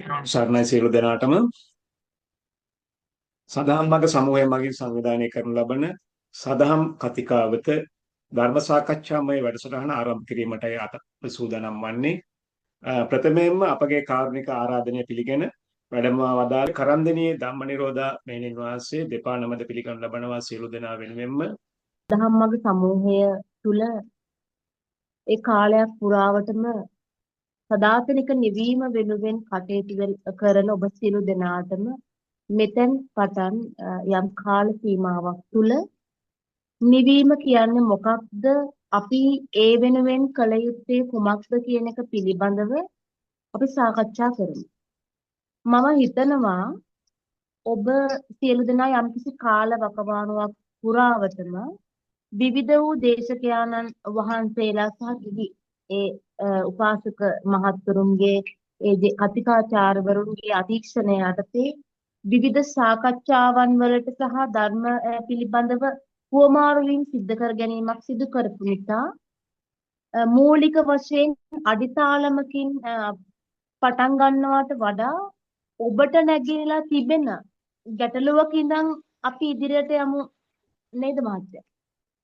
සර්ණයි සියලු දෙනාටම සදහම් මග සමූහය මගින් සංවිධානය කරනු ලබන සදහම් කතිකාවත ධර්ම සාකච්ඡාමය වැඩසටහන ආරම්භ කිරීමටයි අද සූදානම් වන්නේ. ප්‍රථමයෙන්ම අපගේ කාරුණික ආරාධනය පිළිගෙන වැඩම වදාළ කරන්දෙනියේ ධම්මනිරෝධා මෙහෙණින් වහන්සේ දෙපා නමද පිළිගනු ලබනවා සියලු දෙනා වෙනුවෙන්ම දහම්මග සමූහය තුල ඒ කාලයක් පුරාවටම සදාතනික නිවීම වෙනුවෙන් කටයුතු කරන ඔබ සියලු දෙනාටම මෙතෙන් පටන් යම් කාල සීමාවක් තුල නිවීම කියන්නේ මොකක්ද, අපි ඒ වෙනුවෙන් කළ යුත්තේ කුමක්ද කියන එක පිළිබඳව අපි සාකච්ඡා කරමු. මම හිතනවා ඔබ සියලු දෙනා යම්කිසි කාල වකවානුවක් පුරාවටම විවිධ වූ දේශකයාණන් වහන්සේලා සහ ගිහි ඒ උපාසක මහත්වරුන්ගේ කතිකාචාර්යවරුන්ගේ අධීක්ෂණය යටතේ විවිධ සාකච්ඡාවන් වලට සහ ධර්ම පිළිබඳව හුවමාරු වීම සිදු කර ගැනීමක් සිදු කරපු නිසා මූලික වශයෙන් අඩිතාලමකින් පටන් ගන්නවට වඩා ඔබට නැගීලා තිබෙන ගැටලුවක ඉඳන් අපි ඉදිරියට යමු නේද මහත්තයා?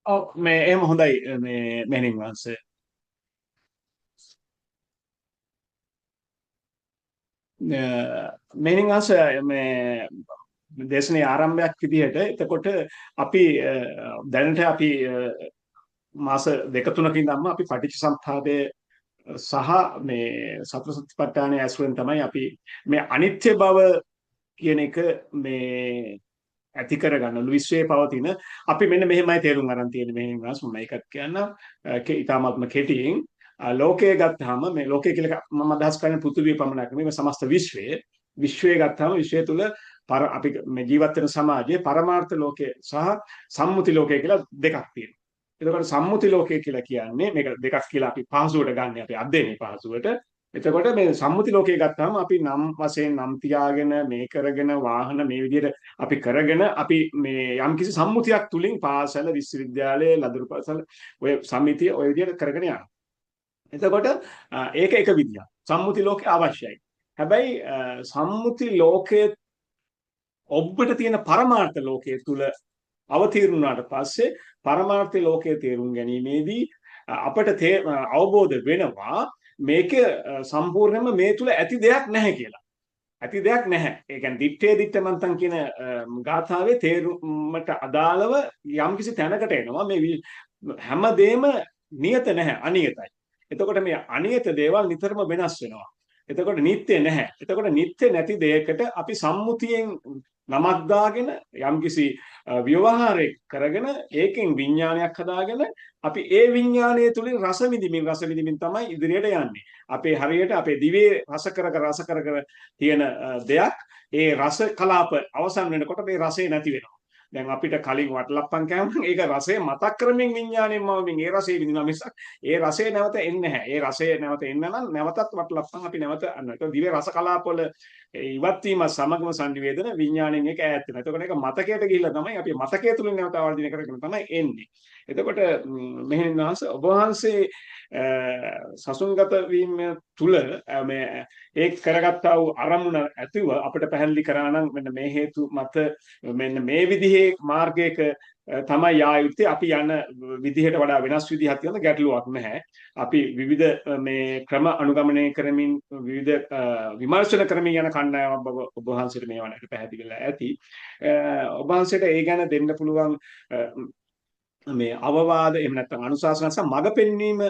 ඔව් මේ එහෙම හොඳයි මේ මෙහෙණින් වහන්සේ. මෙහෙණින් වහන්සේ මේ දේශනේ ආරම්භයක් විදිහට එතකොට අපි දැනට අපි මාස දෙක තුනක ඉඳන්ම අපි පටිච්චසමුප්පාදයේ සහ මේ සතර සතිපට්ඨානය ඇසුරෙන් තමයි අපි මේ අනිත්‍ය බව කියන එක මේ ඇති කරගන්න විශ්වයේ පවතින අපි මෙන්න මෙහෙමයි තේරුම් ගන්න තියෙන්නේ මෙහෙම වාස් මම එකක් කියන්න ඊටාත්ම කෙටියෙන් ලෝකයේ ගත්තාම මේ ලෝකය කියලා මම අදහස් කරන්නේ පෘථිවිය පමණක් නෙමෙයි මේ සමස්ත විශ්වයේ ගත්තාම විශ්වය තුල අපි මේ ජීවත් වෙන සමාජයේ පරමාර්ථ ලෝකය සහ සම්මුති ලෝකය කියලා දෙකක් තියෙනවා. එතකොට සම්මුති ලෝකය කියලා කියන්නේ මේක දෙකක් කියලා අපි පහසුවට ගන්න අපි අධ්‍යයනයේ පහසුවට. එතකොට මේ සම්මුති ලෝකයේ ගත්තාම අපි නම් වශයෙන් නම් තියාගෙන මේ කරගෙන වාහන මේ විදිහට අපි කරගෙන අපි මේ යම්කිසි සම්මුතියක් තුලින් පාසල විශ්වවිද්‍යාලය ලදරු පාසල ඔය සමිතිය ඔය විදිහට කරගෙන යනවා. එතකොට ඒක එක විදියක්. සම්මුති ලෝකේ අවශ්‍යයි. හැබැයි සම්මුති ලෝකයේ ඔබට තියෙන පරමාර්ථ ලෝකයේ තුල අවතීර්ණ වුණාට පස්සේ පරමාර්ථ ලෝකයේ තේරුම් ගැනීමේදී අපට අවබෝධ වෙනවා මේක සම්පූර්ණයෙන්ම මේ තුල ඇති දෙයක් නැහැ කියලා. ඇති දෙයක් නැහැ. ඒ කියන්නේ දිත්තේ දිත්තමන්තන් කියන ගාථාවේ තේරුමට අදාළව යම්කිසි තැනකට එනවා මේ හැමදේම නියත නැහැ අනියතයි. එතකොට මේ අනියත දේවල් නිතරම වෙනස් වෙනවා. එතකොට නිත්‍ය නැහැ. එතකොට නිත්‍ය නැති දෙයකට අපි සම්මුතියෙන් නමක් දාගෙන යම්කිසි ව්‍යවහාරයක් කරගෙන ඒකෙන් විඥානයක් හදාගෙන අපි ඒ විඥානය තුලින් රස විඳිමින් තමයි ඉදිරියට යන්නේ. අපේ හරියට අපේ දිවේ රස කර තියෙන දෙයක් ඒ රස කලාප අවසන් වෙනකොට මේ රසය නැති වෙනවා. දැන් අපිට කලින් වටලප්පන් කෑම ඒක රසය මතක් කරමින් විඥාණයෙන් මම ඒ රසය විඳිනවා මිසක් ඒ රසය නැවත එන්නේ නැහැ. ඒ රසය නැවත එන්න නම් නැවතත් වටලප්පන් අපි නැවත අන්න ඒක දිවේ රස කලාපවල ඉවත් වීම සමගම සංනිවේදන විඥාණයෙන් ඒක ඈත් වෙනවා. එතකොට ඒක මතකයට ගිහිල්ලා තමයි අපි මතකයේ තුලින් නැවත ආවර්ජනය කරගෙන තමයි එන්නේ. එතකොට මෙහෙණින් වහන්සේ ඔබ වහන්සේ සසුන්ගත වීම තුල මේ ඒ කරගත්තා වූ අරමුණ ඇතිව අපිට පැහැදිලි කරා නම් මෙන්න මේ හේතු මත මෙන්න මේ විදිහේ මාර්ගයක තමයි යා යුත්තේ. අපි යන විදිහට වඩා වෙනස් විදිහක් තියෙන ගැටලුවක් නැහැ. අපි විවිධ මේ ක්‍රම අනුගමනය කරමින් විවිධ විමර්ශන කරමින් යන කණ්ඩායමක් බව ඔබ වහන්සේට මේ වණට පැහැදිලි වෙලා ඇති. ඔබ වහන්සේට ඒ ගැන දෙන්න පුළුවන් මේ අවවාද එහෙම නැත්නම් අනුශාසනා සහ මඟ පෙන්වීම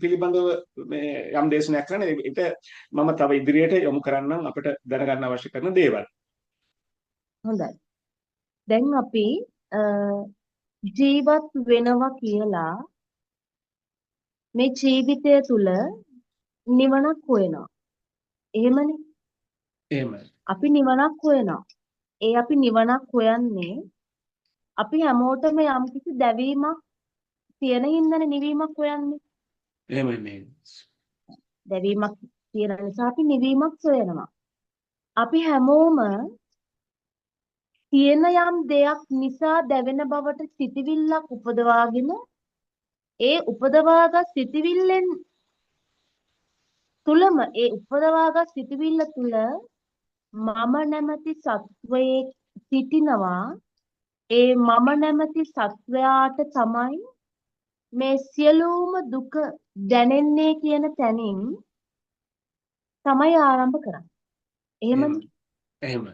පිළිබඳව මේ යම් දේශනයක් කරන්න ඒක මම තව ඉදිරියට යොමු කරන්නම් අපිට දැනගන්න අවශ්‍ය කරන දේවල්. හොඳයි. දැන් අපි ජීවත් වෙනවා කියලා මේ ජීවිතය තුල නිවනක් හොයනවා. එහෙමනේ. එහෙමයි. අපි නිවනක් හොයනවා. ඒ අපි නිවනක් හොයන්නේ අපි හැමෝටම යම්කිසි දැවීමක් තියෙන හින්දානේ නිවීමක් හොයන්නේ. එහෙමයි මේ. දැවීමක් තියෙන නිසා අපි නිවීමක් හොයනවා. අපි හැමෝම තියෙන යම් දෙයක් නිසා දැවෙන බවට සිතිවිල්ලක් උපදවාගෙන ඒ උපදවාගත් සිතිවිල්ලෙන් තුලම ඒ උපදවාගත් සිතුවිල්ල තුල මම නැමැති සත්වයේ සිටිනවා. ඒ මම නැමැති සත්වයාට තමයි මේ සියලුම දුක දැනෙන්නේ කියන තැනින් තමයි ආරම්භ කරන්නේ. එහෙමනේ. එහෙමයි.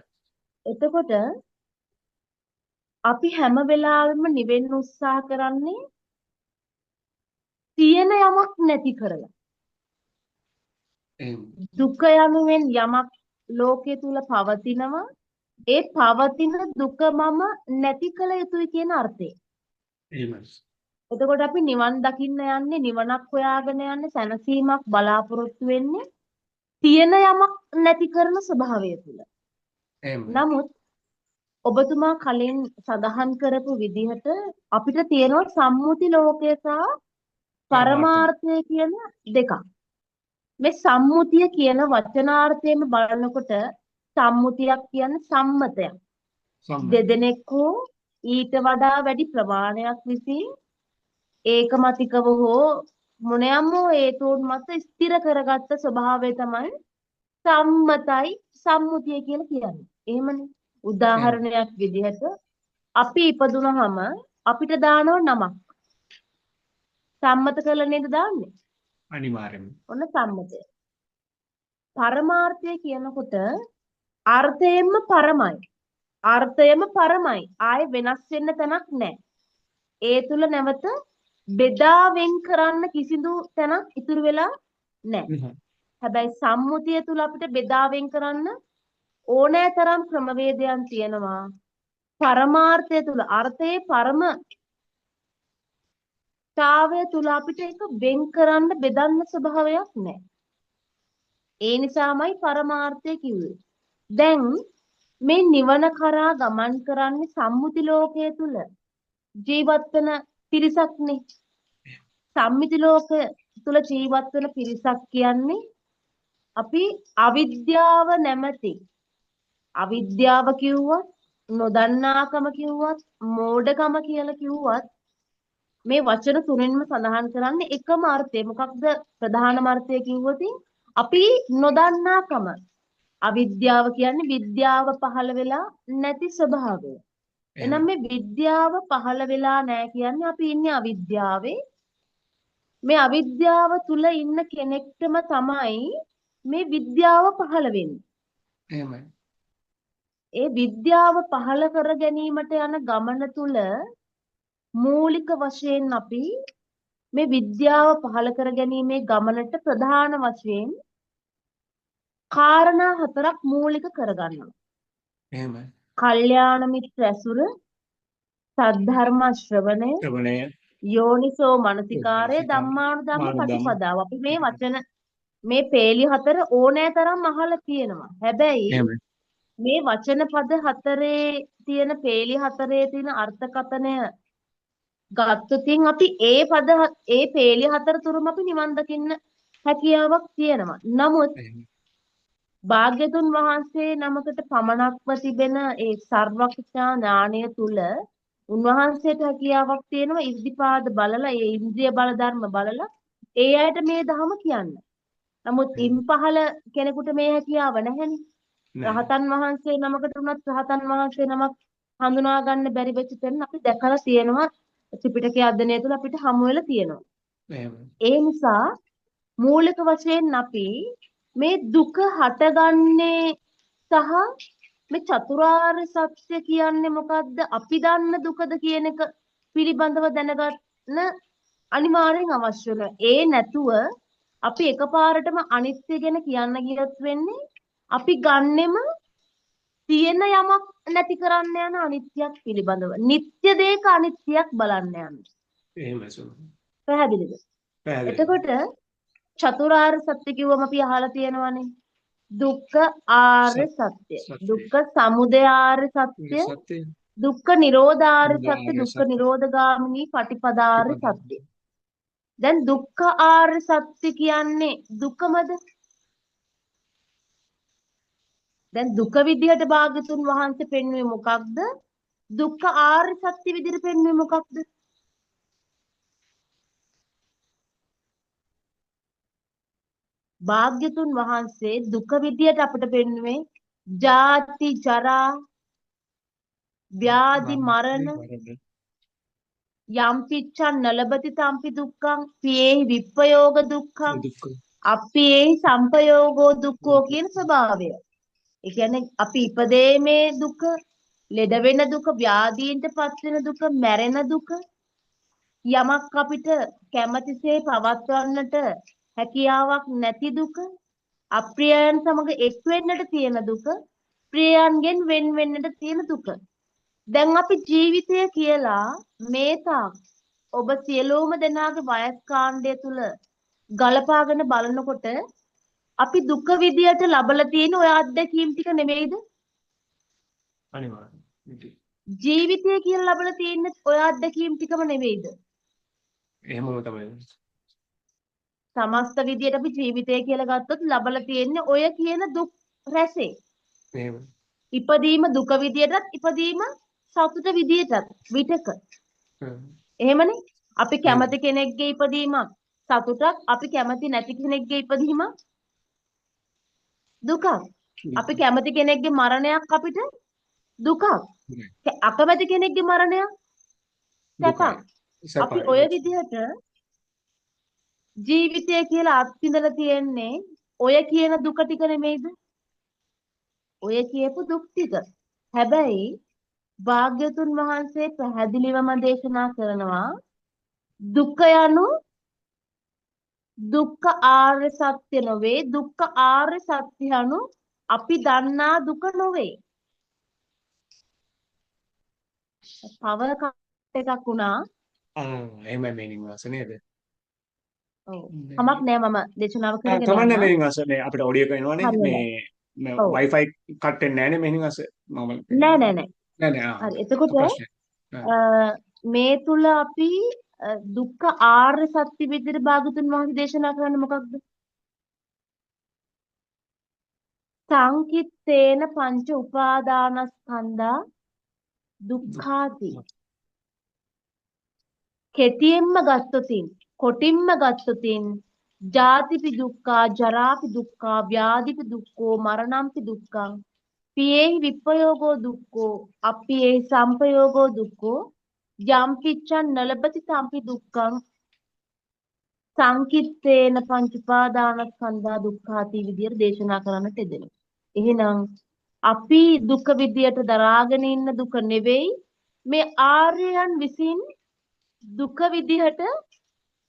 එතකොට අපි හැම වෙලාවෙම නිවෙන්න උත්සාහ කරන්නේ තියෙන යමක් නැති කරලා. දුක යනුවෙන් යමක් ලෝකයේ තුල පවතිනවා. ඒ පවතින දුක මම නැති කළ යුතුයි කියන අර්ථය. එහෙමයි. එතකොට අපි නිවන් දකින්න යන්නේ, නිවනක් හොයාගෙන යන්නේ, සැනසීමක් බලාපොරොත්තු වෙන්නේ තියෙන යමක් නැති කරන ස්වභාවය තුල. නමුත් ඔබතුමා කලින් සඳහන් කරපු විදිහට අපිට තියෙනවා සම්මුති ලෝකය සහ පරමාර්ථය කියන දෙකක්. මේ සම්මුතිය කියන වචනාර්ථයෙන් බලනකොට සම්මුතියක් කියන්නේ සම්මතයක්. දෙදෙනෙක් හෝ ඊට වඩා වැඩි ප්‍රමාණයක් විසින් ඒකමතිකව හෝ මොනියම් හෝ හේතුන් මත ස්ථිර කරගත්ත ස්වභාවය තමයි සම්මතයි සම්මුතිය කියලා කියන්නේ. එහෙමනේ. උදාහරණයක් විදිහට අපි ඉපදුනහම අපිට දානව නමක්. සම්මත කරලා නේද දාන්නේ? අනිවාර්යයෙන්ම. ඔන්න සම්මතය. පරමාර්ථය කියනකොට අර්ථයෙන්ම පරමයි. අර්ථයම පරමයි. ආයේ වෙනස් වෙන්න තැනක් නැහැ. ඒ තුල නැවත බෙදා වෙන් කරන්න කිසිදු තැනක් ඉතුරු වෙලා නැහැ. හැබැයි සම්මුතිය තුල අපිට බෙදා වෙන් කරන්න ඕනෑ තරම් ක්‍රමවේදයන් තියෙනවා. පරමාර්ථය තුල අර්ථයේ පරමතාවය තුල අපිට ඒක වෙන් කරන්න බෙදන්න ස්වභාවයක් නැහැ. ඒ නිසාමයි පරමාර්ථය කිව්වේ. දැන් මේ නිවන කරා ගමන් කරන්නේ සම්මුති ලෝකයේ තුල ජීවත් වෙන පිරිසක්නේ. සම්මිති ලෝකය තුල ජීවත් වෙන පිරිසක් කියන්නේ අපි අවිද්‍යාව නැමැති අවිද්‍යාව කිව්වත් නොදන්නාකම කිව්වත් මෝඩකම කියලා කිව්වත් මේ වචන තුනෙන්ම සඳහන් කරන්නේ එකම අර්ථය. මොකක්ද ප්‍රධානම අර්ථය කිව්වොත් අපි නොදන්නාකම. අවිද්‍යාව කියන්නේ විද්‍යාව පහළ වෙලා නැති ස්වභාවය. එහෙනම් මේ විද්‍යාව පහළ වෙලා නැහැ කියන්නේ අපි ඉන්නේ අවිද්‍යාවේ. මේ අවිද්‍යාව තුල ඉන්න කෙනෙක්ටම තමයි මේ විද්‍යාව පහළ වෙන්නේ. එහෙමයි. ඒ විද්‍යාව පහළ කර ගැනීමට යන ගමන තුල මූලික වශයෙන් අපි මේ විද්‍යාව පහළ කර ගැනීමේ ගමනට ප්‍රධාන වශයෙන් කාරණා හතරක් මූලික කරගන්නවා. එහෙමයි. කල්යාණ මිත්‍ර ඇසුර, සද්ධර්ම ශ්‍රවණය, යෝනිසෝ මනසිකාරය, ධම්මානුධම්ම ප්‍රතිපදාව. අපි මේ වචන මේ පේලි හතර ඕනෑ තරම් අහලා තියෙනවා. හැබැයි මේ වචන පද හතරේ තියෙන පේලි හතරේ තියෙන අර්ථකථනය ගත්තොතින් අපි ඒ පේලි හතර තුරම අපි නිවන් දකින්න හැකියාවක් තියෙනවා. නමුත් භාග්‍යතුන් වහන්සේ නමකට පමණක්ව තිබෙන ඒ සර්වඥා ඥානය තුල උන්වහන්සේට හැකියාවක් තියෙනවා ඉර්ධිපාද බලලා ඒ ඉන්ද්‍රිය බල ධර්ම බලලා ඒ අයට මේ ධර්ම කියන්න. නමුත් ඉන් පහළ කෙනෙකුට මේ හැකියාව නැහැනේ. රහතන් වහන්සේ නමකට උනත් රහතන් වහන්සේ නමක් හඳුනා ගන්න බැරි වෙච්ච තැන අපි දැකලා තියෙනවා ත්‍රිපිටකයේ අධ්‍යයනය තුළ අපිට හමු වෙලා තියෙනවා. ඒ නිසා මූලික වශයෙන් අපි මේ දුක හටගන්නේ සහ මේ චතුරාර්ය සත්‍ය කියන්නේ මොකද්ද අපි දන්න දුකද කියන එක පිළිබඳව දැනගන්න අනිවාර්යෙන් අවශ්‍ය වෙනවා. ඒ නැතුව අපි එකපාරටම අනිත්‍ය ගැන කියන්න ගියොත් වෙන්නේ අපි ගන්නෙම තියෙන යමක් නැති කරන්න යන අනිත්‍යයක් පිළිබඳව. නිත්‍ය දෙයක අනිත්‍යයක් බලන්න යන. එහෙමයි සෝ. පැහැදිලිද? එතකොට චතුරාර්ය සත්‍ය කිව්වම අපි අහලා තියෙනවානේ. දුක්ඛ ආර්ය සත්‍ය, දුක්ඛ සමුදය ආර්ය සත්‍ය, දුක්ඛ නිරෝධ ආර්ය සත්‍ය, දුක්ඛ නිරෝධගාමිනී පටිපදාර්ය සත්‍ය. දැන් දුක්ඛ ආර්ය සත්‍ය කියන්නේ දුකමද? දැන් දුක විදිහට භාග්‍යතුන් වහන්සේ පෙන්වුවේ මොකක්ද? දුක්ඛ ආර්ය සත්‍ය විදිහට පෙන්වුවේ මොකක්ද? භාග්‍යතුන් වහන්සේ දුක විදියට අපිට පෙන්වුවේ ජාති ජරා ව්‍යාධි මරණ යම් පිච්ඡන් නලබති තම්පි දුක්ඛං පියේහි විප්පයෝග දුක්ඛං අප්පියේහි සම්පයෝගෝ දුක්ඛෝ කියන ස්වභාවය. ඒ කියන්නේ අපි ඉපදීමේ දුක, ලෙඩ වෙන දුක, ව්‍යාධීන්ටපත් වෙන දුක, මැරෙන දුක, යමක් අපිට කැමැතිසේ පවත්වන්නට හැකියාවක් නැති දුක, අප්‍රියයන් සමග එක් වෙන්නට තියෙන දුක, ප්‍රියයන්ගෙන් වෙන් වෙන්නට තියෙන දුක. දැන් අපි ජීවිතය කියලා මේ තාක් ඔබ සියලුම දෙනාගේ වයස් කාණ්ඩය තුල ගලපාගෙන බලනකොට අපි දුක විදියට ලබලා තියෙන ඔය අත්දැකීම් ටික නෙමෙයිද? අනිවාර්යයෙන්. ජීවිතය කියලා ලබලා තියෙන ඔය අත්දැකීම් ටිකම නෙමෙයිද? එහෙමම තමයි. සමස්ත විදියට අපි ජීවිතය කියලා ගත්තොත් ලබලා තියෙන්නේ ඔය කියන දුක් රැසේ. එහෙම. ඉපදීම දුක විදියටත් ඉපදීම සතුට විදියටත් විතක. එහෙමනේ. අපි කැමති කෙනෙක්ගේ ඉපදීමක් සතුටක්, අපි කැමති නැති කෙනෙක්ගේ ඉපදීමක් දුකක්. අපි කැමති කෙනෙක්ගේ මරණයක් අපිට දුකක්. අකමැති කෙනෙක්ගේ මරණයක් සැපක්. අපි ඔය විදිහට ජීවිතය කියලා අත්විඳලා තියෙන්නේ ඔය කියන දුක ටික නෙමෙයිද? ඔය කියපු දුක් ටික. හැබැයි භාග්‍යතුන් වහන්සේ පැහැදිලිවම දේශනා කරනවා දුක්ඛ යනු දුක්ඛ ආර්ය සත්‍ය නොවේ. දුක්ඛ ආර්ය සත්‍ය යනු අපි දන්නා දුක නොවේ. පවර එකක් වුණා. එහෙමයි මේනින් වාස නේද? ඔව්. කමක් නෑ මම දේශනාව කරගෙන කමන්නේ යනවා. මේනින් වාස මේ අපිට ඔඩියෝ එක එනවනේ හරියටම. මේ ඔව්. Wi-Fi කට් වෙන්නේ නැහැ නේ මේනින් වාස. නෑ නෑ නෑ. නෑ හරි. එතකොට ප්‍රශ්නයක්. මේ තුල අපි දුක්ඛ ආර්ය සත්‍ය විදිහට භාගතුන් වහන්සේ දේශනා කරන්නේ මොකක්ද? සංකිට්ඨේන පංච උපාදානස්කන්ධා දුක්ඛාති. කෙටියෙන්ම ගත්තොතින්, කොටින්ම ගත්තොතින් ජාතිපි දුක්ඛා, ජරාපි දුක්ඛා, ව්‍යාධිපි දුක්ඛෝ, මරණම්පි දුක්ඛං, පියේහි විප්පයෝගෝ දුක්ඛෝ, අප්පියේහි සම්පයෝගෝ දුක්ඛෝ, යම් පිච්ඡන් නලබති තම්පි දුක්ඛං සංකිට්ඨේන පංච උපාදානස්කන්ධා දුක්ඛාති විදියට දේශනා කරන්නට යෙදෙනවා. එහෙනම් අපි දුක විදියට දරාගෙන ඉන්න දුක නෙවෙයි මේ ආර්යයන් විසින් දුක විදිහට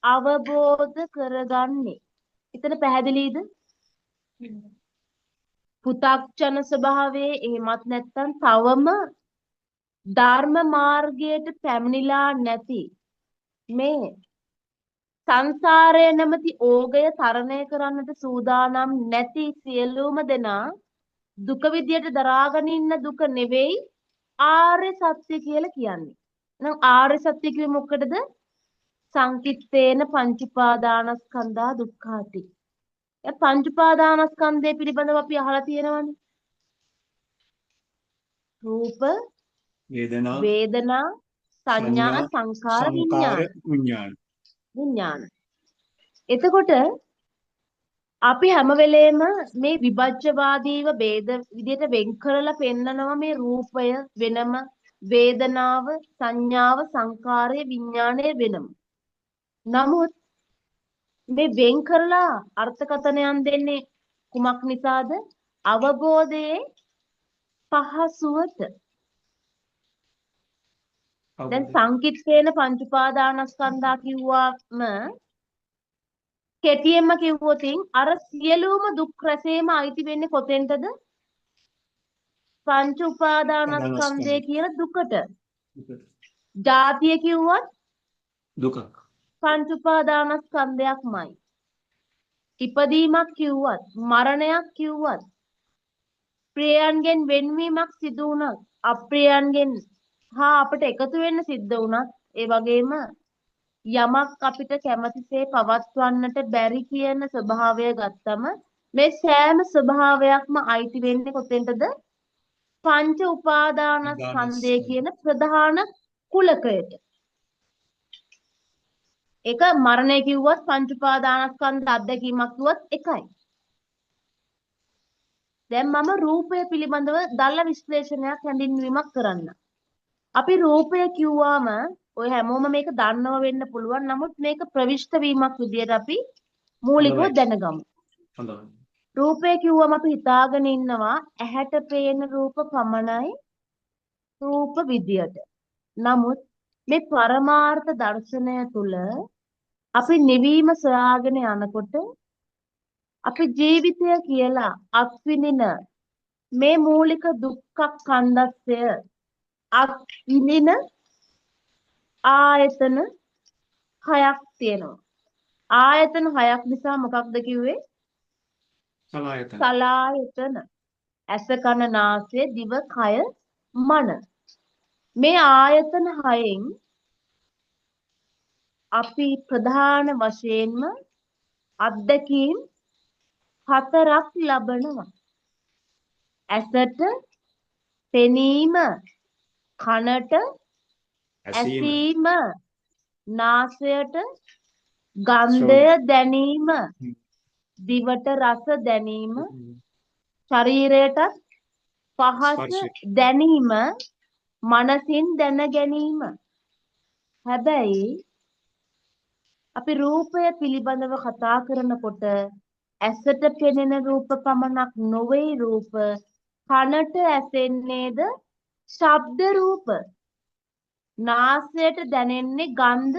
අවබෝධ කරගන්නේ. එතන පැහැදිලිද? පු탁ජන ස්වභාවයේ එහෙමත් නැත්නම් තවම ධර්ම මාර්ගයට පැමිණිලා නැති මේ සංසාරය නැමැති ඕගය තරණය කරන්නට සූදානම් නැති සියලුම දෙනා දුක විදියට දරාගෙන ඉන්න දුක නෙවෙයි ආර්ය සත්‍ය කියලා කියන්නේ. එහෙනම් ආර්ය සත්‍ය කිව්වෙ මොකටද? සංකිට්ඨේන පංච උපාදානස්කන්ධා දුක්ඛාති. ඒ පංච උපාදානස්කන්ධය පිළිබඳව අපි අහලා තියෙනවනේ. රූප, වේදනා, සංඥා, සංකාර, විඥාන. එතකොට අපි හැම වෙලේම මේ විභජ්‍යවාදීව ભેද විදියට වෙන් කරලා පෙන්නනවා මේ රූපය වෙනම, වේදනාව, සංඥාව, සංකාරය, විඥාණය වෙනම. නමුත් මේ වෙන් කරලා අර්ථකථනයන් දෙන්නේ කුමක් නිසාද? අවබෝධයේ පහසුවට. දැන් සංකිට්ඨේන පංච උපාදානස්කන්ධා කිව්වම කෙටියෙන්ම කිව්වොතින් අර සියලුම දුක් රැසේම අයිති වෙන්නේ කොතෙන්ටද? පංච උපාදානස්කන්ධය කියන දුකට. ජාතිය කිව්වත් දුක. පංච උපාදානස්කන්ධයක්මයි. ඉපදීමක් කිව්වත්, මරණයක් කිව්වත්, ප්‍රියයන්ගෙන් වෙන්වීමක් සිදු වුණත්, අප්‍රියයන්ගෙන් හා අපිට එකතු වෙන්න සිද්ධ වුණත්, ඒ වගේම යමක් අපිට කැමතිසේ පවත්වන්නට බැරි කියන ස්වභාවය ගත්තම මේ සෑම ස්වභාවයක්ම අයිති වෙන්නේ කොතෙන්ටද? පංච උපාදානස්කන්ධය කියන ප්‍රධාන කුලකයට. ඒක මරණය කිව්වත් පංච උපාදානස්කන්ධ අධ්‍යක්ීමක් කිව්වත් එකයි. දැන් මම රූපය පිළිබඳව දල විශ්ලේෂණයක් හැඳින්වීමක් කරන්න. අපි රූපය කිව්වාම ඔය හැමෝම මේක දන්නව වෙන්න පුළුවන්. නමුත් මේක ප්‍රවිෂ්ඨ වීමක් විදියට අපි මූලිකව හොඳයි. දැනගමු. හොඳයි. රූපය කිව්වම අපි හිතාගෙන ඉන්නවා ඇහැට පේන රූප පමණයි රූප විදියට. නමුත් මේ පරමාර්ථ දර්ශනය තුළ අපි නිවීම සොයාගෙන යනකොට අපි ජීවිතය කියලා අත්විඳින මේ මූලික දුක්ඛ කන්දස්සය අත්විඳින ආයතන හයක් තියෙනවා. ආයතන හයක් නිසා මොකක්ද කිව්වේ? සලායතන. සලායතන. ඇස කන නාසය දිව කය මන. මේ ආයතන හයෙන් අපි ප්‍රධාන වශයෙන්ම අත්දැකීම් හතරක් ලබනවා. ඇසට පෙනීම, කනට ඇසීම. ඇසීම, නාසයට ගන්ධය දැනීම, දිවට රස දැනීම, ශරීරයට පහස ස්පර්ශය. දැනීම, මනසින් දැන ගැනීම. හැබැයි අපි රූපය පිළිබඳව කතා කරනකොට ඇසට පෙනෙන රූප පමණක් නොවේ රූප, කනට ඇසෙන්නේද ශබ්ද රූප, නාසයට දැනෙන්නේ ගන්ධ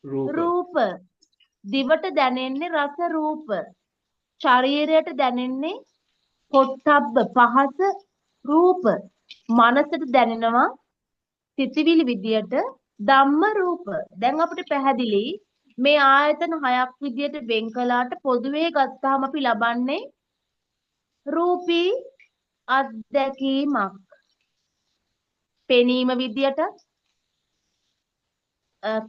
රූප. රූප, දිවට දැනෙන්නේ රස රූප, ශරීරයට දැනෙන්නේ පොට්ටබ්බ පහස රූප, මනසට දැනෙනවා සිතිවිලි විදියට ධම්ම රූප. දැන් අපිට පැහැදිලි මේ ආයතන හයක් විදියට වෙන් කළාට පොදුවේ ගත්තාම අපි ලබන්නේ රූපී අත්දැකීමක්. පෙනීම විදියට,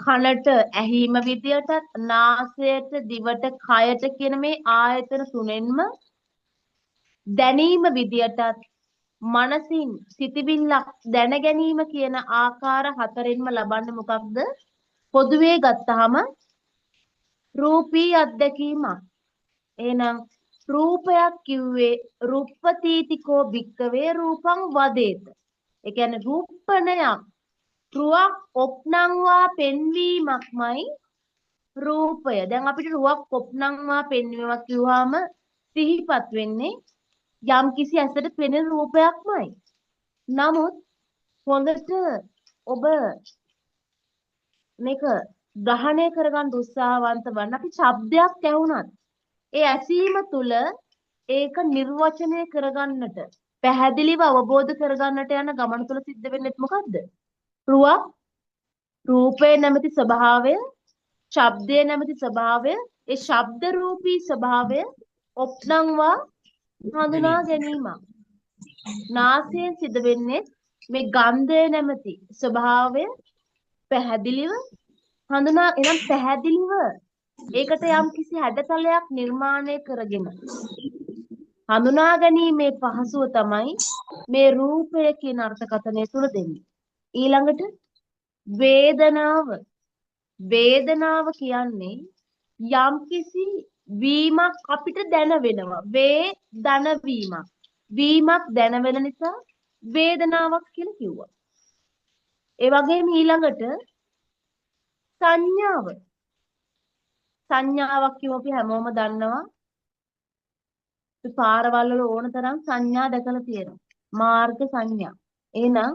කනට ඇහිම විදියට, නාසයට දිවට කයට කියන මේ ආයතන තුනෙන්ම දැනීම විදියටත් මනසින් සිතිවිල්ලක් දැන ගැනීම කියන ආකාර හතරෙන්ම ලබන්නේ මොකක්ද? පොදුවේ ගත්තාම රූපී අත්දැකීමක්. එහෙනම් රූපයක් කිව්වේ රුප්පතීතිකෝ භික්කවේ රූපං වදේත. ඒ කියන්නේ රූපණයක් රුවක් ඔප්නංවා පෙන්වීමක්මයි රූපය. දැන් අපිට රුවක් ඔප්නංවා පෙන්වීමක් කිව්වම සිහිපත් වෙන්නේ යම් කිසි ඇසට පෙනෙන රූපයක්මයි. නමුත් හොඳට ඔබ මේක ග්‍රහණය කරගන්න උත්සාහවන්ත වන්න අපි ශබ්දයක් ඇහුණත් ඒ ඇසීම තුළ ඒක නිර්වචනය කරගන්නට පැහැදිලිව අවබෝධ කරගන්නට යන ගමන තුළ සිද්ධ වෙන්නේ මොකද්ද? රුවක් රූපේ නැමැති ස්වභාවය, ශබ්දයේ නැමැති ස්වභාවය, ඒ ශබ්ද රූපී ස්වභාවය ඔප්නංවා හඳුනා ගැනීමක්. නාසයෙන් සිද්ධ වෙන්නේ මේ ගන්ධය නැමැති ස්වභාවය පැහැදිලිව හඳුනා එනම් පැහැදිලිව ඒකට යම් කිසි හැඩතලයක් නිර්මාණය කරගෙන හඳුනා ගැනීමේ පහසුව තමයි මේ රූපය කියන අර්ථකථනය තුළ දෙන්නේ. ඊළඟට වේදනාව. වේදනාව කියන්නේ යම් කිසි වීමක් අපිට දැන වෙනවා. වේදන වීමක්. වීමක් දැන වෙන නිසා වේදනාවක් කියලා කිව්වා. ඒ වගේම ඊළඟට සංඥාව. සංඥාවක් කියව අපි හැමෝම දන්නවා. අපි පාරවල් වල ඕන තරම් සංඥා දැකලා තියෙනවා. මාර්ග සංඥා. එහෙනම්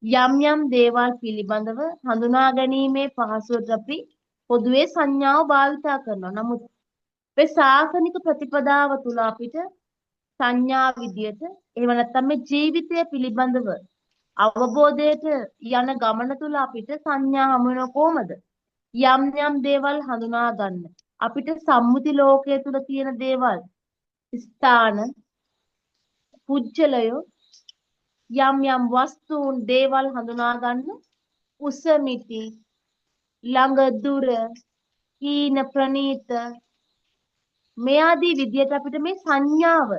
යම් යම් දේවල් පිළිබඳව හඳුනා ගැනීමේ පහසුවට අපි පොදුවේ සංඥාව භාවිතා කරනවා. නමුත් මේ සාසනික ප්‍රතිපදාව තුළ අපිට සංඥා විදියට එහෙම නැත්නම් මේ ජීවිතය පිළිබඳව අවබෝධයට යන ගමන තුළ අපිට සංඥා හමු වෙනව කොහමද? යම් යම් දේවල් හඳුනා ගන්න. අපිට සම්මුති ලෝකයේ තුල තියෙන දේවල්, ස්ථාන, පුජ්‍යලය, යම් යම් වස්තුන් දේවල් හඳුනා ගන්න උසමිති, ළඟ දුර, හීන ප්‍රනීත මේ ආදී විදියට අපිට මේ සංඥාව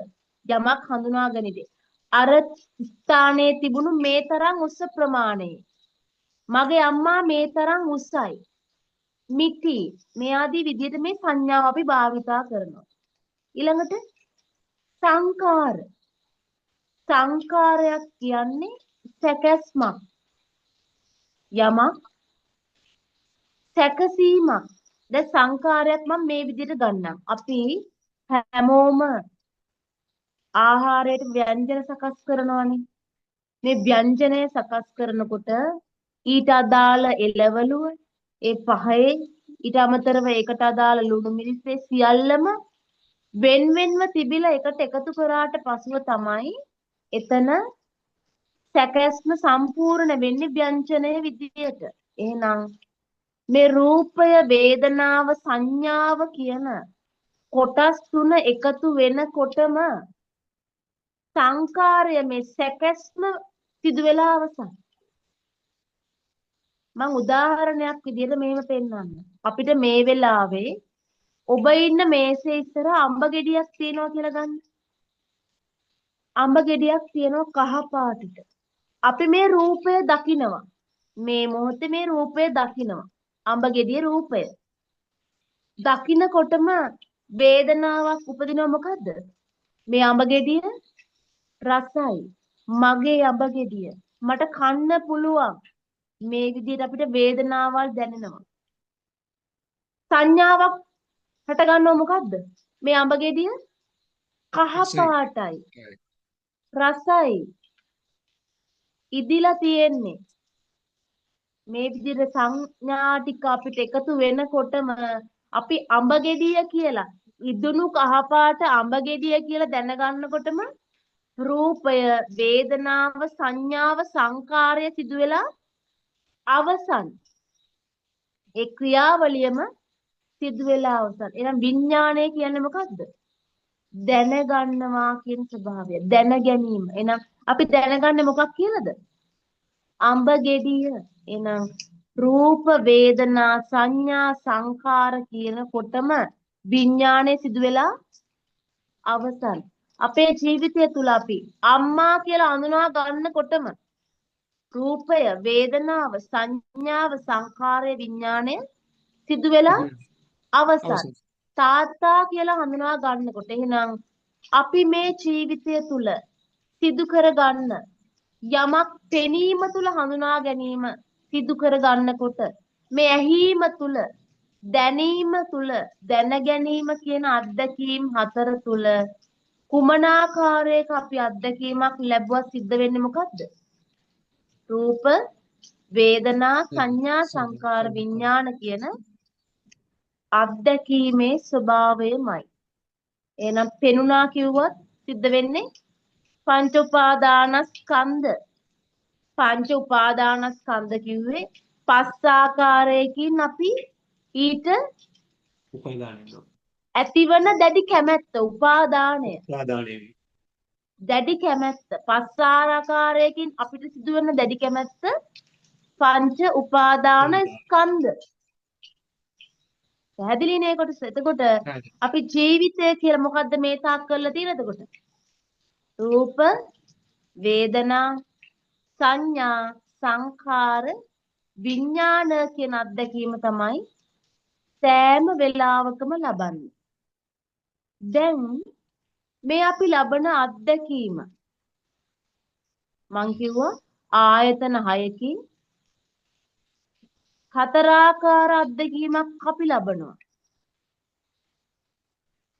යමක් හඳුනා ගනිදී. අර ස්ථානයේ තිබුණු මේ තරම් උස ප්‍රමාණය. මගේ අම්මා මේ තරම් උසයි. මිටි මේ ආදී විදිහට මේ සංඥාව අපි භාවිතා කරනවා. ඊළඟට සංකාර. සංකාරයක් කියන්නේ සැකැස්මක්. යමක් සැකසීමක්. දැන් සංකාරයක් මම මේ විදිහට ගන්නම්. අපි හැමෝම ආහාරයට ව්‍යංජන සකස් කරනවානේ. මේ ව්‍යංජනය සකස් කරනකොට ඊට අදාළ එළවලුව, ඒ පහේ ඊට අමතරව ඒකට අදාළ ලුණු මිරිස් සියල්ලම වෙන වෙනම තිබිලා එකට එකතු කරාට පසුව තමයි එතන සැකැස්ම සම්පූර්ණ වෙන්නේ ව්‍යංජනයේ විදියට. එහෙනම් මේ රූපය, වේදනාව, සංඥාව කියන කොටස් තුන එකතු වෙනකොටම සංකාරය මේ සැකැස්ම සිදු වෙලා අවසන්. මම උදාහරණයක් විදිහට මෙහෙම පෙන්නන්න. අපිට මේ වෙලාවේ ඔබ ඉන්න මේසේ ඉස්සර අඹ ගෙඩියක් තියෙනවා කියලා ගන්න. අඹ ගෙඩියක් තියෙනවා කහ පාටට. අපි මේ රූපය දකිනවා. මේ මොහොතේ මේ රූපය දකිනවා. අඹ ගෙඩියේ රූපය. දකින්නකොටම වේදනාවක් උපදිනව මොකද්ද? මේ අඹ ගෙඩිය රසයි. මගේ අඹ ගෙඩිය. මට කන්න පුළුවන්. මේ විදිහට අපිට වේදනාවල් දැනෙනවා. සංඥාවක් හට ගන්නව මොකද්ද? මේ අඹ ගෙඩිය කහ පාටයි. රසයි. ඉදිලා තියෙන්නේ. මේ විදිහට සංඥා ටික අපිට එකතු වෙනකොටම අපි අඹ ගෙඩිය කියලා ඉදුණු කහපාට අඹ ගෙඩිය කියලා දැනගන්නකොටම රූපය, වේදනාව, සංඥාව, සංකාරය සිදු වෙලා අවසන්. ඒ ක්‍රියාවලියම සිදු වෙලා අවසන්. එහෙනම් විඥාණය කියන්නේ මොකද්ද? දැනගන්නවා කියන ස්වභාවය. දැන ගැනීම. එහෙනම් අපි දැනගන්නේ මොකක් කියලාද? අඹ ගෙඩිය. එහෙනම් රූප, වේදනා, සංඥා, සංකාර කියනකොටම විඥාණය සිදු වෙලා අවසන්. අපේ ජීවිතය තුල අපි අම්මා කියලා හඳුනා ගන්නකොටම රූපය, වේදනාව, සංඥාව, සංකාරය, විඥාණය සිදු වෙලා අවසන්. තාත්තා කියලා හඳුනා ගන්නකොට එහෙනම් අපි මේ ජීවිතය තුල සිදු කරගන්න යමක් පෙනීම තුල හඳුනා ගැනීම සිදු කර ගන්නකොට මේ ඇහිීම තුල, දැනීම තුල, දැන ගැනීම කියන අත්දැකීම් හතර තුල කුමනාකාරයක අපි අත්දැකීමක් ලැබුවා සිද්ධ වෙන්නේ මොකද්ද? රූප, වේදනා, සංඥා, සංකාර, විඥාන කියන අත්දැකීමේ ස්වභාවයමයි. එහෙනම් පෙනුණා කිව්වොත් සිද්ධ වෙන්නේ පංච උපාදානස්කන්ධ. පංච උපාදානස්කන්ධ කිව්වේ පස් ආකාරයකින් අපි ඊට ඇතිවන දැඩි කැමැත්ත, උපාදානය. දැඩි කැමැත්ත පස් ආකාරයකින් අපිට සිදුවන දැඩි කැමැත්ත පංච උපාදාන ස්කන්ධ. පැහැදිලි නේ කොටස. එතකොට අපි ජීවිතය කියලා මොකද්ද මේ තාක් කරලා තියෙන්නේ එතකොට? රූප, වේදනා, සංඥා, සංඛාර, විඥාන කියන අත්දැකීම තමයි සෑම වෙලාවකම ලබන්නේ. දැන් මේ අපි ලබන අත්දැකීම මං කිව්වා ආයතන 6කින් හතරාකාර අත්දැකීමක් අපි ලබනවා.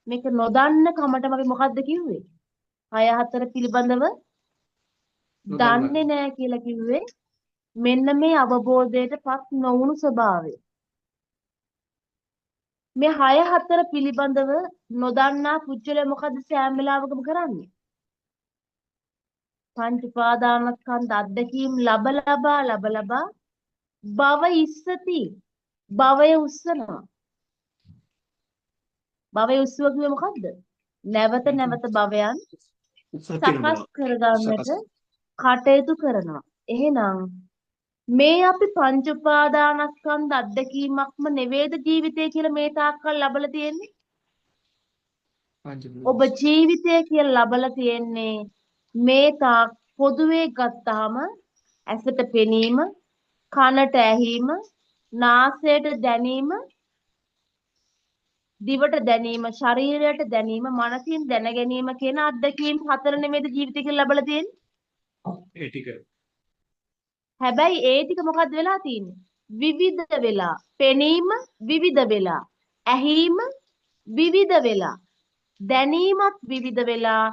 මේක නොදන්න කමටම අපි මොකද්ද කිව්වේ? 6 4 පිළිබඳව දන්නේ නැහැ කියලා කිව්වේ මෙන්න මේ අවබෝධයටපත් නොවුණු ස්වභාවය. මේ 6 4 පිළිබඳව නොදන්නා පුජ්‍යලයා මොකද්ද සෑම වෙලාවකම කරන්නේ? පංච උපාදානස්කන්ධ අත්දැකීම් ලබ ලබා භව ඉස්සති. භවය උස්සනවා. භවය උස්සුව කිව්වේ මොකද්ද? නැවත නැවත භවයන් සකස් කරගන්නට කටයුතු කරනවා. එහෙනම් මේ අපි පංච උපාදානස්කන්ධ අත්දැකීමක්ම නෙවේද ජීවිතය කියලා මේ තාක්කල් ලබලා තියෙන්නේ? ඔබ ජීවිතය කියලා ලබලා තියෙන්නේ මේ තාක් පොදුවේ ගත්තාම ඇසට පෙනීම, කනට ඇහිීම, නාසයට දැනීම, දිවට දැනීම, ශරීරයට දැනීම, මනසින් දැන ගැනීම කියන අත්දැකීම් 4 නෙමෙයිද ජීවිතේ කියලා ලබලා තියෙන්නේ. ඒ ටික හැබැයි ඒ ටික මොකද්ද වෙලා තියෙන්නේ? විවිධ වෙලා. පෙනීම විවිධ වෙලා. ඇහිීම විවිධ වෙලා. දැනීමත් විවිධ වෙලා.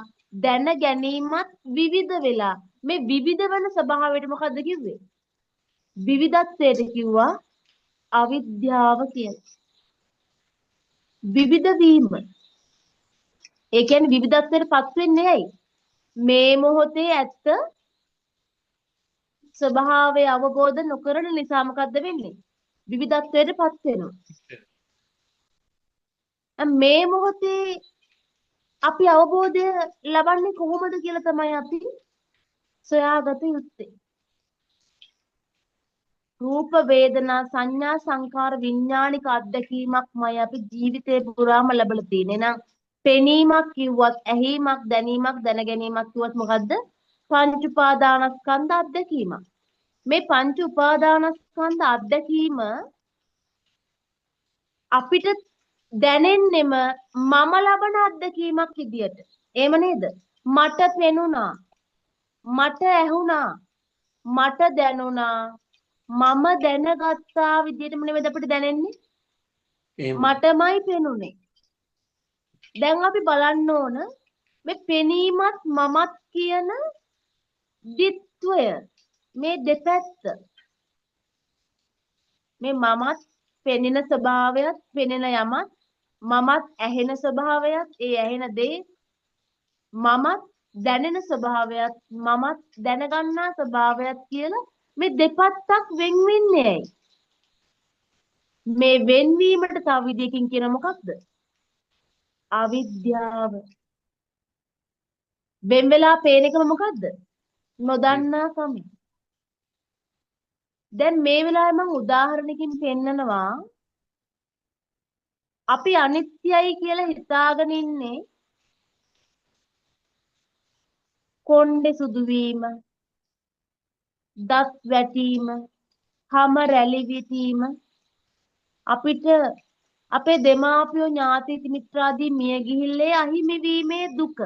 දැන ගැනීමත් විවිධ වෙලා. මේ විවිධ වෙන ස්වභාවයට මොකද්ද කිව්වේ? විවිධත්වයට කිව්වා අවිද්‍යාව කියලා. විවිධ වීම. ඒ කියන්නේ විවිධත්වයටපත් වෙන්නේ ඇයි? මේ මොහොතේ ඇත්ත ස්වභාවය අවබෝධ නොකරන නිසා මොකද්ද වෙන්නේ? විවිධත්වයටපත් වෙනවා. මේ මොහොතේ අපි අවබෝධය ලබන්නේ කොහොමද කියලා තමයි අපි සොයාගත යුත්තේ. රූප වේදනා සංඥා සංකාර විඥානික අත්දැකීමක්මයි අපි ජීවිතේ පුරාම ලැබලා තියෙන්නේ. එහෙනම් පෙනීමක් කිව්වත්, ඇහිීමක්, දැනීමක්, දැනගැනීමක් කිව්වත් මොකද්ද? පංච උපාදානස්කන්ධ අත්දැකීමක්. මේ පංච උපාදානස්කන්ධ අත්දැකීම අපිට දැනෙන්නෙම මම ලබන අත්දැකීමක් විදියට. එහෙම නේද? මට පෙනුණා, මට ඇහුණා, මට දැනුණා, මම දැනගත්තා විදියටම නෙවෙයි අපිට දැනෙන්නේ. මටමයි පෙනුනේ. දැන් අපි බලන්න ඕන මේ පෙනීමත් මමත් කියන දිත්වය, මේ දෙපැත්ත. මේ මමත් පෙනෙන ස්වභාවයත්, පෙනෙන යමත්, මමත් ඇහෙන ස්වභාවයත්, ඒ ඇහෙන දේ, මමත් දැනෙන ස්වභාවයත්, මමත් දැනගන්නා ස්වභාවයත් කියලා මේ දෙපැත්තක් වෙන් වෙන්නේ ඇයි? මේ වෙන්වීමට තව විදියකින් කියන මොකක්ද? අවිද්‍යාව. වෙන් වෙලා පේන එකම මොකද්ද? නොදන්නාකම. දැන් මේ වෙලාවේ මම උදාහරණකින් පෙන්නනවා අපි අනිත්‍යයි කියලා හිතාගෙන ඉන්නේ කොණ්ඩේ සුදු වීම, දත් වැටීම, හම රැලි වීම, අපිට අපේ දෙමාපියෝ ඥාති මිත්‍රාදී මිය ගිහිල්ලේ අහිමි වීමේ දුක.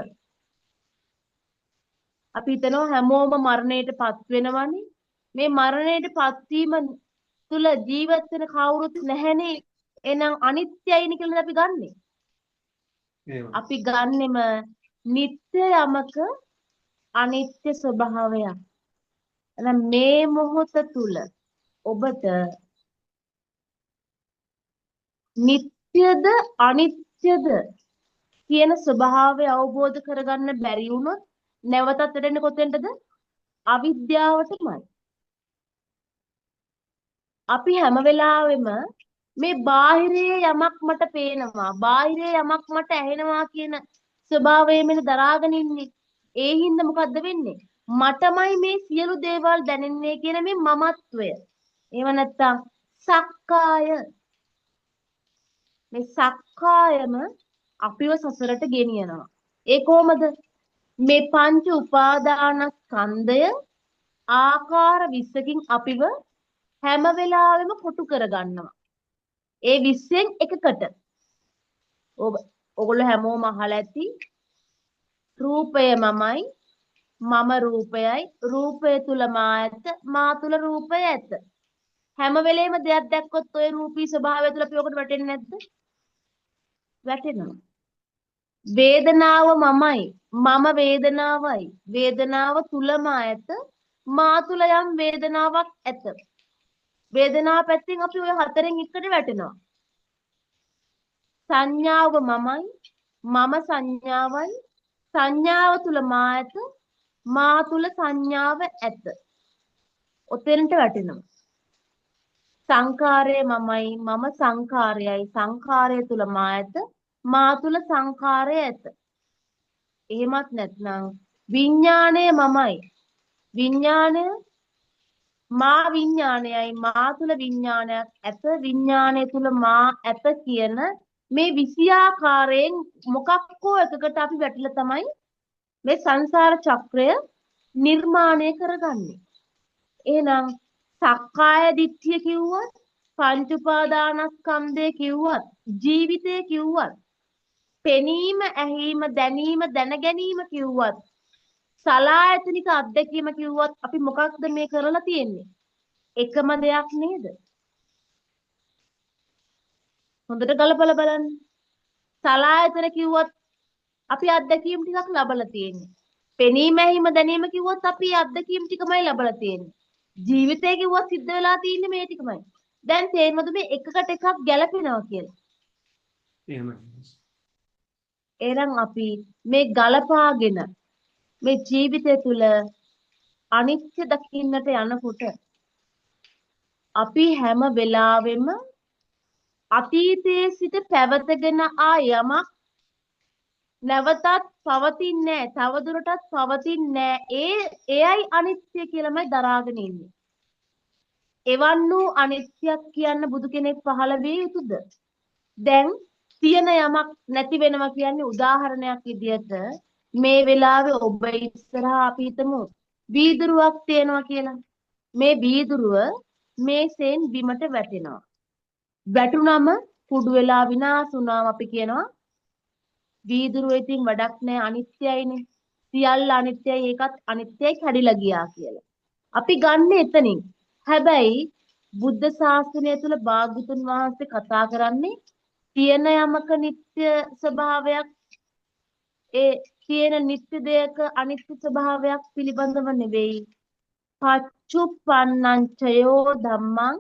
අපි හිතනවා හැමෝම මරණයටපත් වෙනවනේ. මේ මරණයටපත් වීම තුල ජීවත් වෙන කවුරුත් නැහැනේ. එහෙනම් අනිත්‍යයිනි කියලා අපි ගන්නෙ. අපි ගන්නෙම නිත්‍ය යමක අනිත්‍ය ස්වභාවයක්. එහෙනම් මේ මොහොත තුල ඔබට නිත්‍යද අනිත්‍යද කියන ස්වභාවය අවබෝධ කරගන්න බැරි වුණොත් නැවතත් වෙන්නේ කොතෙන්ටද? අවිද්‍යාවටමයි. අපි හැම වෙලාවෙම මේ බාහිරයේ යමක් මට පේනවා, බාහිරයේ යමක් මට ඇහෙනවා කියන ස්වභාවයෙන් දරාගෙන ඉන්නේ. ඒ හින්දා මොකද්ද වෙන්නේ? මටමයි මේ සියලු දේවල් දැනෙන්නේ කියන මේ මමත්වය. එහෙම නැත්නම් සක්කාය. මේ සක්කායම අපිව සසරට ගෙනියනවා. ඒ කොහොමද? මේ පංච උපාදානස්කන්ධය ආකාර 20කින් අපිව හැම වෙලාවෙම කොටු කරගන්නවා. ඒ 20න් එකකට. ඔගොල්ලෝ හැමෝම අහලා ඇති රූපය මමයි, මම රූපයයි, රූපය තුල මා ඇත, මා තුල රූපය ඇත. හැම වෙලේම දෙයක් දැක්කොත් ඔය රූපී ස්වභාවය තුල අපි ඔකට වැටෙන්නේ නැද්ද? වැටෙනවා. වේදනාව මමයි, මම වේදනාවයි, වේදනාව තුල මා ඇත, මා තුල යම් වේදනාවක් ඇත. වේදනාව පැත්තෙන් අපි ඔය හතරෙන් එකට වැටෙනවා. සංඥාව මමයි, මම සංඥාවයි, සංඥාව තුල මා ඇත, මා තුල සංඥාව ඇත. ඔතෙන්ට වැටෙනවා. සංකාරය මමයි, මම සංකාරයයි, සංකාරය තුල මා ඇත, මා තුල සංකාරය ඇත. එහෙමත් නැත්නම් විඥාණය මමයි, විඥාණය මා විඥානයයි, මා තුල විඥානයක් ඇත, විඥානය තුල මා ඇත කියන මේ 20 ආකාරයෙන් මොකක් හෝ එකකට අපි වැටිලා තමයි මේ සංසාර චක්‍රය නිර්මාණය කරගන්නේ. එහෙනම් සක්කාය දිට්ඨිය කිව්වොත් පංච උපාදානස්කන්ධය කිව්වත් ජීවිතය කිව්වත් පෙනීම ඇහිීම දැනීම දැන ගැනීම කිව්වත් සලායතනික අත්දැකීම කිව්වත් අපි මොකක්ද මේ කරලා තියෙන්නේ? එකම දෙයක් නේද? හොඳට ගලපලා බලන්න. සලායතන කිව්වත් අපි අත්දැකීම් ටිකක් ලබලා තියෙන්නේ. පෙනීම ඇහිීම දැනීම කිව්වොත් අපි අත්දැකීම් ටිකමයි ලබලා තියෙන්නේ. ජීවිතය කිව්වොත් සිද්ධ වෙලා තියෙන්නේ මේ ටිකමයි. දැන් තේරෙනවද මේ එකකට එකක් ගැලපෙනවා කියලා? එහෙමයි. එහෙනම් අපි මේ ගලපාගෙන මේ ජීවිතය තුළ අනිත්‍ය දකින්නට යනකොට අපි හැම වෙලාවෙම අතීතයේ සිට පැවතගෙන යමක් නැවතත් පවතින්නේ නැහැ. තවදුරටත් පවතින්නේ නැහැ. එයයි අනිත්‍ය කියලාමයි දරාගෙන ඉන්නේ. එවන් වූ අනිත්‍යයක් කියන්න බුදු කෙනෙක් පහළ විය යුතුද? දැන් තියෙන යමක් නැති වෙනවා කියන්නේ උදාහරණයක් විදියට මේ වෙලාවේ ඔබ ඉස්සරහා අපි හිතමු වීදුරුවක් තියෙනවා කියලා. මේ වීදුරුව මේසෙන් බිමට වැටෙනවා. වැටුනම කුඩු වෙලා විනාශ වුණාම අපි කියනවා වීදුරුව ඉතින් වැඩක් නැහැ අනිත්‍යයිනේ. සියල්ල අනිත්‍යයි ඒකත් අනිත්‍යයි කැඩිලා ගියා කියලා. අපි ගන්න එතනින්. හැබැයි බුද්ධ ශාසනය තුළ භාග්‍යතුන් වහන්සේ කතා කරන්නේ තියෙන යමක නিত্য ස්වභාවයක් ඒ තියෙන නিত্য දෙයක අනිත්‍ය ස්වභාවයක් පිළිබඳව නෙවෙයි. පච්චුප්පන්නං චයෝ ධම්මං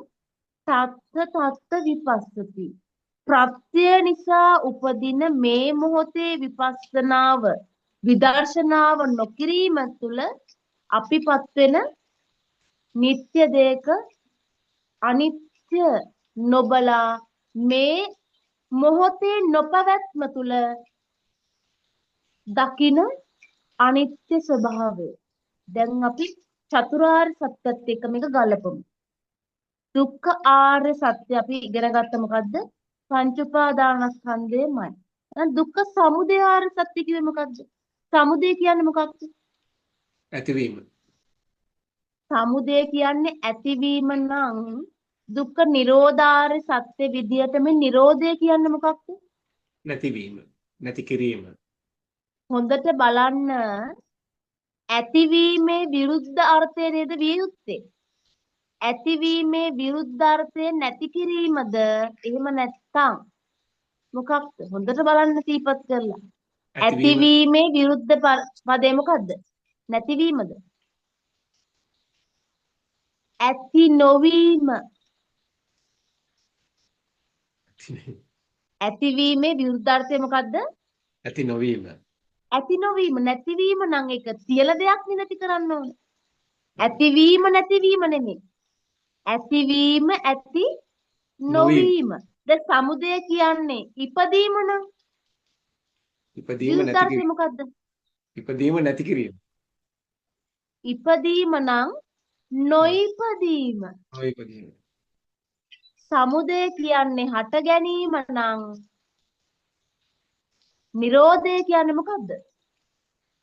තත්ත විපස්සති. ප්‍රත්‍ය නිසා උපදින මේ මොහොතේ විපස්සනාව විදර්ශනාව නොකිරීම තුළ අපිපත් වෙන නিত্য දෙයක අනිත්‍ය නොබලා මේ මොහොතේ නොපවැත්ම තුළ දකින අනිත්‍ය ස්වභාවය. දැන් අපි චතුරාර්ය සත්‍යත් එක්ක මේක ගලපමු. දුක්ඛ ආර්ය සත්‍ය අපි ඉගෙන ගත්ත මොකද්ද? පංච උපාදානස්කන්ධයමයි. දැන් දුක්ඛ සමුදය ආර්ය සත්‍ය කිව්වේ මොකද්ද? සමුදය කියන්නේ මොකක්ද? ඇතිවීම. සමුදය කියන්නේ ඇතිවීම නම් දුක්ඛ නිරෝධාර්ය සත්‍ය විදියට මේ නිරෝධය කියන්නේ මොකක්ද? නැතිවීම. නැති කිරීම. හොඳට බලන්න ඇතිවීමේ විරුද්ධ අර්ථය නේද විය යුත්තේ? ඇතිවීමේ විරුද්ධ අර්ථය නැති කිරීමද? එහෙම නැත්නම් මොකක්ද? හොඳට බලන්න සීපත් කරලා. ඇතිවීමේ විරුද්ධ පදේ මොකද්ද? නැතිවීමද? ඇති නොවීම. ඇතිවීමේ විරුද්ධාර්ථය මොකද්ද? ඇති නොවීම. ඇති නොවීම. නැතිවීම නම් ඒක තියලා දෙයක් නැති කරන්න ඕන. ඇතිවීම නැතිවීම නෙමෙයි. ඇතිවීම ඇති නොවීම. දැන් සමුදය කියන්නේ ඉපදීම නම් ඉපදීම නැති විරුද්ධාර්ථය කිරීම. මොකද්ද? ඉපදීම නැති කිරීම. ඉපදීම නම් නොඉපදීම. නොඉපදීම. සමුදය කියන්නේ හට ගැනීම නම් නිරෝධය කියන්නේ මොකද්ද?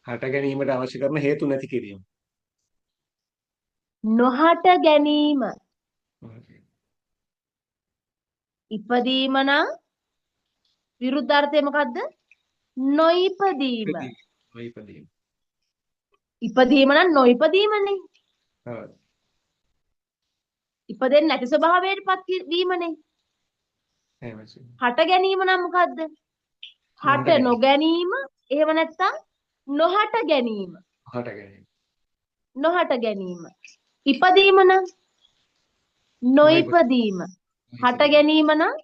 හට ගැනීමට අවශ්‍ය කරන හේතු නැති කිරීම. නොහට ගැනීම. ඉපදීම නම් විරුද්ධාර්ථය මොකද්ද? නොඉපදීම. නොඉපදීම. ඉපදීම නම් නොඉපදීමනේ. ඔව්. ඉපදෙන්නේ නැති ස්වභාවයටපත් වීමනේ. එහෙමයි. හට ගැනීම නම් මොකද්ද? හට නොගැනීම. එහෙම නැත්නම් නොහට ගැනීම. හට ගැනීම. නොහට ගැනීම. ඉපදීම නම් නොඉපදීම. හට ගැනීම නම්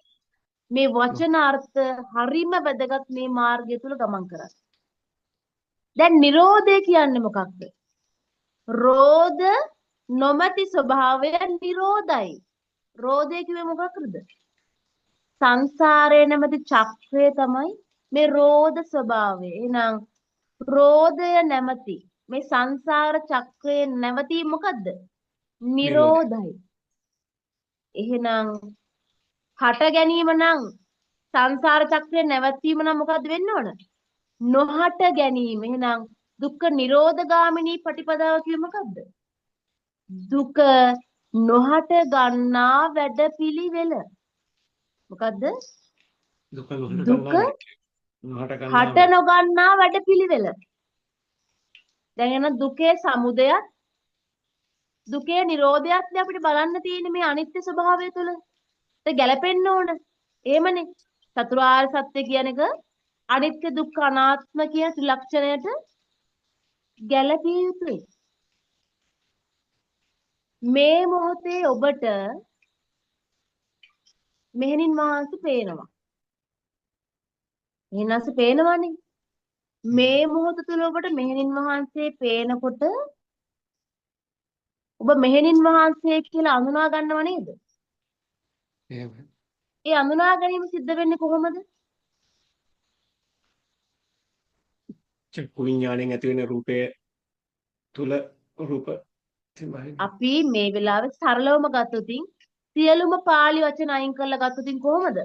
මේ වචනාර්ථ හරිම වැදගත් මේ මාර්ගය තුල ගමන් කරන්නේ. දැන් නිරෝධය කියන්නේ මොකක්ද? රෝධ නොමැති ස්වභාවය නිරෝධයි. රෝධය කිව්වේ මොකක්ද? සංසාරයේ නැමැති චක්‍රය තමයි මේ රෝධ ස්වභාවය. එහෙනම් රෝධය නැමැති මේ සංසාර චක්‍රයේ නැවතී මොකද්ද? නිරෝධයි. එහෙනම් හට ගැනීම නම් සංසාර චක්‍රයේ නැවතීම නම් මොකද්ද වෙන්න ඕන? නොහට ගැනීම. එහෙනම් දුක්ඛ නිරෝධ ගාමිනී පටිපදාව කිව්වේ මොකද්ද? දුක නොහට ගන්නා වැඩපිළිවෙල. මොකද්ද? දුක නොහට දුක ගන්නා නොහට ගන්නා හට නොගන්නා වැඩපිළිවෙල. දැන් එන දුකේ සමුදයත් දුකේ නිරෝධයත් අපිට බලන්න තියෙන්නේ මේ අනිත්‍ය ස්වභාවය තුළ. ඒක ගැලපෙන්න ඕන. එහෙමනේ. චතුරාර්ය සත්‍ය කියන එක අනිත්‍ය දුක්ඛ අනාත්ම කියන ත්‍රිලක්ෂණයට ගැලපිය යුතුයි. මේ මොහොතේ ඔබට මෙහෙණින් වහන්සේ පේනවා. මෙහෙණන්සේ පේනවනේ. මේ මොහොත තුල ඔබට මෙහෙණින් වහන්සේ පේනකොට ඔබ මෙහෙණින් වහන්සේ කියලා අඳුනා ගන්නව නේද? එහෙමයි. ඒ අඳුනා ගැනීම සිද්ධ වෙන්නේ කොහොමද? චක්කු විඥාණයෙන් ඇති වෙන රූපය තුල රූප තිබයි. අපි මේ වෙලාවේ සරලවම ගත්තොතින් සියලුම පාළි වචන අයින් කරලා ගත්තොතින් කොහොමද?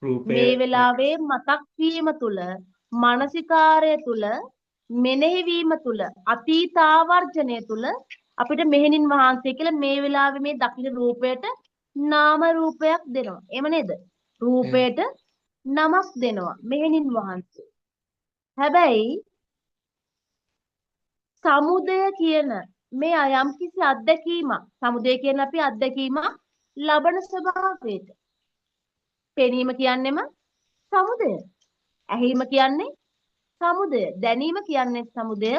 රූපය මේ වෙලාවේ මතක් වීම තුල මානසිකාරය තුල මෙනෙහි වීම තුල අතීතාවර්ජනය තුල අපිට මෙහෙණින් වහන්සේ කියලා මේ වෙලාවේ මේ දකින්න රූපයට නාම රූපයක් දෙනවා. එහෙම නේද? රූපයට නමක් දෙනවා මෙහෙණින් වහන්සේ. හැබැයි සමුදය කියන මේ යම්කිසි අත්දැකීමක් සමුදය කියන අපි අත්දැකීමක් ලබන ස්වභාවයට පෙනීම කියන්නේම සමුදය. ඇහිීම කියන්නේ සමුදය. දැනීම කියන්නේ සමුදය.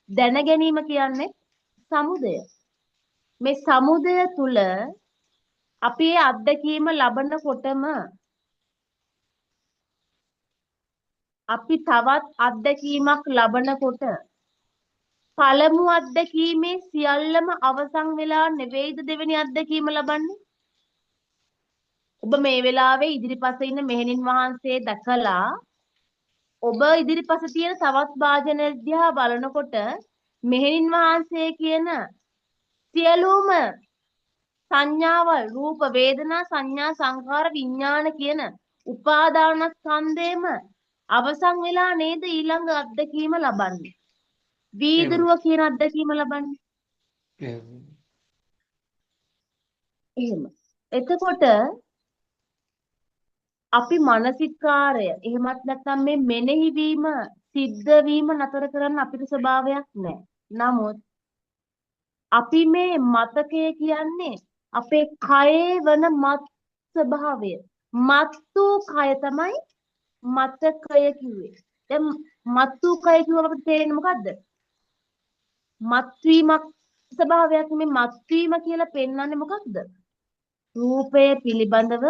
දැන ගැනීම කියන්නේ සමුදය. මේ සමුදය තුල අපි මේ අත්දැකීම ලබනකොටම අපි තවත් අත්දැකීමක් ලබනකොට පළමු අත්දැකීමේ සියල්ලම අවසන් වෙලා නෙවෙයිද දෙවෙනි අත්දැකීම ලබන්නේ? ඔබ මේ වෙලාවේ ඉදිරිපස ඉන්න මෙහෙණින් වහන්සේ දැකලා ඔබ ඉදිරිපස තියෙන තවත් වාදන දිහා බලනකොට මෙහෙණින් වහන්සේ කියන සියලුම සංඥාවල් රූප වේදනා සංඥා සංකාර විඥාන කියන උපාදානස්කන්ධේම අවසන් වෙලා නේද ඊළඟ අත්දැකීම ලබන්නේ? වීදුරුව කියන අත්දැකීම ලබන්නේ. එහෙම. එතකොට අපි මානසිකාරය එහෙමත් නැත්නම් මේ මෙනෙහි වීම සිද්ධ වීම නතර කරන්න අපිට ස්වභාවයක් නැහැ. නමුත් අපි මේ මතකය කියන්නේ අපේ කයේ වන මත් ස්වභාවය. මත්තු කය තමයි මතකය කිව්වේ. දැන් මත්තු කය කියවම අපිට තේරෙන්නේ මොකද්ද? මත්වීමක් ස්වභාවයක් මේ මත්වීම කියලා පෙන්වන්නේ මොකක්ද? රූපය පිළිබඳව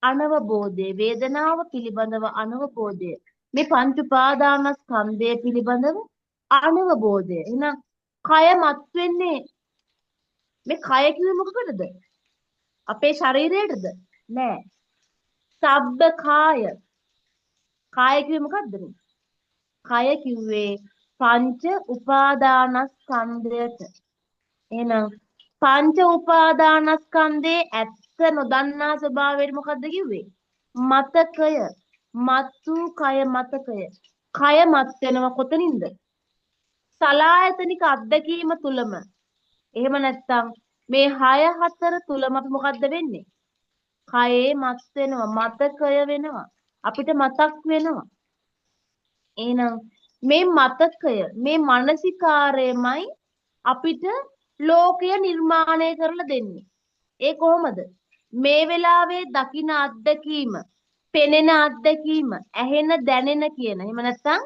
අනවබෝධය, වේදනාව පිළිබඳව අනවබෝධය, මේ පංච උපාදානස්කන්ධය පිළිබඳව අනවබෝධය. එහෙනම් කය මත් වෙන්නේ මේ කය කිව්වේ මොකකටද? අපේ ශරීරයටද? නෑ. සබ්බ කාය. කාය කිව්වේ මොකද්ද මේ? කය කිව්වේ පංච උපාදානස්කන්ධයට. එහෙනම් පංච උපාදානස්කන්ධේ ඇත්ත නොදන්නා ස්වභාවයට මොකද්ද කිව්වේ? මතකය. මත්තු කය මතකය. කය මත් වෙනව කොතනින්ද? සලායතනික අත්දැකීම තුලම. එහෙම නැත්නම් මේ 6-4 තුලම අපි මොකද්ද වෙන්නේ? කයේ මත් වෙනවා, මතකය වෙනවා. අපිට මතක් වෙනවා. එහෙනම් මේ මතකය, මේ මානසිකාරයමයි අපිට ලෝකය නිර්මාණය කරලා දෙන්නේ. ඒ කොහොමද? මේ වෙලාවේ දකින අත්දැකීම, පෙනෙන අත්දැකීම, ඇහෙන දැනෙන කියන. එහෙම නැත්නම්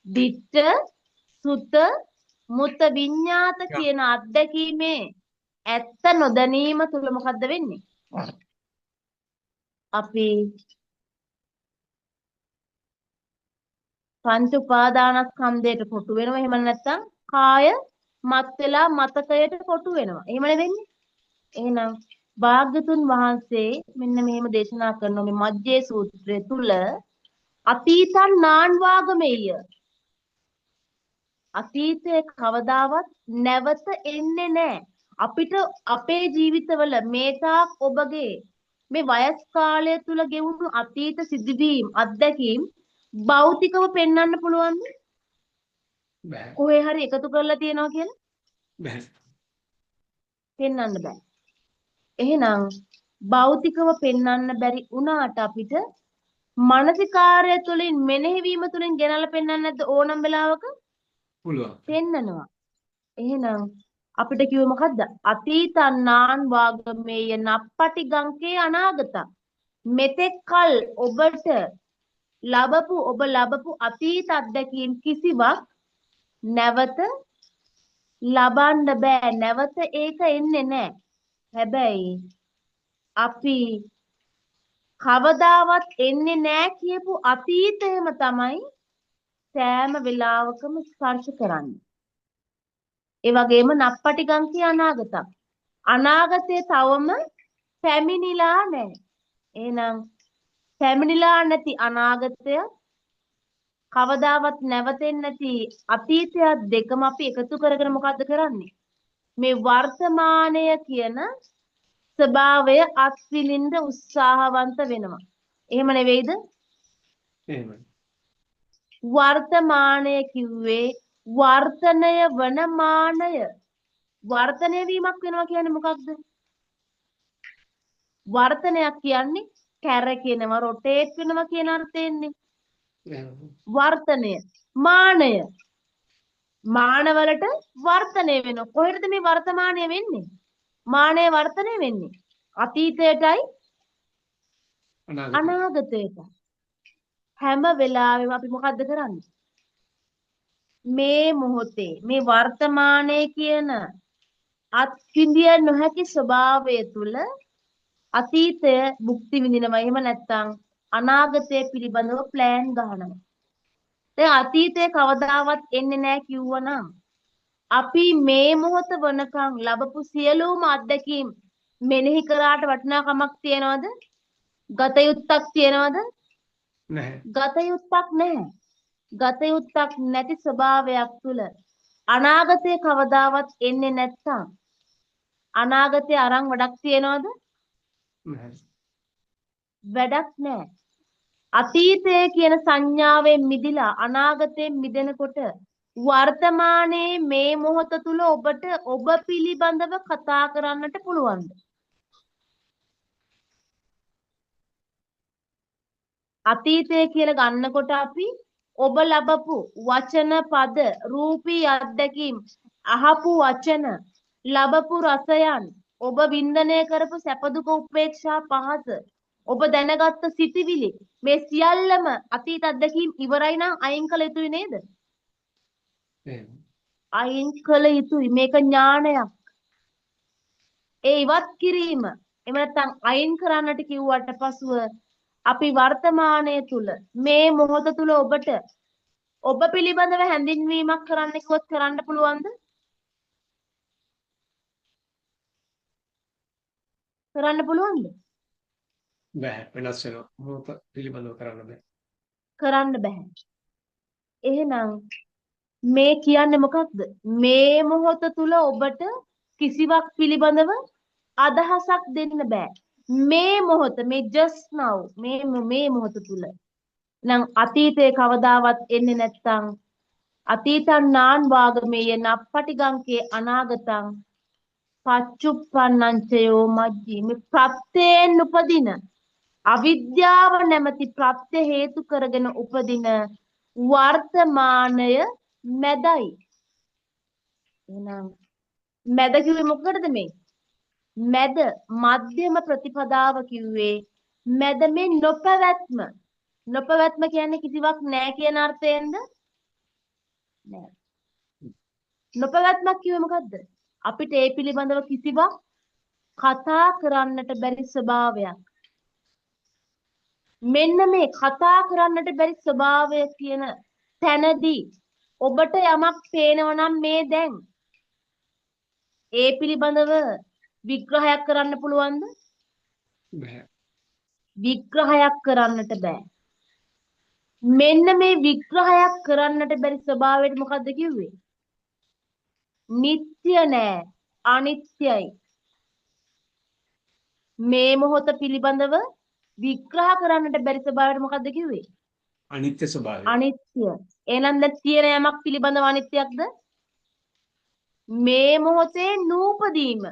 දිට්ඨ, සුත, මුත විඤ්ඤාත කියන අත්දැකීමේ ඇත්ත නොදැනීම තුල මොකද්ද වෙන්නේ? අපි පංච උපාදානස්කන්ධයට කොටු වෙනවා. එහෙම නැත්නම් කාය මත් වෙලා මතකයට කොටු වෙනවා. එහෙමනේ වෙන්නේ. එහෙනම් භාග්‍යතුන් වහන්සේ මෙන්න මෙහෙම දේශනා කරනවා මේ මජ්ජේ සූත්‍රය තුල අතීතං නාන්වාගමෙය්‍ය. අතීතයේ කවදාවත් නැවත එන්නේ නැහැ. අපිට අපේ ජීවිතවල මේ තාක් ඔබගේ මේ වයස් කාලය තුල ගෙවුණු අතීත සිදුවීම් අත්දැකීම් භෞතිකව පෙන්වන්න පුළුවන්ද? බෑ. කොහේ හරි එකතු කරලා තියනවා කියලා? බෑ. පෙන්වන්න බෑ. එහෙනම් භෞතිකව පෙන්වන්න බැරි වුණාට අපිට මානසිකාර්ය තුළින් මෙනෙහිවීම තුළින් ගෙනල්ලා පෙන්වන්න නැද්ද ඕනම වෙලාවක? පුළුවන්. පෙන්නනවා. එහෙනම් අපිට කිව්වේ මොකද්ද? අතීතන්නාන් වාගමේය නප්පටි ගංකේ අනාගත. මෙතෙක් කල ඔබට ඔබ ලබපු අතීත අත්දැකීම් කිසිවක් නැවත ලබන්න බෑ. නැවත ඒක එන්නේ නෑ. හැබැයි අපි කවදාවත් එන්නේ නෑ කියපු අතීතයම තමයි සෑම වෙලාවකම ස්පර්ශ කරන්නේ. ඒ වගේම නප්පටි ගංකේ අනාගතක්. අනාගතේ තවම පැමිණිලා නැහැ. එහෙනම් පැමිණිලා නැති අනාගතය කවදාවත් නැවතෙන්නේ නැති අතීතය දෙකම අපි එකතු කරගෙන මොකද්ද කරන්නේ? මේ වර්තමානය කියන ස්වභාවය අත්විඳින්න උත්සාහවන්ත වෙනවා. එහෙම නෙවෙයිද? එහෙමයි. වර්තමානය කිව්වේ වර්තනය වන මානය. වර්තනය වීමක් වෙනවා කියන්නේ මොකක්ද? වර්තනයක් කියන්නේ කැරකෙනවා, රොටේට් වෙනවා කියන අර්ථයෙන්නේ. වර්තනය, මානය. මානවලට වර්තනය වෙනවා. කොහෙටද මේ වර්තමානය වෙන්නේ? මානය වර්තනය වෙන්නේ අතීතයටයි අනාගතයටයි. හැම වෙලාවෙම අපි මොකද්ද කරන්නේ? මේ මොහොතේ මේ වර්තමානයේ කියන අත්විඳිය නොහැකි ස්වභාවය තුල අතීතය භුක්ති විඳිනවා. එහෙම නැත්නම් අනාගතය පිළිබඳව ප්ලෑන් ගහනවා. දැන් අතීතය කවදාවත් එන්නේ නැහැ කිව්වනම් අපි මේ මොහොත වනකම් ලැබපු සියලුම අත්දැකීම් මෙනෙහි කරාට වටිනාකමක් තියනවද? ගත යුත්තක් තියනවද? නැහැ. ගත යුත්තක් නැහැ. ගත යුත්තක් නැති ස්වභාවයක් තුල අනාගතය කවදාවත් එන්නේ නැත්තම් අනාගතේ අරන් වැඩක් තියනවද? නැහැ. වැඩක් නැහැ. අතීතය කියන සංඥාවෙන් මිදිලා අනාගතයෙන් මිදෙනකොට වර්තමානයේ මේ මොහොත තුල ඔබට ඔබ පිළිබඳව කතා කරන්නට පුළුවන්ද? අතීතය කියලා ගන්නකොට අපි ඔබ ලබපු වචන පද රූපී අත්දැකීම් අහපු වචන ලබපු රසයන් ඔබ වින්දනය කරපු සැප දුක උපේක්ෂා පහස ඔබ දැනගත්ත සිතිවිලි මේ සියල්ලම අතීත අත්දැකීම් ඉවරයි නම් අයින් කළ යුතුයි නේද? අයින් කළ යුතුයි. මේක ඥානයක්. ඒ ඉවත් කිරීම එහෙම නැත්නම් අයින් කරන්නට කිව්වට පසුව අපි වර්තමානයේ තුල මේ මොහොත තුල ඔබට ඔබ පිළිබඳව හැඳින්වීමක් කරන්න කිව්වොත් කරන්න පුළුවන්ද? කරන්න පුළුවන්ද? බෑ. වෙනස් වෙනවා. මොහොත පිළිබඳව කරන්න බෑ. කරන්න බෑ. එහෙනම් මේ කියන්නේ මොකක්ද? මේ මොහොත තුල ඔබට කිසිවක් පිළිබඳව අදහසක් දෙන්න බෑ. මේ මොහොත මේ just now මේ මොහොත තුල නම් අතීතේ කවදාවත් එන්නේ නැත්තම් අතීතං නාන් වාගමේය නප්පටි ගංකේ අනාගතං පච්චුප්පන්නං චයෝ මජ්ජි මේ ප්‍රත්‍යයෙන් උපදින අවිද්‍යාව නැමැති ප්‍රත්‍ය හේතු කරගෙන උපදින වර්තමානය මැදයි. එහෙනම් මැද කිව්වේ මොකටද මේ? මැද මධ්‍යම ප්‍රතිපදාව කිව්වේ මැද මේ නොපැවැත්ම. නොපැවැත්ම කියන්නේ කිසිවක් නැහැ කියන අර්ථයෙන්ද? නෑ. නොපැවැත්මක් කිව්වේ මොකද්ද? අපිට ඒ පිළිබඳව කිසිවක් කතා කරන්නට බැරි ස්වභාවයක්. මෙන්න මේ කතා කරන්නට බැරි ස්වභාවය කියන තැනදී ඔබට යමක් පේනවා නම් මේ දැන් ඒ පිළිබඳව විග්‍රහයක් කරන්න පුළුවන්ද? බෑ. විග්‍රහයක් කරන්නට බෑ. මෙන්න මේ විග්‍රහයක් කරන්නට බැරි ස්වභාවයට මොකද්ද කිව්වේ? නිට්ටය නෑ, අනිත්‍යයි. මේ මොහොත පිළිබඳව විග්‍රහ කරන්නට බැරි ස්වභාවයට මොකද්ද කිව්වේ? අනිත්‍ය ස්වභාවය. අනිත්‍ය. එහෙනම් දැන් තියෙන යමක් පිළිබඳව අනිත්‍යක්ද? මේ මොහොතේ නූපදීම.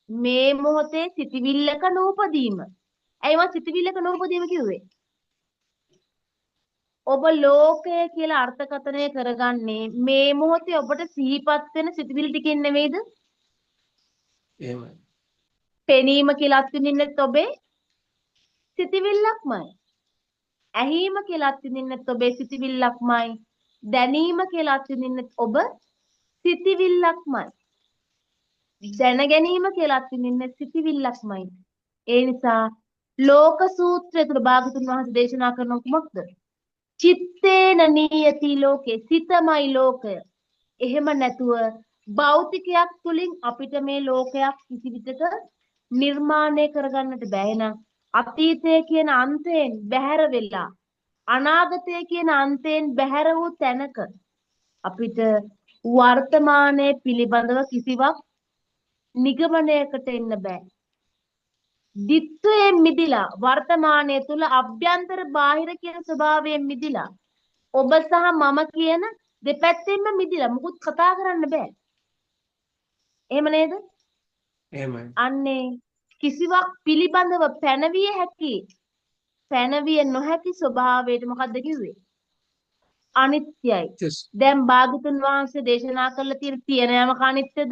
මේ මොහොතේ සිතවිල්ලක නූපදීම. ඇයි මම සිතවිල්ලක නූපදීම කිව්වේ? ඔබ ලෝකය කියලා අර්ථකථනය කරගන්නේ මේ මොහොතේ ඔබට සිහිපත් වෙන සිතවිලි ටිකෙන් නෙවෙයිද? එහෙමයි. පෙනීම කියලා අත්විඳින්නෙත් ඔබේ සිතවිල්ලක්මයි. ඇහිීම කියලා අත්විඳින්නෙත් ඔබේ සිතවිල්ලක්මයි. දැනීම කියලා අත්විඳින්නෙත් ඔබ සිතවිල්ලක්මයි. දැන ගැනීම කියලා අත්විඳින්නෙත් සිතවිල්ලක්මයි. ඒ නිසා ලෝක සූත්‍රය තුළ භාගතුන් වහන්සේ දේශනා කරන කුමක්ද? චිත්තේන නීයති ලෝකේ, සිතමයි ලෝකය. එහෙම නැතුව භෞතිකයක් තුලින් අපිට මේ ලෝකයක් කිසි විටක නිර්මාණය කරගන්නට බැහැ. නං අතීතය කියන අන්තයෙන් බැහැර වෙලා අනාගතය කියන අන්තයෙන් බැහැර වූ තැනක අපිට වර්තමානයේ පිළිබඳව කිසිවක් නිගමනයකට එන්න බෑ. දිත්වයෙන් මිදිලා වර්තමානය තුල අභ්‍යන්තර බාහිර කියන ස්වභාවයෙන් මිදිලා ඔබ සහ මම කියන දෙපැත්තෙන්ම මිදිලා මුකුත් කතා කරන්න බෑ. එහෙම නේද? එහෙමයි. අන්නේ කිසිවක් පිළිබඳව පැනවිය හැකි පැනවිය නොහැකි ස්වභාවයට මොකද්ද කිව්වේ? අනිත්‍යයි. දැන් භාගතුන් වහන්සේ දේශනා කරලා තියෙන යමක අනිත්‍යද?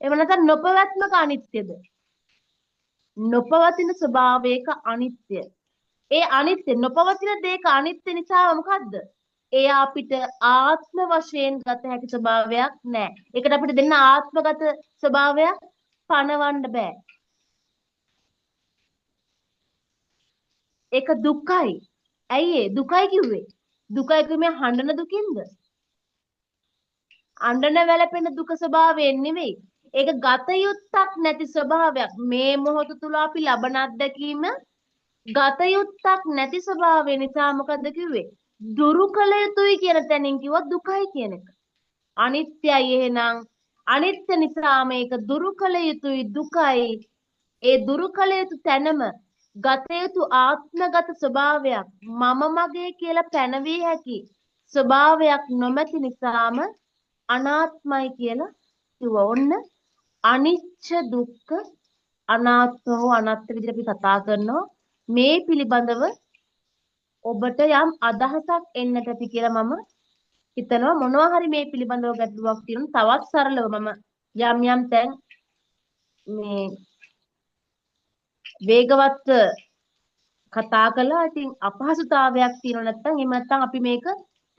එහෙම නැත්නම් නොපවත්මක අනිත්‍යද? නොපවතින ස්වභාවයක අනිත්‍ය. ඒ අනිත්‍ය නොපවතින දෙයක අනිත්‍ය නිසා මොකද්ද? ඒ අපිට ආත්ම වශයෙන් ගත හැකි ස්වභාවයක් නැහැ. ඒකට අපිට දෙන්න ආත්මගත ස්වභාවයක් පනවන්න බෑ. ඒක දුකයි. ඇයි ඒ දුකයි කිව්වේ? දුකයි කිව්වේ හඬන දුකින්ද? අඬන වැළපෙන දුක ස්වභාවයෙන් නෙවෙයි. ඒක ගත යුත්තක් නැති ස්වභාවයක්. මේ මොහොත තුල අපි ලබන අත්දැකීම ගත යුත්තක් නැති ස්වභාවය නිසා මොකද්ද කිව්වේ? දුරු කළ යුතුයි කියන තැනින් කිව්වා දුකයි කියන එක. අනිත්‍යයි එහෙනම් අනිත්‍ය නිසා මේක දුරු කළ යුතුයි දුකයි. ඒ දුරු කළ යුතු තැනම ගත යුතු ආත්මගත ස්වභාවයක් මම මගේ කියලා පැනවිය හැකි ස්වභාවයක් නොමැති නිසාම අනාත්මයි කියලා කිව්වා. ඔන්න අනිච්ච දුක්ඛ අනාත්ම හෝ අනාත්ම විදිහට අපි කතා කරනවා. මේ පිළිබඳව ඔබට යම් අදහසක් එන්නට ඇති කියලා මම හිතනවා. මොනවා හරි මේ පිළිබඳව ගැටලුවක් තියෙනවා තවත් සරලව මම යම් තැන් මේ වේගවත් කතා කළා. ඉතින් අපහසුතාවයක් තියෙනවා නැත්නම් එහෙම නැත්නම් අපි මේක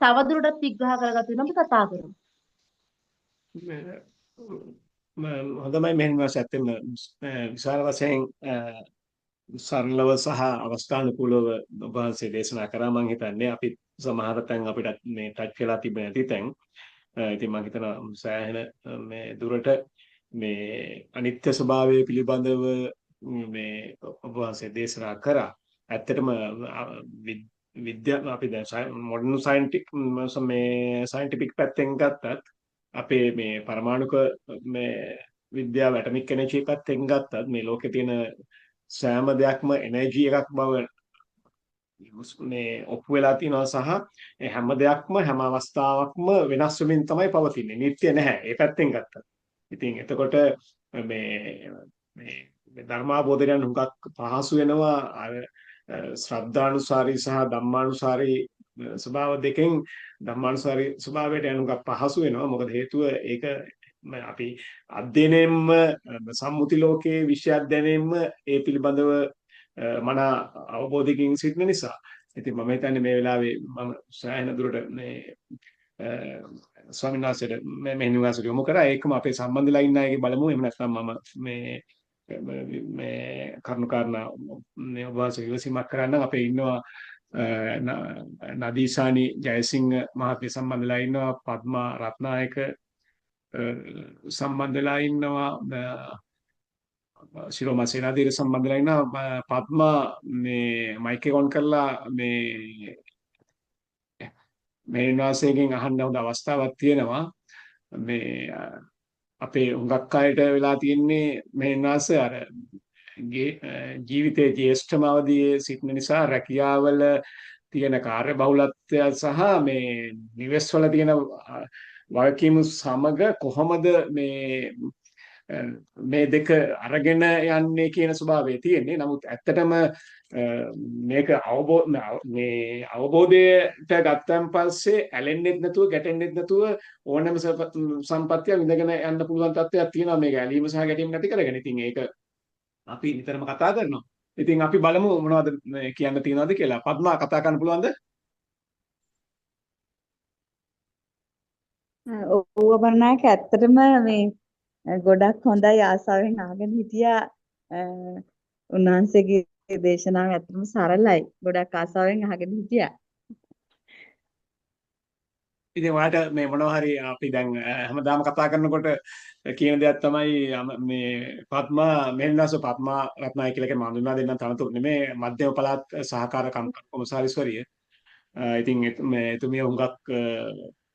තවදුරටත් විග්‍රහ කරගන්න වෙනවා අපි කතා කරමු. හොඳයි මෙහෙම ඇත්තෙම විශාල වශයෙන් සරලව සහ අවස්ථානුකූලව ඔබ වහන්සේ දේශනා කරා. මම හිතන්නේ අපි සමහර තැන් අපිට මේ ටච් වෙලා තිබෙන නැති තැන්. ඉතින් මම හිතනවා සෑහෙන මේ දුරට මේ අනිත්‍ය ස්වභාවය පිළිබඳව මේ ඔබ වහන්සේ දේශනා කරා. ඇත්තටම විද්‍යාව අපි දැන් මොඩර්න් සයන්ටිෆික් පැත්තෙන් ගත්තත් අපේ මේ පරමාණුක මේ විද්‍යාව ඇටොමික් එනර්ජි පැත්තෙන් ගත්තත් මේ ලෝකේ තියෙන සෑම දෙයක්ම එනර්ජි එකක් බව මේ ඔප්පු වෙලා තියෙනවා සහ හැම දෙයක්ම හැම අවස්ථාවකම වෙනස් වෙමින් තමයි පවතින්නේ. නිත්‍ය නැහැ. ඒ පැත්තෙන් ගත්තා. ඉතින් එතකොට මේ ධර්මාබෝධයෙන් හුඟක් පහසු වෙනවා අර ශ්‍රද්ධානුසාරී සහ ධම්මානුසාරී ස්වභාව දෙකෙන් ධම්මානුසාරී ස්වභාවයට යන හුඟක් පහසු වෙනවා. මොකද හේතුව ඒක අපි අධ්‍යයනයෙන්ම සම්මුති ලෝකයේ විෂය අධ්‍යයනයෙන්ම ඒ පිළිබඳව මන අවබෝධයකින් සිටින නිසා. ඉතින් මම හිතන්නේ මේ වෙලාවේ මම සෑහෙන දුරට මේ ස්වාමීන් වහන්සේට මේ නිවාසයට යොමු කරා. ඒකම අපේ සම්බන්ධලා ඉන්න අයගේ බලමු. එහෙම නැත්නම් මම මේ කරුණාකාරණා මේ වාසික විසීමක් කරන්න අපේ ඉන්නවා නදීසානි ජයසිංහ මහත්මිය සම්බන්ධලා ඉන්නවා. පද්මා රත්නායක සම්බන්ධලා ඉන්නවා. ශිරෝමා සේනාධීර සම්බන්ධලා ඉන්නවා. පද්මා මේ මයික් එක ඔන් කරලා මේ වාසයෙන් අහන්න හොඳ අවස්ථාවක් තියෙනවා. මේ අපේ හුඟක් අයට වෙලා තියෙන්නේ මේ වාස අර ජීවිතයේ ජේෂ්ඨම අවධියේ සිටින නිසා රැකියාවල තියෙන කාර්යබහුලත්වය සහ මේ නිවෙස්වල තියෙන වගකීම් සමග කොහොමද මේ මේ දෙක අරගෙන යන්නේ කියන ස්වභාවය තියෙන්නේ. නමුත් ඇත්තටම මේක මේ අවබෝධයට ගත්තන් පස්සේ ඇලෙන්නෙත් නැතුව ගැටෙන්නෙත් නැතුව ඕනෑම සම්පත්තිය විඳගෙන යන්න පුළුවන් තත්ත්වයක් තියෙනවා මේක ඇලීම සහ ගැටීම නැති කරගෙන. ඉතින් ඒක අපි නිතරම කතා කරනවා. ඉතින් අපි බලමු මොනවද කියන්න තියෙනවද කියලා. පద్මා කතා කරන්න පුළුවන්ද? ඔව් අපරනායක ඇත්තටම මේ ගොඩක් හොඳයි ආසාවෙන් අහගෙන හිටියා උන්වහන්සේගේ දේශනාව ඇත්තටම සරලයි ගොඩක් ආසාවෙන් අහගෙන හිටියා ඉතින් ඔයාලට මේ මොනවා හරි අපි දැන් හැමදාම කතා කරනකොට කියන දෙයක් තමයි මේ පద్මා මෙන්නස පද්මා රත්නායක කියලා කියන මම හඳුන්වා දෙන්නම් තනතුරු නෙමේ මධ්‍යම පළාත් සහකාර කොමසාරිස්වරිය. ඉතින් මේ එතුමිය හුඟක්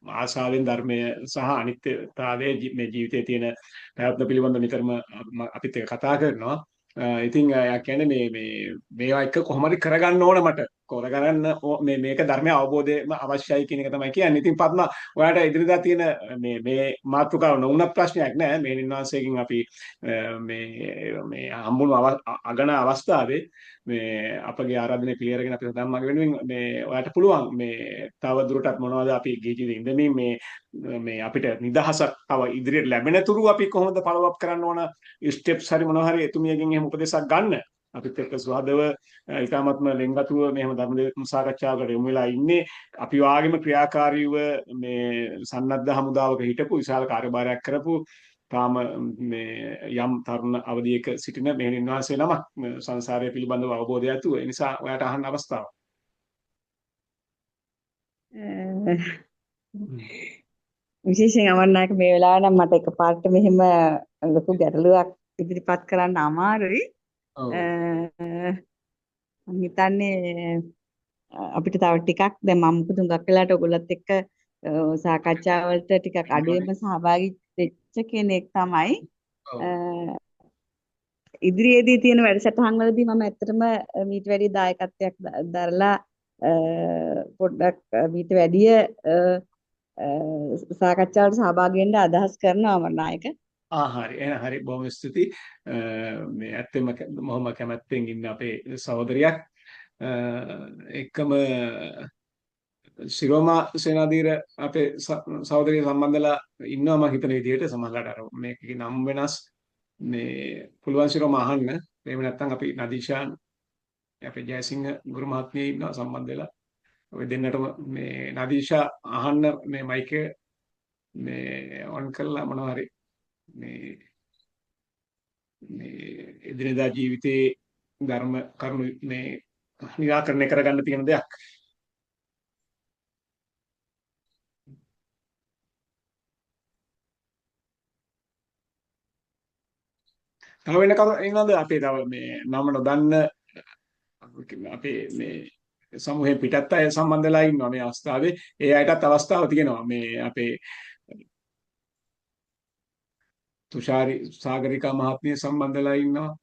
ආශාවෙන් ධර්මය සහ අනිත්‍යතාවයේ මේ ජීවිතයේ තියෙන පැවැත්ම පිළිබඳව නිතරම අපිත් එක්ක කතා කරනවා. ඉතින් යා කියන්නේ මේවා එක කොහොම හරි කරගන්න ඕන මට. කරගන්න මේක ධර්මය අවබෝධයම අවශ්‍යයි කියන එක තමයි කියන්නේ. ඉතින් පద్මා ඔයාලට ඉදිරියදා තියෙන මේ මාතෘකාව නොවුනත් ප්‍රශ්නයක් නෑ. මේ නිවාසයෙන් අපි මේ හම්බුණු අගන අවස්ථාවේ මේ අපගේ ආරාධනය පිළිඅරගෙන අපි ධම්මග වෙනුවෙන් මේ ඔයාලට පුළුවන් මේ තව දුරටත් මොනවද අපි ජීවිතේ ඉඳමින් මේ අපිට නිදහසක් තව ඉදිරියට ලැබෙන තුරු අපි කොහොමද follow up කරන්න ඕන ස්ටෙප්ස් හරි මොනවා හරි එතුමියගෙන් එහෙම උපදේශයක් ගන්න අපිත් එක්ක සුහදව ඊටාත්ම ලෙන්ගතුව මෙහෙම ධර්ම සාකච්ඡාවකට යොමු වෙලා ඉන්නේ අපි වාගේම ක්‍රියාකාරීව මේ සන්නද්ධ හමුදාවක හිටපු විශාල කාර්යභාරයක් කරපු තාම මේ යම් තරුණ අවධියක සිටින මෙහෙණින් වහන්සේ නමක් සංසාරය පිළිබඳව අවබෝධය ඇතුව ඒ නිසා ඔයාට අහන්න අවස්ථාව. විශේෂයෙන් අමරනායක මේ වෙලාව නම් මට එකපාරට මෙහෙම ලොකු ගැටලුවක් ඉදිරිපත් කරන්න අමාරුයි. මම හිතන්නේ අපිට තව ටිකක් දැන් මම මොකද හුඟක් වෙලාවට ඔයගොල්ලොත් එක්ක සාකච්ඡාවලට ටිකක් අඩුවෙන්ම සහභාගී වෙච්ච කෙනෙක් තමයි. ඉදිරියේදී තියෙන වැඩසටහන් වලදී මම ඇත්තටම මීට වැඩි දායකත්වයක් දරලා පොඩ්ඩක් මීට වැඩිය සාකච්ඡාවට සහභාගී වෙන්න අදහස් කරනවා අමරනායක. හරි එහෙනම් හරි බොහොම ස්තුතියි. මේ ඇත්තෙම බොහොම කැමැත්තෙන් ඉන්න අපේ සහෝදරියක් එක්කම ශිරෝමා සේනාධීර අපේ සහෝදරිය සම්බන්ධලා ඉන්නවා මම හිතන විදිහට සමහරවිට අර මේකේ නම් වෙනස් මේ පුළුවන් ශිරෝමා අහන්න. එහෙම නැත්නම් අපි නදීෂාන් අපේ ජයසිංහ ගුරු මහත්මිය ඉන්නවා සම්බන්ධ වෙලා. ඔය දෙන්නටම මේ නදීෂා අහන්න මේ මයික් එක මේ ඔන් කරලා මොනවා හරි මේ එදිනෙදා ජීවිතේ ධර්ම කරුණු මේ නිරාකරණය කරගන්න තියෙන දෙයක්. තව වෙන කවුරු ඉන්නවද අපේ තව මේ නම නොදන්න අපේ මේ සමූහයෙන් පිටත් අය සම්බන්ධ වෙලා ඉන්නවා මේ අවස්ථාවේ. ඒ අයටත් අවස්ථාව තියෙනවා මේ අපේ තුෂාරි සාගරිකා මහත්මිය සම්බන්ධ වෙලා ඉන්නවා.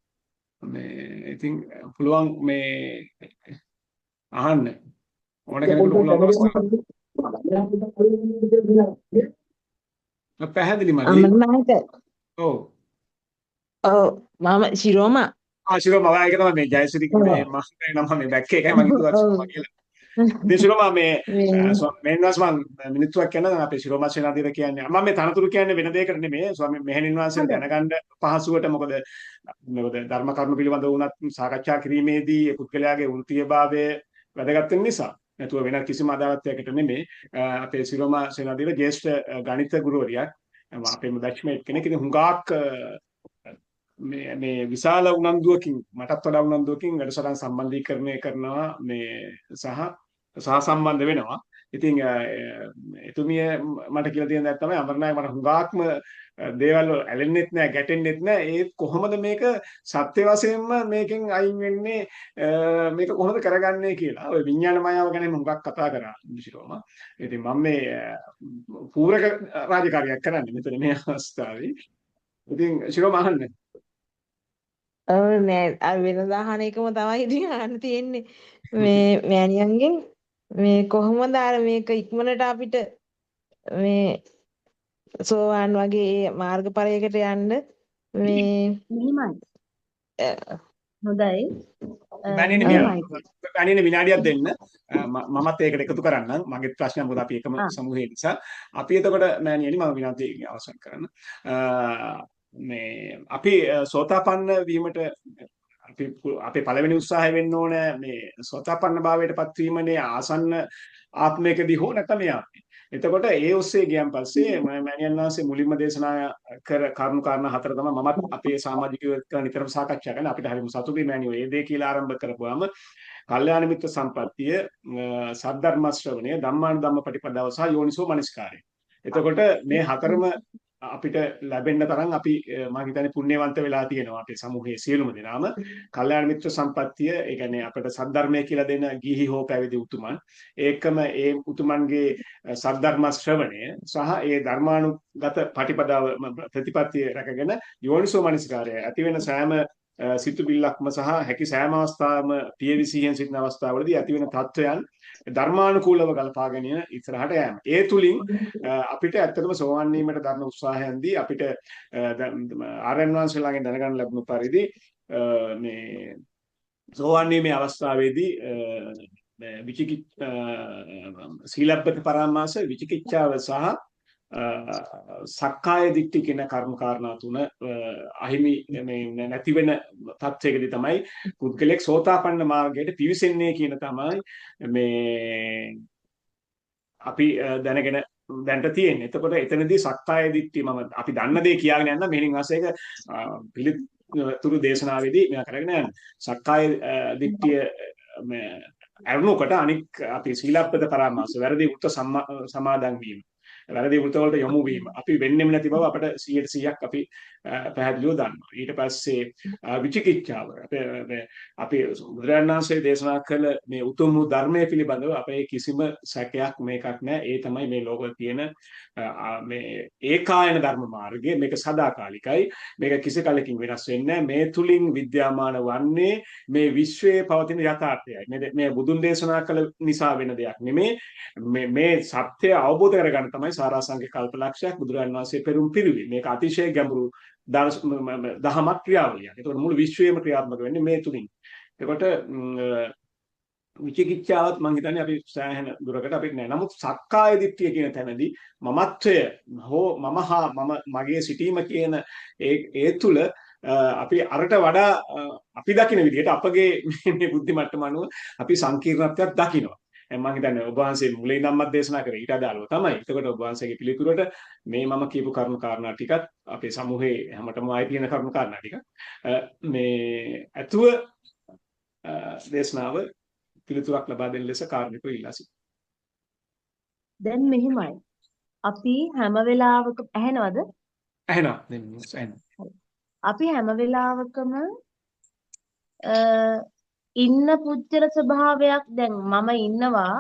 මේ ඉතින් පුළුවන් මේ අහන්න ඕන කෙනෙකුට පුළුවන් පැහැදිලි මදි. අමරනායක ඔව් මම ශිරෝමා ශිරෝමා ඔයා ඒක තමයි මේ ජයසිරි මේ මහත්මයා නම මේ බැක් එකයි මම හිතුවා ශිරෝමා කියලා. ඉතින් ශිරෝමා මේ මෙන්නස් මම මිනිත්තුවක් කියන අපේ ශිරෝමා සේනාධීර කියන්නේ මම මේ තනතුරු කියන්නේ වෙන දෙයකට නෙමෙයි ස්වාමී මෙහෙණින් වහන්සේ දැනගන්න පහසුවට මොකද ධර්ම කරුණු පිළිබඳව වුණත් සාකච්ඡා කිරීමේදී ඒ පුද්ගලයාගේ වෘත්තීයභාවය වැදගත් වෙන නිසා නැතුව වෙන කිසිම අදාළත්වයකට නෙමෙයි අපේ ශිරෝමා සේනාධීර ජ්‍යෙෂ්ඨ ගණිත ගුරුවරියක් අපේ දක්ෂමේට් කෙනෙක්. ඉතින් හුඟක් මේ විශාල උනන්දුවකින් මටත් වඩා උනන්දුවකින් වැඩසටහන් සම්බන්ධීකරණය කරනවා මේ සහ සම්බන්ධ වෙනවා. ඉතින් එතුමිය මට කියලා තියෙන දේ තමයි අමරනායක මට හුඟක්ම දේවල් ඇලෙන්නෙත් නෑ ගැටෙන්නෙත් නෑ. ඒත් කොහොමද මේක සත්‍ය වශයෙන්ම මේකෙන් අයින් වෙන්නේ මේක කොහොමද කරගන්නේ කියලා. ඔය විඥාන මායාව ගැන හුඟක් කතා කරා ශිරෝමා. ඉතින් මම මේ පූරක රාජකාරියක් කරන්නේ මෙතන මේ අවස්ථාවේ. ඉතින් ශිරෝමා අහන්න. ඔව් නෑ වෙනදා අහන එකම තමයි ඉතින් අහන්න තියෙන්නේ මේ මෑණියන්ගෙන් මේ කොහොමද අර මේක ඉක්මනට අපිට මේ සෝවාන් වගේ මාර්ගඵලයකට යන්න මේ මෙහිමයි. අ, හොඳයි. මෑණියනි මෙහෙමයි. මෑණියනි විනාඩියක් දෙන්න. මමත් ඒකට එකතු කරන්නම්. මගේ ප්‍රශ්නය මොකද අපි එකම ආ සමූහයේ නිසා. අපි එතකොට මෑණියනි මම විනාඩිය අවසන් කරන්න. මේ අපි සෝතාපන්න වීමට අපේ පළවෙනි උත්සාහය වෙන්න ඕන මේ සෝතාපන්න භාවයට පත්වීමනේ ආසන්න ආත්මයකදී හෝ නැත්නම් මේ ආත්මේ. එතකොට ඒ ඔස්සේ ගියන් පස්සේ මෑණියන් වහන්සේ මුලින්ම දේශනා කර කරුණු කාරණා හතර තමයි මමත් අපේ සමාජිකයෝ එක්ක නිතරම සාකච්ඡා කරන අපිට හරිම සතුටුයි මෑණියෝ මේ දේ කියලා ආරම්භ කරපුවාම කල්යාණ මිත්‍ර සම්පත්තිය සද්ධර්ම ශ්‍රවණය ධම්මානුධම්ම පටිපදාව සහ යෝනිසෝ මනස්කාරය. එතකොට මේ හතරම අපිට ලැබෙන්න තරම් අපි මම හිතන්නේ පුණ්‍යවන්ත වෙලා තියෙනවා අපේ සමූහයේ සියලුම දෙනාම කල්යාණ මිත්‍ර සම්පත්තිය ඒ කියන්නේ අපිට සද්ධර්මය කියලා දෙන ගිහි හෝ පැවිදි උතුමන් ඒකම ඒ උතුමන්ගේ සද්ධර්ම ශ්‍රවණය සහ ඒ ධර්මානුගත පටිපදාව ප්‍රතිපත්තිය රැකගෙන යෝනිසෝ මනසිකාරය ඇති වෙන සෑම සිතුවිල්ලක්ම සහ හැකි සෑම අවස්ථාවම පියවිසියෙන් සිටින අවස්ථාවලදී ඇති වෙන තත්වයන් ධර්මානුකූලව ගලපාගෙන ඉස්සරහට යෑම. ඒ තුලින් අපිට ඇත්තටම සෝවාන් වීමට දරන උත්සාහයෙන්දී අපිට ආර්යයන් වහන්සේලාගෙන් දැනගන්න ලැබුණු පරිදි මේ සෝවාන් වීමේ අවස්ථාවේදී සීලබ්බත පරාමාස විචිකිච්ඡාව සහ සක්කාය දිට්ඨි කියන කර්ම කාරණා තුන අහිමි මේ නැති වෙන තත්යකදී තමයි පුද්ගලෙක් සෝතාපන්න මාර්ගයට පිවිසෙන්නේ කියන තමයි මේ අපි දැනගෙන දැනට තියෙන්නේ. එතකොට එතනදී සක්කාය දිට්ඨි අපි දන්න දේ කියාගෙන යන්න මෙහෙණින් වාසයක පිළිතුරු දේශනාවේදී මම කරගෙන යන්නේ. සක්කාය දිට්ඨිය අරුණුකට අනික් අපි සීලබ්බත පරාමාස වැරදි උත්ත සමාදන් වීම වැරදි වෘතවලට යොමු වීම අපි වෙන්නෙම නැති බව අපිට 100%ක් අපි පැහැදිලිව දන්නවා. ඊට පස්සේ විචිකිච්ඡාව අපි බුදුරජාණන් වහන්සේ දේශනා කළ මේ උතුම් ධර්මයේ පිළිබඳව අපේ කිසිම සැකයක් මේකක් නැහැ. ඒ තමයි මේ ලෝකයේ තියෙන මේ ඒකායන ධර්ම මාර්ගය. මේක සදාකාලිකයි. මේක කිසි කලකින් වෙනස් වෙන්නේ නැහැ. මේ තුලින් විද්‍යාමාන වන්නේ මේ විශ්වයේ පවතින යථාර්ථයයි. මේ බුදුන් දේශනා කළ නිසා වෙන දෙයක් නෙමෙයි. මේ සත්‍ය අවබෝධ කරගන්න තමයි සාරාංශික කල්පලක්ෂයක් බුදුරජාණන් වහන්සේ පෙරම් පිරුවේ. මේක අතිශය ගැඹුරු දහමක් ක්‍රියාවලියක්. ඒතකොට මුළු විශ්වයේම ක්‍රියාත්මක වෙන්නේ මේ තුලින්. ඒකට විචිකිච්ඡාවත් මම හිතන්නේ අපි සෑහෙන දුරකට අපිට නෑ. නමුත් සක්කාය දිට්ඨිය කියන තැනදී මමත්වය හෝ මගේ සිටීම කියන ඒ තුල අපි අරට වඩා අපි දකින විදිහට අපගේ මේ බුද්ධි මට්ටම අනුව අපි සංකීර්ණත්වයක් දකිනවා. මම හිතන්නේ ඔබ වහන්සේ මුලින් ධම්මත් දේශනා කරේ ඊට අදාළව තමයි. එතකොට ඔබ වහන්සේගේ පිළිතුරට මේ මම කියපු කරුණු කාරණා ටිකත් අපේ සමූහයේ හැමතෙම ආයි තියෙන කරුණු කාරණා ටික මේ අතුව දේශනාව පිළිතුරක් ලබා දෙන ලෙස කාර්මිකව ඉල්ලා සිටිනවා. දැන් මෙහිමයි. අපි හැම වෙලාවක ඇහෙනවද? ඇහෙනවා. අපි හැම වෙලාවකම ඉන්න පුජ්‍යල ස්වභාවයක් දැන් මම ඉන්නවා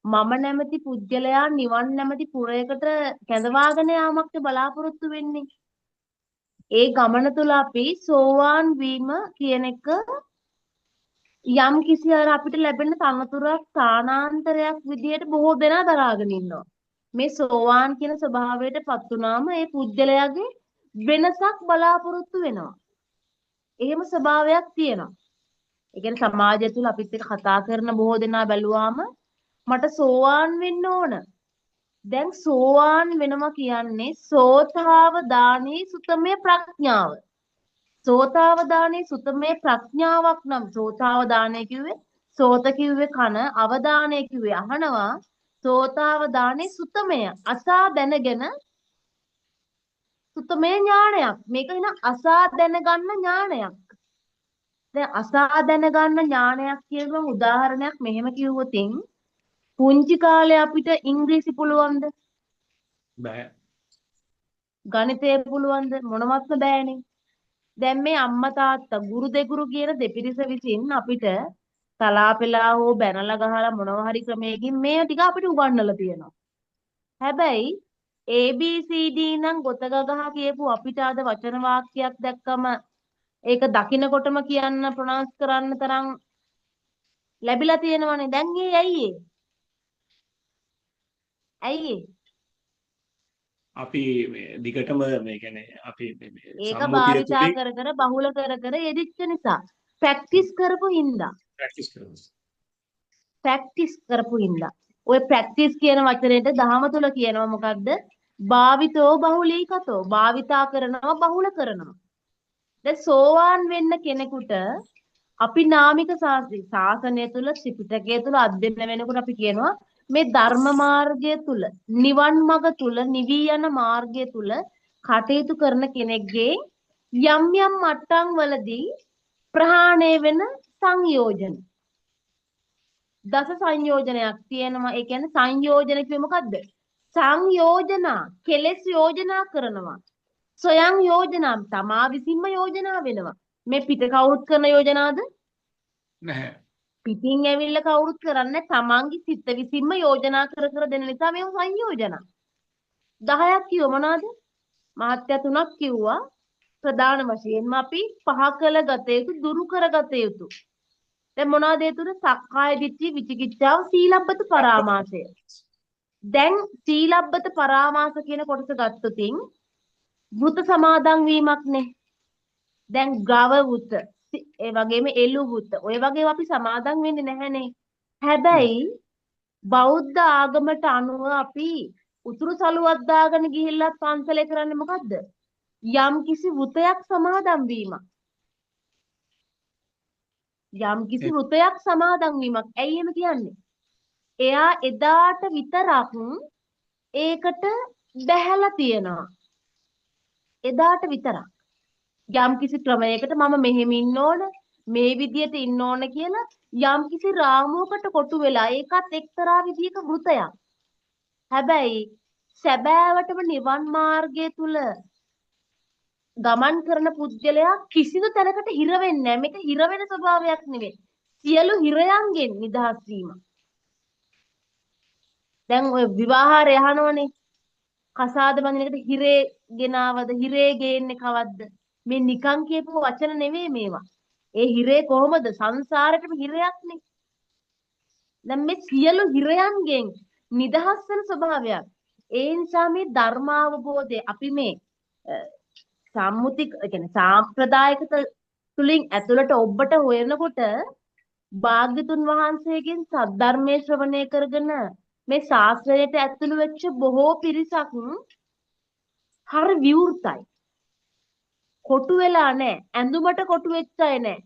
මම නැමැති පුජ්‍යලයා නිවන් නැමැති පුරයකට කැඳවාගෙන යාමක්ද බලාපොරොත්තු වෙන්නේ. ඒ ගමන තුල අපි සෝවාන් වීම කියන එක යම් කිසි අපිට ලැබෙන තනතුරක් ස්ථානාන්තරයක් විදියට බොහෝ දෙනා දරාගෙන ඉන්නවා. මේ සෝවාන් කියන ස්වභාවයටපත් වුණාම ඒ පුජ්‍යලයාගේ වෙනසක් බලාපොරොත්තු වෙනවා. එහෙම ස්වභාවයක් තියෙනවා. ඒ කියන්නේ සමාජය තුල අපිත් එක්ක කතා කරන බොහෝ දෙනා බැලුවාම මට සෝවාන් වෙන්න ඕන. දැන් සෝවාන් වෙනවා කියන්නේ සෝතාවදානී සුතමේ ප්‍රඥාව. සෝතාවදානී සුතමේ ප්‍රඥාවක් නම් සෝතාවදානය කිව්වේ සෝත කිව්වේ කන අවදානය කිව්වේ අහනවා සෝතාවදානී සුතමය අසා දැනගෙන සුතමේ ඥානයක්. මේක වෙන අසා දැනගන්න ඥානයක්. දැන් අසා දැනගන්න ඥානයක් කියන උදාහරණයක් මෙහෙම කිව්වොතින් පුංචි කාලේ අපිට ඉංග්‍රීසි පුළුවන්ද? බෑ. ගණිතය පුළුවන්ද? මොනවත්ම බෑනේ. දැන් මේ අම්මා තාත්තා ගුරු දෙගුරු කියන දෙපිරිස විසින් අපිට තලාපෙලා හෝ බැනලා ගහලා මොනවා හරි ක්‍රමයකින් මේ ටික අපිට උගන්වලා තියෙනවා. හැබැයි ABCD නම් ගොත ගහ කියපු අපිට අද වචන වාක්‍යයක් දැක්කම ඒක දකින්නකොටම කියන්න ප්‍රොනවුන්ස් කරන්න තරම් ලැබිලා තියෙනවනේ. දැන් ඇයි ඒ? අපි මේ දිගටම මේ කියන්නේ අපි මේ ඒක සම්මුතිය භාවිතා තුලින් කර කර බහුල කර කර යෙදිච්ච නිසා ප්‍රැක්ටිස් කරපු හින්දා ප්‍රැක්ටිස් කරනවා. ප්‍රැක්ටිස් කරපු හින්දා ඔය ප්‍රැක්ටිස් කියන වචනේට දහම තුල කියනවා මොකද්ද? භාවිතෝ බහුලීකතෝ. භාවිතා කරනවා බහුල කරනවා. දැන් සෝවාන් වෙන්න කෙනෙකුට අපි නාමික ශාසනය තුල ත්‍රිපිටකය තුල අධ්‍යයන වෙනකොට අපි කියනවා මේ ධර්ම මාර්ගය තුල නිවන් මඟ තුල නිවී යන මාර්ගය තුල කටයුතු කරන කෙනෙක්ගේ යම් යම් මට්ටම් වලදී ප්‍රහාණය වෙන සංයෝජන දස සංයෝජනයක් තියෙනවා. ඒ කියන්නේ සංයෝජන කිව්වෙ මොකද්ද? සංයෝජනා කෙලෙස් යෝජනා කරනවා. සොයං යෝජනා තමා විසින්ම යෝජනා වෙනවා. මේ පිට කවුරුත් කරන යෝජනාද? නැහැ. පිටින් ඇවිල්ලා කවුරුත් කරන්නේ තමන්ගේ සිත විසින්ම යෝජනා කර කර දෙන නිසා මේ සංයෝජන 10ක් කිව්ව මොනවාද? මහත්ය 3ක් කිව්වා. ප්‍රධාන වශයෙන්ම අපි පහ කළ ගත යුතු දුරු කරගත යුතු. දැන් මොනවද ඒ තුන? සක්කාය දිට්ඨි, විචිකිච්ඡාව, සීලබ්බත පරාමාසය. දැන් සීලබ්බත පරාමාස කියන කොටස ගත්තොතින් වෘත සමාදන් වීමක්නේ. දැන් ගව වෘත, ඒ වගේම එළු වෘත. ඔය වගේ අපි සමාදන් වෙන්නේ නැහැනේ. හැබැයි බෞද්ධ ආගමට අනුව අපි උතුරු සළුවක් දාගෙන ගිහිල්ලත් පන්සලේ කරන්නේ මොකද්ද? යම් කිසි වෘතයක් සමාදන් වීමක්. යම් කිසි වෘතයක් සමාදන් වීමක්. ඇයි එහෙම කියන්නේ? එයා එදාට විතරක් ඒකට බැහැලා තියෙනවා. එදාට විතරක්. යම් කිසි ක්‍රමයකට මම මෙහෙම ඉන්න ඕන, මේ විදියට ඉන්න ඕන කියලා යම් කිසි රාමුවකට කොටු වෙලා ඒකත් එක්තරා විදියක වෘතයක්. හැබැයි සැබෑවටම නිවන් මාර්ගය තුල ගමන් කරන පුද්ගලයා කිසිදු තැනකට හිර වෙන්නේ නැහැ. මේක හිර වෙන ස්වභාවයක් නෙවෙයි. සියලු හිරයන්ගෙන් නිදහස් වීම. දැන් ඔය විවාහාරය අහනවනේ. කසාද බඳින එකට හිරේ ගෙනාවද? හිරේ ගේන්නේ කවද්ද? මේ නිකන් කියපු වචන නෙවෙයි මේවා. ඒ හිරේ කොහොමද? සංසාරෙටම හිරයක්නේ. දැන් මේ සියලු හිරයන්ගෙන් නිදහස් වෙන ස්වභාවයක්. ඒ නිසා මේ ධර්මාවබෝධය අපි මේ සම්මුති කියන්නේ සාම්ප්‍රදායික තුලින් ඇතුළට ඔබට හොයනකොට භාග්‍යතුන් වහන්සේගෙන් සද්ධර්මයේ ශ්‍රවණය කරගෙන මේ ශාස්ත්‍රයට ඇතුළු වෙච්ච බොහෝ පිරිසක් හර විවෘතයි. කොටු වෙලා නැහැ. ඇඳුමට කොටු වෙච්ච අය නැහැ.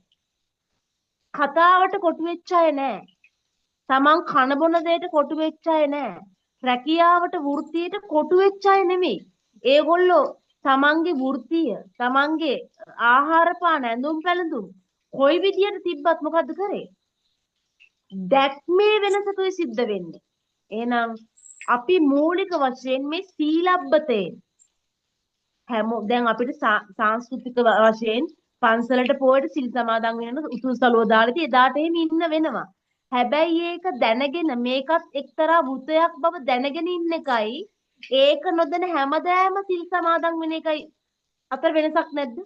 කතාවට කොටු වෙච්ච අය නැහැ. තමන් කන බොන දෙයට කොටු වෙච්ච අය නැහැ. රැකියාවට වෘත්තියට කොටු වෙච්ච අය නෙමෙයි. ඒගොල්ලෝ තමන්ගේ වෘත්තිය, තමන්ගේ ආහාර පාන, ඇඳුම් පැළඳුම් කොයි විදියට තිබ්බත් මොකද්ද කරේ? දැක්මේ වෙනසකුයි සිද්ධ වෙන්නේ. එහෙනම් අපි මූලික වශයෙන් මේ සීලබ්බතේ දැන් අපිට සංස්කෘතික වශයෙන් පන්සලට පොයට සිල් සමාදන් වෙන උතුරු සළුව දාලාදී එදාට එහෙම ඉන්න වෙනවා. හැබැයි ඒක දැනගෙන මේකත් එක්තරා වෘතයක් බව දැනගෙන ඉන්න එකයි ඒක නොදැන හැමදාම සිල් සමාදන් වෙන එකයි අතර වෙනසක් නැද්ද?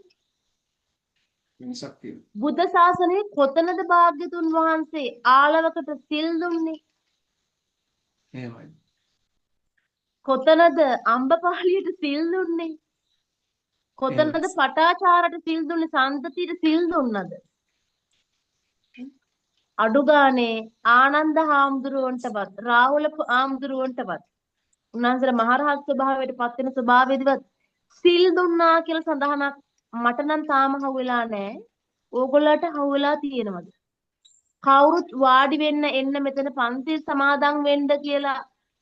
වෙනසක් තියෙනවා. බුද්ධ ශාසනයේ කොතනද භාග්‍යතුන් වහන්සේ ආලවකට සිල් දුන්නේ? එහෙමයි. කොතනද අම්බපාලියට සිල් දුන්නේ? කොතනද පටාචාරට සිල් දුන්නේ? සම්තතියට සිල් දුන්නද? අඩු ගානේ ආනන්ද හාමුදුරුවන්ටවත් රාහුල හාමුදුරුවන්ටවත් උන්වහන්සේලා මහරහත් ස්වභාවයට පත් වෙන ස්වභාවයේදීවත් සිල් දුන්නා කියලා සඳහනක් මට නම් තාම හවුලා නැහැ. ඕගොල්ලන්ට හවුලා තියෙනවද? කවුරුත් වාඩි වෙන්න එන්න මෙතන පන්සිල් සමාදන් වෙන්න කියලා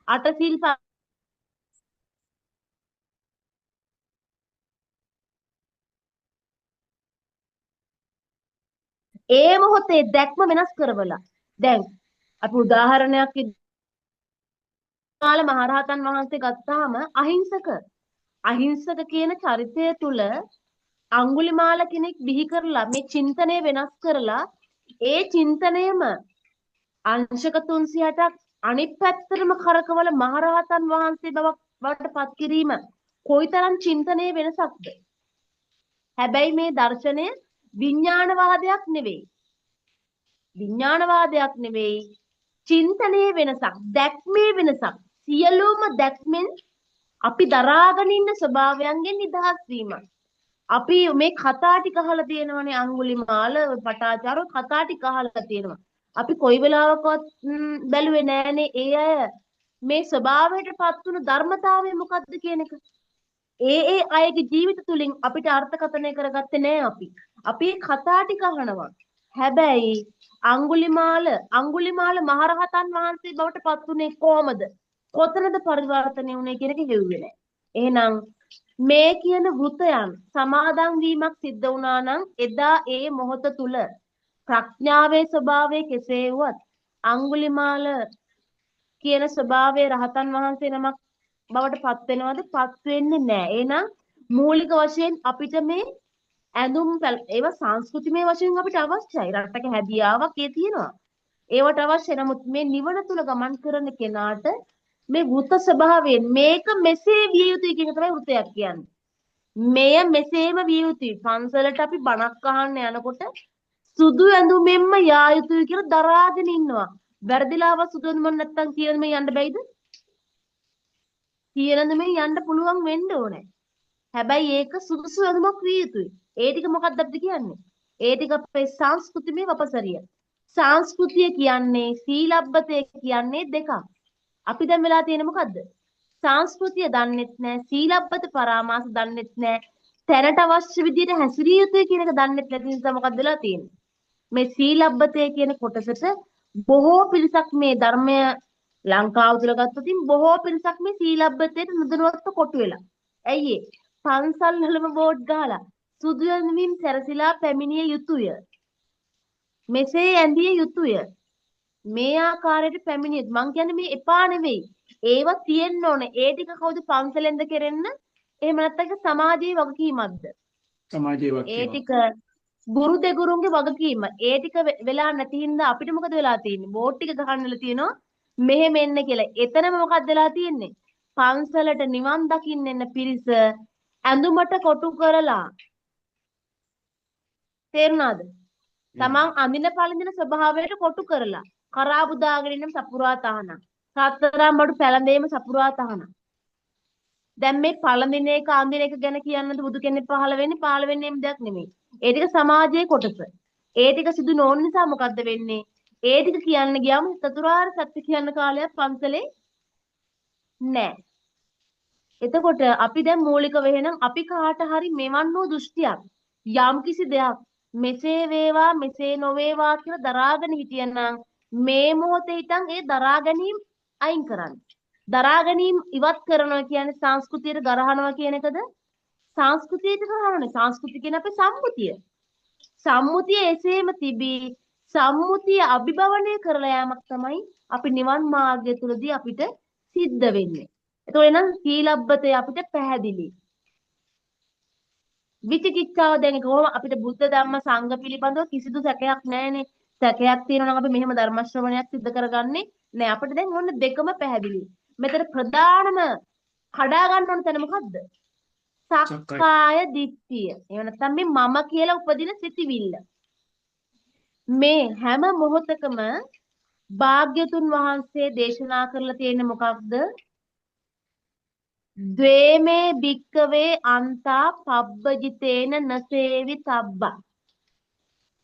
අටසිල් ඒ මොහොතේ දැක්ම වෙනස් කරවලා දැන් අපි උදාහරණයක් විද්‍යාල මහරහතන් වහන්සේ ගත්තාම අහිංසක කියන චරිතය තුල අඟුලිමාල කෙනෙක් බිහි කරලා මේ චින්තනය වෙනස් කරලා ඒ චින්තනයම අංශක 360ක් අනිත් පැත්තටම කරකවල මහරහතන් වහන්සේ බවට පත් කිරීම කොයිතරම් චින්තනයේ වෙනසක්ද? හැබැයි මේ දර්ශනය විඥානවාදයක් නෙවෙයි. විඥානවාදයක් නෙවෙයි. චින්තනයේ වෙනසක්, දැක්මේ වෙනසක්. සියලුම දැක්මෙන් අපි දරාගෙන ඉන්න ස්වභාවයන්ගෙන් නිදහස් වීම. අපි මේ කතා ටික අහලා තියෙනවනේ අඟුලිමාල පටාචාර කතා ටික අහලා තියෙනවා. අපි කොයි වෙලාවකවත් බැලුවේ නෑනේ ඒ අය මේ ස්වභාවයටපත් වුණු ධර්මතාවය මොකක්ද කියන එක. ඒ අයගේ ජීවිත තුලින් අපිට අර්ථකථනය කරගත්තේ නෑ අපි. අපි කතා ටික අහනවා. හැබැයි අඟුලිමාල මහරහතන් වහන්සේ බවට පත් වුණේ කොහමද? කොතනද පරිවර්තනය වුණේ කියන එක හෙව්වේ නෑ. එහෙනම් මේ කියන වෘතයන් සමාදන් වීමක් සිද්ධ වුණා නම් එදා ඒ මොහොත තුල ප්‍රඥාවේ ස්වභාවය කෙසේ වුවත් අඟුලිමාල කියන ස්වභාවයේ රහතන් වහන්සේ නමක් බවට පත් වෙනවද? පත් වෙන්නේ නැහැ. එහෙනම් මූලික වශයෙන් අපිට මේ ඇඳුම් ඒවා සංස්කෘතිමය වශයෙන් අපිට අවශ්‍යයි. රටක හැදියාවක් ඒ තියෙනවා. ඒවට අවශ්‍ය. නමුත් මේ නිවන තුල ගමන් කරන කෙනාට මේ වෘත ස්වභාවයෙන් මේක මෙසේ විය යුතුයි කියන තමයි වෘතයක් කියන්නේ. මෙය මෙසේම විය යුතුයි. පන්සලට අපි බණක් අහන්න යනකොට සුදු ඇඳුමෙන්ම යා යුතුයි කියලා දරාගෙන ඉන්නවා. වැරදිලාව සුදු ඇඳුම නැත්තම් කියන මේ යන්න බැයිද? කියන ඇඳුමෙන් යන්න පුළුවන් වෙන්න ඕනේ. හැබැයි ඒක සුදුසු ඇඳුමක් විය යුතුයි. ඒ ටික මොකක්ද අපිට කියන්නේ? ඒ ටික අපේ සංස්කෘතිමය වපසරිය. සංස්කෘතිය කියන්නේ සීලබ්බතේ කියන්නේ දෙකක්. අපි දැන් වෙලා තියෙන මොකද්ද? සංස්කෘතිය දන්නෙත් නැහැ, සීලබ්බත පරාමාස දන්නෙත් නැහැ, තැනට අවශ්‍ය විදිහට හැසිරිය යුතුයි කියන එක දන්නෙත් නැති නිසා මොකක්ද වෙලා තියෙන්නේ? මේ සීලබ්බතේ කියන කොටසට බොහෝ පිරිසක් මේ ධර්මය ලංකාව තුල ගත්තොත් බොහෝ පිරිසක් මේ සීලබ්බතේට නුදුනොත්ව කොටු වෙලා. ඇයි ඒ? පන්සල් වලම බෝඩ් ගහලා සුදු ඇඳුමින් සැරසිලා පැමිණිය යුතුය. මෙසේ ඇඳිය යුතුය. මේ ආකාරයට පැමිණියොත් මං කියන්නේ මේ එපා නෙවෙයි. ඒව තියෙන්න ඕනේ. ඒ ටික කවුද පන්සලෙන්ද කෙරෙන්න? එහෙම නැත්නම් සමාජයේ වගකීමක්ද? සමාජයේ ඒ වගකීමක්. ටික ගුරු දෙගුරුන්ගේ වගකීම. ඒ ටික වෙලා නැති හින්දා අපිට මොකද වෙලා තියෙන්නේ? බෝඩ් ටික ගහන්නලා තියෙනවා මෙහෙම එන්න කියලා. එතනම මොකක්ද වෙලා තියෙන්නේ? පන්සලට නිවන් දකින්න එන පිරිස ඇඳුමට කොටු කරලා. තේරුණාද? තමන් අඳින පළඳින ස්වභාවයට කොටු කරලා. කරාබු දාගෙන ඉන්න සපුරා තහනම්. රත්තරන් බඩු පැලඳේම සපුරා තහනම්. දැන් මේ පළඳින එක අඳින එක ගැන කියන්නද බුදු කෙනෙක් පහළ වෙන්නේ එම් දෙයක් නෙමෙයි. ඒ ටික සමාජයේ කොටස. ඒ ටික සිදු නොවන නිසා මොකද්ද වෙන්නේ? ඒ ටික කියන්න ගියාම චතුරාර්ය සත්‍ය කියන්න කාලයක් පන්සලේ නැහැ. එතකොට අපි දැන් මූලික වෙහෙනම් අපි කාට හරි මෙවන් වූ දෘෂ්ටියක් යම් කිසි දෙයක් මෙසේ වේවා මෙසේ නොවේවා කියලා දරාගෙන හිටියනම් මේ මොහොතේ ඉතින් ඒ දරා ගැනීම අයින් කරන්න. දරා ගැනීම ඉවත් කරනවා කියන්නේ සංස්කෘතියට ගරහනවා කියන එකද? සංස්කෘතියට ගරහන්නේ. සංස්කෘතිය කියන්නේ අපේ සම්මුතිය. සම්මුතිය එසේම තිබී සම්මුතිය අභිභවනය කරලා යෑමක් තමයි අපි නිවන් මාර්ගය තුලදී අපිට සිද්ධ වෙන්නේ. එතකොට එනම් සීලබ්බතේ අපිට පැහැදිලි. විචිකිච්ඡාව දැන් කොහොම අපිට බුද්ධ ධම්ම සංඝ පිළිබඳව කිසිදු සැකයක් නැහැනේ. සැකයක් තියෙනවා නම් අපි මෙහෙම ධර්ම ශ්‍රවණයක් සිද්ධ කරගන්නේ නෑ. අපිට දැන් ඕන දෙකම පැහැදිලි. මෙතන ප්‍රධානම කඩා ගන්න ඕන තැන මොකද්ද? සක්කාය දිට්ඨිය. එහෙම නැත්නම් මේ මම කියලා උපදින සිතිවිල්ල. මේ හැම මොහොතකම භාග්‍යතුන් වහන්සේ දේශනා කරලා තියෙන්නේ මොකක්ද? ද්වේමේ භික්කවේ අන්තා පබ්බජිතේන නසේවි තබ්බා.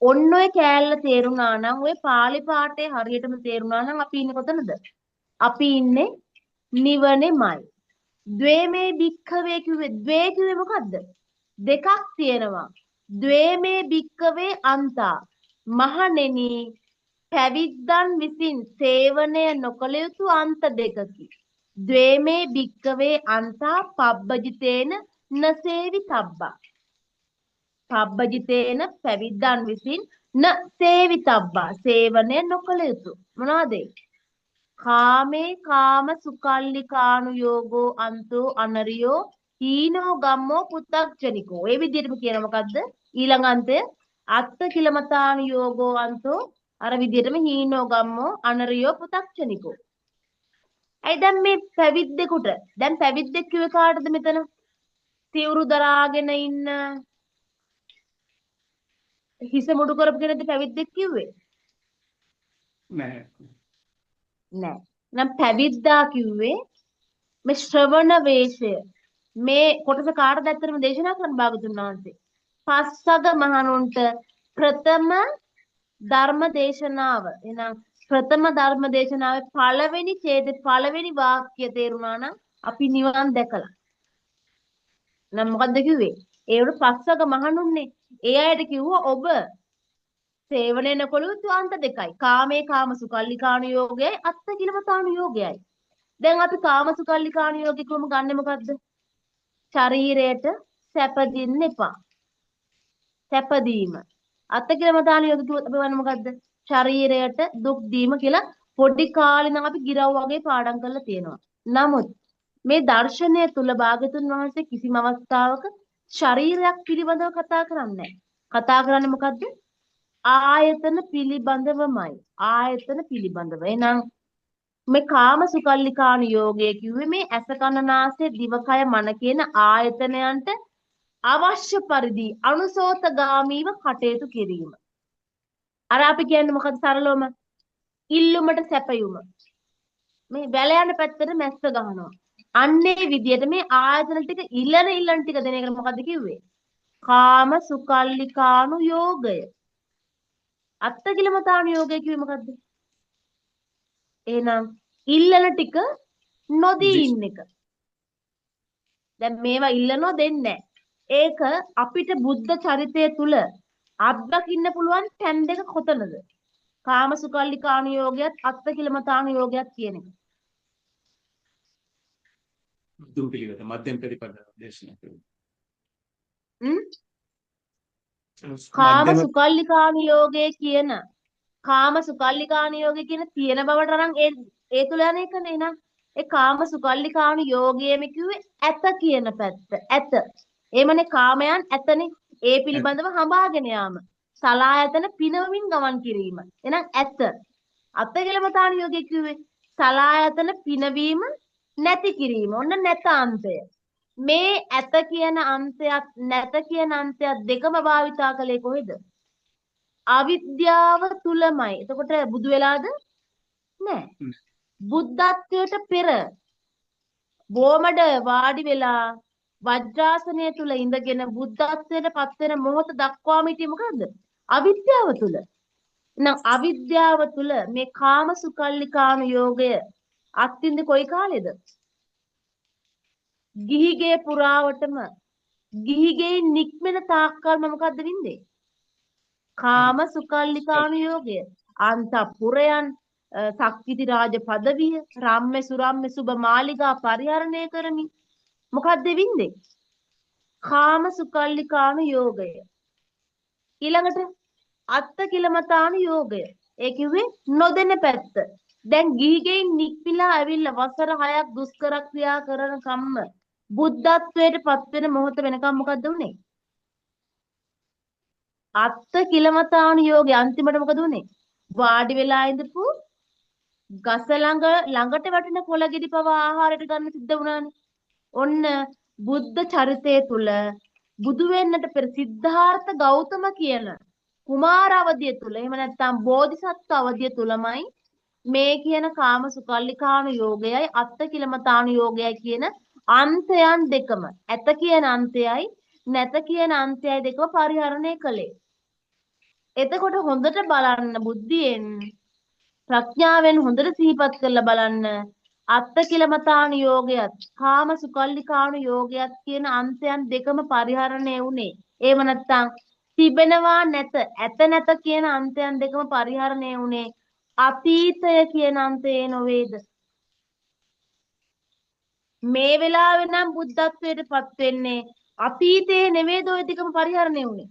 ඔන්න ඔය කෑල්ල තේරුණා නම් ඔය පාලි පාඨයේ හරියටම තේරුණා නම් අපි ඉන්නේ කොතනද? අපි ඉන්නේ නිවනේමයි. ද්වේමේ භික්කවේ කිව්වේ ද්වේ කිව්වේ මොකද්ද? දෙකක් තියෙනවා. ද්වේමේ භික්කවේ අන්තා මහණෙනි පැවිද්දන් විසින් සේවනය නොකළ යුතු අන්ත දෙකකි. ද්වේමේ භික්කවේ අන්තා පබ්බජිතේන නසේවි තබ්බා. පබ්බජිතේන පැවිද්දන් විසින් න සේවි තබ්බා. සේවනය නොකළ යුතු. මොනවද? කාමේ කාම සුකල්ලි කානුයෝගෝ අන්තෝ අනරියෝ හීනෝ ගම්මෝ පුත්තක්ජනිකෝ. ඒ විදිහටම කියන මොකද්ද? ඊළඟ අන්තය අත්ත කිලමතානුයෝගෝ අන්තෝ අර විදිහටම හීනෝ ගම්මෝ අනරියෝ පුත්තක්ජනිකෝ. ඇයි දැන් මේ පැවිද්දෙකුට දැන් පැවිද්දෙක් කිව්වේ කාටද මෙතන? සිවුරු දරාගෙන ඉන්න හිස මුඩු කරපු කෙනෙක්ද පැවිද්දෙක් කිව්වේ? නෑ. නෑ. නම් පැවිද්දා කිව්වේ මේ ශ්‍රවණ වේශය මේ කොටස කාටද ඇත්තටම දේශනා කරන්න භාගතුන් වහන්සේ පස්වග මහණුන්ට ප්‍රථම ධර්ම දේශනාව එහෙනම් ප්‍රථම ධර්ම දේශනාවේ පළවෙනි ඡේදේ පළවෙනි වාක්‍ය තේරුණා නම් අපි නිවන් දැකලා. නම් මොකද්ද කිව්වේ? ඒවට පස්වග මහණුන්නේ. ඒ අයට කිව්වා ඔබ සේවනයේ නොකොළුත් අන්ත දෙකයි. කාමේ කාමසුකල්ලිකාණු යෝගයයි අත්තිකිලමතාණු යෝගයයි. දැන් අපි කාමසුකල්ලිකාණු යෝගිකවම ගන්නෙ මොකද්ද? ශරීරයට සැපදින්න එපා. සැපදීම. අත්තිකිලමතාණු යෝගිකව අපි වන්නේ මොකද්ද? ශරීරයට දුක් දීම කියලා පොඩි කාලේ නම් අපි ගිරව් වගේ පාඩම් කරලා තියෙනවා. නමුත් මේ දර්ශනය තුල භාගතුන් වහන්සේ කිසිම අවස්ථාවක ශරීරයක් පිළිබඳව කතා කරන්නේ නැහැ. කතා කරන්නේ මොකද්ද? ආයතන පිළිබඳවමයි. ආයතන පිළිබඳව. එහෙනම් මේ කාම සුකල්ලිකාණු යෝගය කිව්වේ මේ ඇස කන නාසය දිවකය මන කියන ආයතනයන්ට අවශ්‍ය පරිදි අනුසෝතගාමීව කටයුතු කිරීම. අර අපි කියන්නේ මොකද සරලවම ඉල්ලුමට සැපයුම. මේ වැල යන පැත්තට මැස්ස ගහනවා. අන්නේ විදියට මේ ආයතන ටික ඉල්ලන ටික දෙන එකට මොකද්ද කිව්වේ? කාම සුකල්ලිකාණු යෝගය. අත්තිකිලමතාණු යෝගය කිව්වේ මොකද්ද? එහෙනම් ඉල්ලන ටික නොදී ඉන්න එක. දැන් මේවා ඉල්ලනවා දෙන්නේ ඒක අපිට බුද්ධ චරිතය තුල අත්දකින්න පුළුවන් තැන් දෙක කොතනද? කාම සුකල්ලිකාණු යෝගයත් අත්තිකිලමතාණු යෝගයත් කියන එක. දුම් පිළිවෙත මධ්‍යම ප්‍රතිපද දේශනා කළා. කාම මධ්‍යම සුකල්ලිකාණු යෝගය කියන කාම සුකල්ලිකාණු යෝගය කියන තියෙන බවට අරන් ඒ තුල යන එකනේ නේද? ඒ කාම සුකල්ලිකාණු යෝගයේම කිව්වේ ඇත කියන පැත්ත. ඇත. එමනේ කාමයන් ඇතනේ. ඒ පිළිබඳව හඹාගෙන යාම. සලායතන පිනවමින් ගමන් කිරීම. එහෙනම් ඇත. අත්තිකිලමතාණු යෝගය කිව්වේ සලායතන පිනවීම නැති කිරීම. ඔන්න නැතාන්තය. මේ ඇත කියන අන්තයත් නැත කියන අන්තයත් දෙකම භාවිතා කළේ කොහෙද? අවිද්‍යාව තුලමයි. එතකොට බුදු වෙලාද? නෑ. බුද්ධත්වයට පෙර බොමඩ වාඩි වෙලා වජ්‍රාසනය තුල ඉඳගෙන බුද්ධත්වයට පත් වෙන මොහොත දක්වාම හිටියේ මොකද්ද? අවිද්‍යාව තුල. එහෙනම් අවිද්‍යාව තුල මේ කාම සුකල්ලිකාණු යෝගය අත්විඳ කොයි කාලෙද? ගිහිගේ පුරාවටම ගිහිගේ නික්මෙන තාක්කල්ම මොකද්ද වින්දේ? කාම සුකල්ලිකාණු යෝගය. අන්තපුරයන් සක්විති රාජ පදවිය රම්ම්‍ය සුරම්ම්‍ය සුබ මාලිගා පරිහරණය කරමින් මොකද්ද වින්දේ? කාම සුකල්ලිකාණු යෝගය. ඊළඟට අත්තිකිලමතාණු යෝගය. ඒ කිව්වේ නොදෙන පැත්ත. දැන් ගිහිගේ නික්මිලා ඇවිල්ලා වසර 6ක් දුෂ්කර ක්‍රියා කරන කම්ම බුද්ධත්වයට පත් වෙන මොහොත වෙනකම් මොකද්ද උනේ? අත්තිකිලමතාණු යෝගේ අන්තිමට මොකද උනේ? වාඩි වෙලා ඉඳපු ගස ළඟට වටින කොළ ගෙඩි පවා ආහාරයට ගන්න සිද්ධ වුණානේ. ඔන්න බුද්ධ චරිතය තුල බුදු වෙන්නට පෙර සිද්ධාර්ථ ගෞතම කියන කුමාර අවධිය තුල එහෙම නැත්නම් බෝධිසත්ව අවධිය තුලමයි මේ කියන කාම සුකල්ලිකාණු යෝගයයි අත්තිකිලමතාණු යෝගයයි කියන අන්තයන් දෙකම ඇත කියන අන්තයයි නැත කියන අන්තයයි දෙකම පරිහරණය කළේ. එතකොට හොඳට බලන්න බුද්ධියෙන් ප්‍රඥාවෙන් හොඳට සිහිපත් කරලා බලන්න අත්තිකිලමතාණු යෝගයත් කාම සුකල්ලිකාණු යෝගයත් කියන අන්තයන් දෙකම පරිහරණය වුණේ. ඒව නැත්තම් තිබෙනවා නැත ඇත නැත කියන අන්තයන් දෙකම පරිහරණය වුණේ අතීතය කියන අන්තයේ නොවේද? මේ වෙලාවේ නම් බුද්ධත්වයට පත් වෙන්නේ අතීතයේ නෙමෙයිද ඔය දෙකම පරිහරණය වුණේ?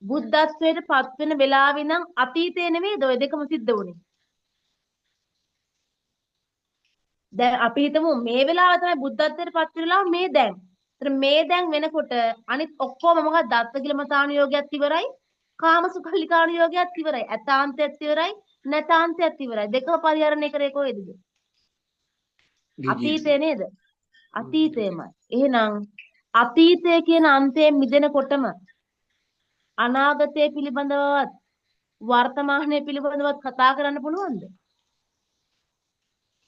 බුද්ධත්වයට පත් වෙන වෙලාවේ නම් අතීතයේ නෙමෙයිද ඔය දෙකම සිද්ධ වුණේ? දැන් අපි හිතමු මේ වෙලාව තමයි බුද්ධත්වයට පත් වෙලා මේ දැන්. ඒතර මේ දැන් වෙනකොට අනිත් ඔක්කොම මොකක්ද? අත්තිකිලමතාණු යෝගයත් ඉවරයි. කාම සුකල්ලිකාණු යෝගයත් ඉවරයි. ඇතාන්තයත් ඉවරයි. නැතාන්තයත් ඉවරයි. දෙකම පරිහරණය කරේ කොහෙද? අතීතේ නේද? අතීතේමයි. එහෙනම් අතීතය කියන අන්තයෙන් මිදෙනකොටම අනාගතය පිළිබඳවත් වර්තමානයේ පිළිබඳවත් කතා කරන්න පුළුවන්ද?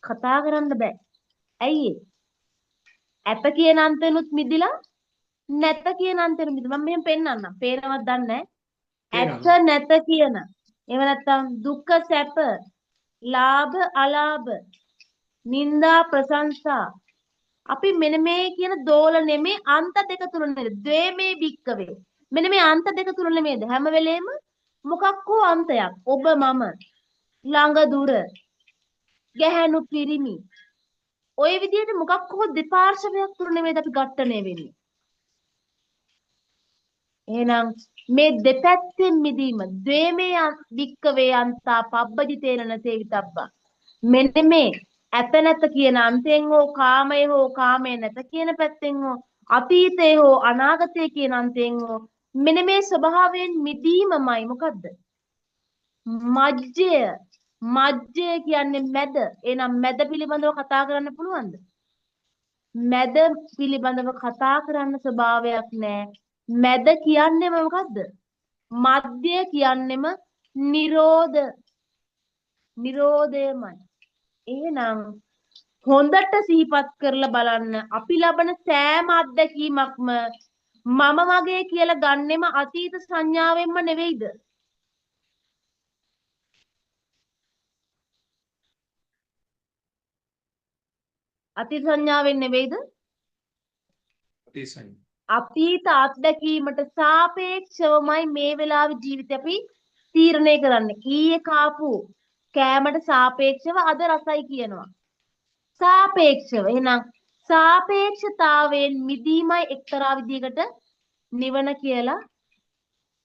කතා කරන්න බෑ. ඇයි ඒ? ඇත කියන අන්තෙනුත් මිදිලා නැත කියන අන්තෙනුත් මිදිලා. මම මෙහෙම පෙන්නන්නම්. පේනවද දන්නේ ඇත පේනවා. නැත කියන. එහෙම නැත්නම් දුක්ඛ සැප, ලාභ අලාභ, නිന്ദා ප්‍රශංසා. අපි මෙන්න මේ කියන දෝලනේ මේ අන්ත දෙක තුල නේද? ද්වේමේ භික්කවේ. මෙන්න මේ අන්ත දෙක තුල නෙමෙයිද? හැම වෙලේම මොකක් හෝ අන්තයක්. ඔබ මම ළඟ දුර ගැහැණු පිරිමි. ওই විදිහට මොකක් හෝ දෙපාර්ශවයක් තුල නෙමෙයිද අපි ඝට්ටණය වෙන්නේ. එහෙනම් මේ දෙපැත්තෙන් මිදීම ද්වේමේ වික්කවේ අන්තා පබ්බජිතේන සේවිතබ්බා. මෙන්න මේ ඇත නැත කියන අන්තයෙන් හෝ කාමයේ හෝ කාමයේ නැත කියන පැත්තෙන් හෝ අතීතයේ හෝ අනාගතයේ කියන අන්තයෙන් හෝ මෙන්න මේ ස්වභාවයෙන් මිදීමමයි මොකද්ද? මජ්ජය. මජ්ජය කියන්නේ මැද. එහෙනම් මැද පිළිබඳව කතා කරන්න පුළුවන්ද? මැද පිළිබඳව කතා කරන්න ස්වභාවයක් නැහැ. මැද කියන්නේම මොකද්ද? මධ්‍ය කියන්නේම නිරෝධ. නිරෝධයමයි. එහෙනම් හොඳට සිහිපත් කරලා බලන්න අපි ලබන සෑම අත්දැකීමක්ම මම වගේ කියලා ගන්නෙම අතීත සංඥාවෙන්ම නෙවෙයිද? අතීත සංඥාවෙන් නෙවෙයිද? අතිශයින්. අතීත අත්දැකීමට සාපේක්ෂවමයි මේ වෙලාවේ ජීවිතය අපි තීරණය කරන්නේ. ඊයේ කාපු කෑමට සාපේක්ෂව අද රසයි කියනවා. සාපේක්ෂව. එහෙනම් සාපේක්ෂතාවයෙන් මිදීමයි එක්තරා විදිහකට නිවන කියලා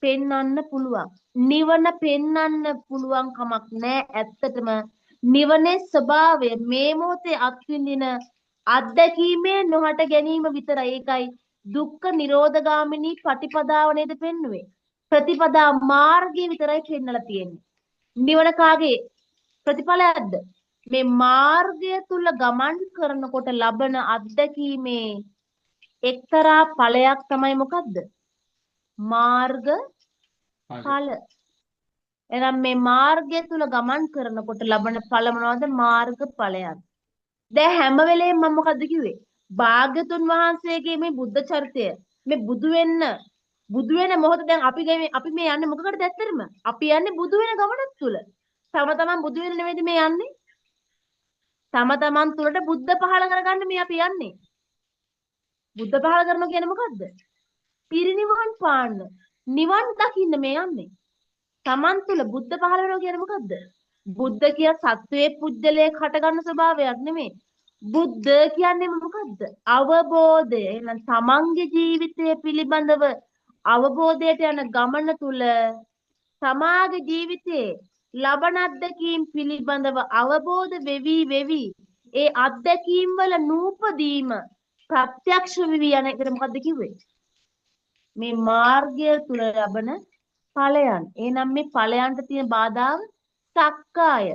පෙන්වන්න පුළුවන්. නිවන පෙන්වන්න පුළුවන් කමක් නැහැ. ඇත්තටම නිවනේ ස්වභාවය මේ මොහොතේ අත්විඳින අත්දැකීමේ නොහට ගැනීම විතරයි. ඒකයි දුක්ඛ නිරෝධගාමිනී පටිපදාව නේද පෙන්වුවේ. ප්‍රතිපදා මාර්ගය විතරයි පෙන්වලා තියෙන්නේ. නිවන කාගේ ප්‍රතිඵලයක්ද? මේ මාර්ගය තුල ගමන් කරනකොට ලබන අත්දැකීමේ එක්තරා ඵලයක් තමයි මොකද්ද? මාර්ග ඵල. එහෙනම් මේ මාර්ගය තුල ගමන් කරනකොට ලබන ඵල මොනවද? මාර්ග ඵලයක්. දැන් හැම වෙලේම මම මොකද්ද කිව්වේ? භාග්‍යතුන් වහන්සේගේ මේ බුද්ධ චරිතය මේ බුදු වෙන මොහොත දැන් අපි මේ යන්නේ මොකකටද ඇත්තටම? අපි යන්නේ බුදු වෙන ගමනක් තුල. තම තමන් බුදු වෙන නෙවෙයිද මේ යන්නේ? තම තමන් තුලට බුද්ධ පහල කරගන්න මේ අපි යන්නේ. බුද්ධ පහල කරනවා කියන්නේ මොකද්ද? පිරිනිවන් පාන්න. නිවන් දකින්න මේ යන්නේ. තමන් තුල බුද්ධ පහල වෙනවා කියන්නේ මොකද්ද? බුද්ධ කිය සත්වයේ පුජ්‍යලයේ හටගන්න ස්වභාවයක් නෙමෙයි. බුද්ධ කියන්නේ මොකද්ද? අවබෝධය. එහෙනම් තමන්ගේ ජීවිතය පිළිබඳව අවබෝධයට යන ගමන තුල සමාග ජීවිතයේ ලබන අත්දැකීම් පිළිබඳව අවබෝධ වෙවි ඒ අත්දැකීම් වල නූපදීම ප්‍රත්‍යක්ෂ වෙවි යන එකට මොකද්ද කිව්වේ? මේ මාර්ගය තුල ලබන ඵලයන්. එහෙනම් මේ ඵලයන්ට තියෙන බාධාව සක්කාය.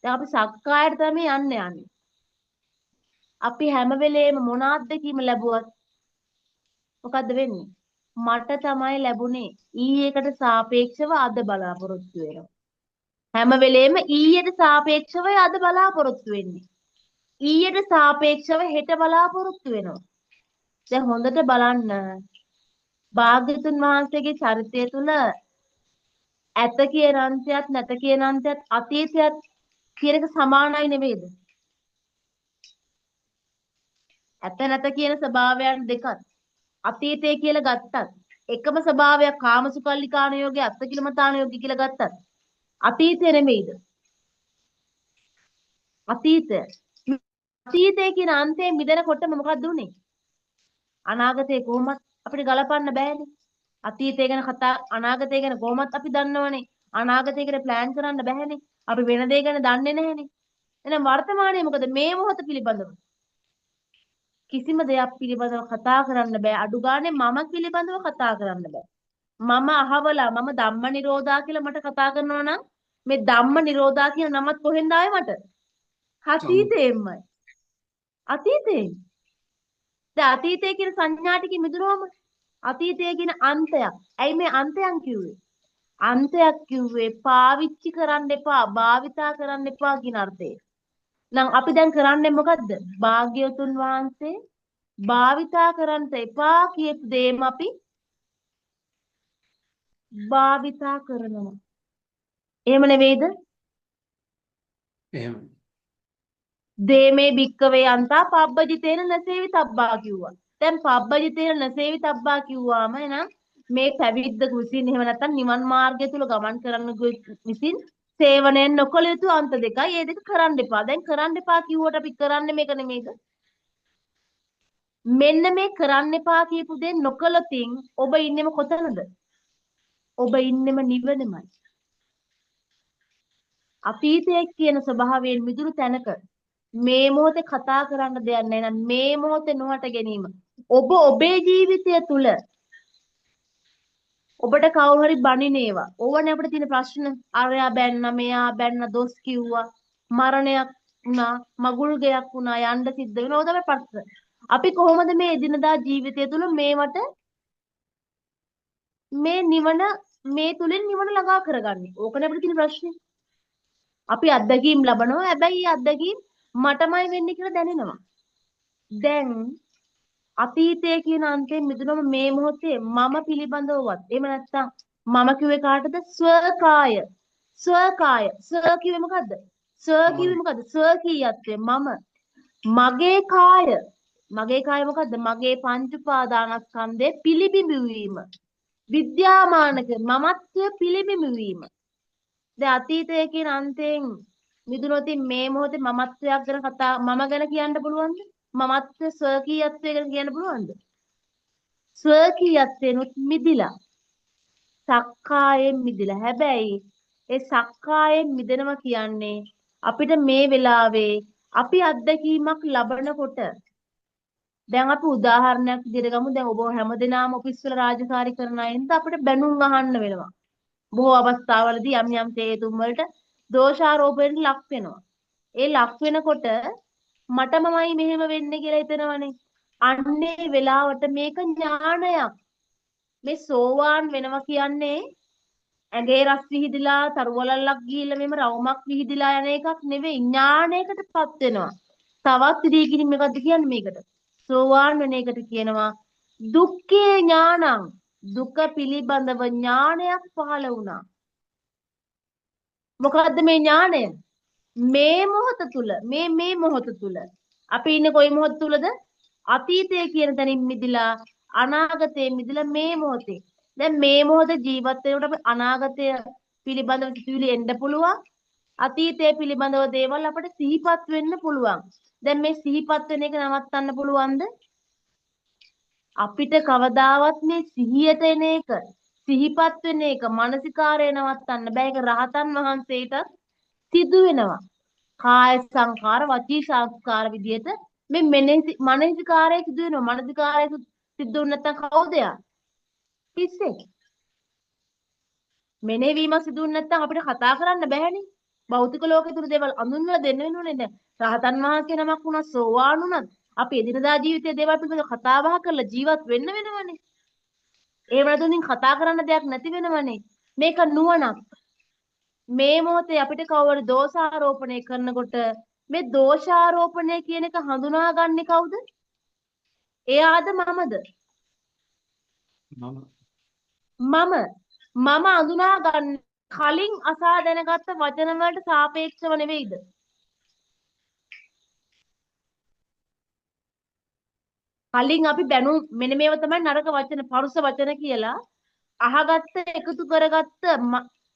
දැන් අපි සක්කායට තමයි යන්නේ. අපි හැම වෙලේම මොන අත්දැකීම ලැබුවත් මොකද්ද වෙන්නේ? මට තමයි ලැබුණේ. ඊයේකට සාපේක්ෂව අද බලාපොරොත්තු වෙනවා. හැම වෙලේම ඊයට සාපේක්ෂව අද බලාපොරොත්තු වෙන්නේ. ඊයට සාපේක්ෂව හෙට බලාපොරොත්තු වෙනවා. දැන් හොඳට බලන්න භාග්‍යතුන් වහන්සේගේ චරිතය තුල ඇත කියන අන්තයත් නැත කියන අන්තයත් අතීතයත් කියන එක සමානයි නෙවෙයිද? ඇත නැත කියන ස්වභාවයන් දෙකත් අතීතය කියලා ගත්තත් එකම ස්වභාවයක් කාමසුකල්ලිකාන යෝගය අත්තිකිලමතාන යෝගය කියලා ගත්තත් අතීතය නෙමෙයිද? අතීතය කියන අන්තයේ මිදෙනකොටම මොකක්ද උනේ? අනාගතේ කොහොමත් අපිට ගලපන්න බෑනේ. අතීතය ගැන අනාගතය ගැන කොහොමත් අපි දන්නවනේ. අනාගතය ගැන ප්ලෑන් කරන්න බෑනේ. අපි වෙන දේ ගැන දන්නේ නැහැනේ. එහෙනම් වර්තමානයේ මොකද මේ මොහොත පිළිබඳව කිසිම දෙයක් පිළිබඳව කතා කරන්න බෑ. අඩු ගානේ මම පිළිබඳව කතා කරන්න බෑ. මම අහවලා මම ධම්ම නිරෝධා කියලා මට කතා කරනවා නම් මේ ධම්ම නිරෝධා කියන නමත් කොහෙන්ද ආවේ මට? අතීතයෙන්මයි. අතීතයෙන්. දැන් අතීතය කියන සංඥා ටික මිදුනොම අතීතය කියන අන්තයක්. ඇයි මේ අන්තයන් කිව්වේ? අන්තයක් කිව්වේ පාවිච්චි කරන්න එපා, භාවිතා කරන්න එපා කියන අර්ථය. නම් අපි දැන් කරන්නේ මොකද්ද? භාග්‍යවතුන් වහන්සේ භාවිතා කරන්න එපා කියපු දේම අපි භාවිතා කරනවා. එහෙම නෙවෙයිද? එහෙම. දේමේ භික්කවේ අන්තා පබ්බජිතේන නසේවි තබ්බා කිව්වා. දැන් පබ්බජිතේන නසේවි තබ්බා කිව්වාම එහෙනම් මේ පැවිද්ද විසින් එහෙම නැත්නම් නිවන් මාර්ගය තුල ගමන් කරන්න විසින් සේවනයෙන් නොකළ යුතු අන්ත දෙකයි. ඒ දෙක කරන්න එපා. දැන් කරන්න එපා කිව්වට අපි කරන්නේ මේක නෙමෙයිද? මෙන්න මේ කරන්න එපා කියපු දේ නොකළොතින් ඔබ ඉන්නෙම කොතනද? ඔබ ඉන්නෙම නිවනමයි. අතීතයේ කියන ස්වභාවයෙන් මිදුණු තැනක මේ මොහොතේ කතා කරන්න දෙයක් නැහැ. එහෙනම් මේ මොහොතේ නොහට ගැනීම. ඔබ ඔබේ ජීවිතය තුල ඔබට කවුරු හරි බනිනේවා. ඕවනේ අපිට තියෙන ප්‍රශ්න. අරයා බැන්න, මෙයා බැන්න, දොස් කිව්වා, මරණයක් වුණා, මගුල් ගයක් වුණා, යන්න සිද්ධ වෙනවා. ඔය තමයි ප්‍රශ්න. අපි කොහොමද මේ එදිනදා ජීවිතය තුළ මේවට මේ නිවන මේ තුලින් නිවන ළඟා කරගන්නේ? ඕකනේ අපිට තියෙන ප්‍රශ්නේ. අපි අත්දැකීම් ලබනවා. හැබැයි මේ අත්දැකීම් මටමයි වෙන්නේ කියලා දැනෙනවා. දැන් අතීතයේ කියන අන්තයෙන් මිදුනම මේ මොහොතේ මම පිළිබඳවවත් එහෙම නැත්නම් මම කිව්වේ කාටද? ස්වකාය. ස්වකාය. ස්ව කිව්වේ මොකද්ද? ස්ව කිව්වේ මොකද්ද? ස්ව කීයත්වය මම. මගේ කාය. මගේ කාය මොකද්ද? මගේ පංච උපාදානස්කන්ධේ පිළිබිඹු වීම. විද්‍යාමානක මමත්වය පිළිබිඹු වීම. දැන් අතීතයේ කියන අන්තයෙන් මිදුනොත් මේ මොහොතේ මමත්වයක් ගැන කතා මම ගැන කියන්න පුළුවන්ද? මමත්ව ස්වකීයත්වය ගැන කියන්න පුළුවන්ද? ස්වකීයත්වෙනුත් මිදිලා සක්කායෙන් මිදිලා. හැබැයි ඒ සක්කායෙන් මිදෙනවා කියන්නේ අපිට මේ වෙලාවේ අපි අත්දැකීමක් ලබනකොට දැන් අපි උදාහරණයක් විදිහට ගමු. දැන් ඔබ හැමදෙනාම ඔෆිස් වල රාජකාරී කරන අයින්ද අපිට බැනුම් අහන්න වෙනවා. බොහෝ අවස්ථාවලදී යම් යම් හේතුන් වලට දෝෂාරෝපණයට ලක් වෙනවා. ඒ ලක් වෙනකොට මටමමයි මෙහෙම වෙන්නේ කියලා හිතනවනේ. අන්නේ වෙලාවට මේක ඥානයක්. මේ සෝවාන් වෙනවා කියන්නේ ඇඟේ රස් විහිදිලා තරුවලල්ලක් ගිහිල්ලා මෙහෙම රවුමක් විහිදිලා යන එකක් නෙවෙයි. ඥානයකටපත් වෙනවා. තවත් ඉදිරියකින් මොකද්ද කියන්නේ මේකට? සෝවාන් වෙන එකට කියනවා දුක්ඛේ ඥානං. දුක පිළිබඳව ඥානයක් පහළ වුණා. මොකද්ද මේ ඥානය? මේ මොහොත තුල මේ මොහොත තුල අපි ඉන්නේ කොයි මොහොත තුලද? අතීතයේ කියන තැනින් මිදිලා අනාගතයේ මිදිලා මේ මොහොතේ. දැන් මේ මොහොත ජීවත් වෙනකොට අපි අනාගතය පිළිබඳව සිතුවිලි එන්න පුළුවන්. අතීතයේ පිළිබඳව දේවල් අපිට සිහිපත් වෙන්න පුළුවන්. දැන් මේ සිහිපත් වෙන එක නවත්තන්න පුළුවන්ද? අපිට කවදාවත් මේ සිහියට එන එක සිහිපත් වෙන එක මානසිකාරය නවත්තන්න බෑ. ඒක රහතන් වහන්සේටත් සිදු වෙනවා. කාය සංකාර වචී සංස්කාර විදියට මේ මානසිකාරය සිදු වෙනවා. මානසිකාරය සිදු වෙන්නේ නැත්නම් කවුද යා? පිස්සෙක්. මෙනෙවීම සිදු වෙන්නේ නැත්නම් අපිට කතා කරන්න බෑනේ. භෞතික ලෝකේ තුන දේවල් අඳුන්වලා දෙන්න වෙනුනේ දැන්. රහතන් වහන්සේ නමක් වුණා සෝවාන් වුණත් අපි එදිනදා ජීවිතයේ දේවල් පිළිබඳව කතා බහ කරලා ජීවත් වෙන්න වෙනවනේ. ඒ වතුනින් කතා කරන්න දෙයක් නැති වෙනවනේ. මේක නුවණක්. මේ මොහොතේ අපිට කවවර දෝෂාරෝපණය කරනකොට මේ දෝෂාරෝපණය කියන එක හඳුනාගන්නේ කවුද? එයාද මමද? මම අඳුනා ගන්න කලින් අසා දැනගත්ත වචන වලට සාපේක්ෂව නෙවෙයිද? කලින් අපි බැනුම් මෙන්න මේව තමයි නරක වචන පරුස වචන කියලා අහගත්ත එකතු කරගත්ත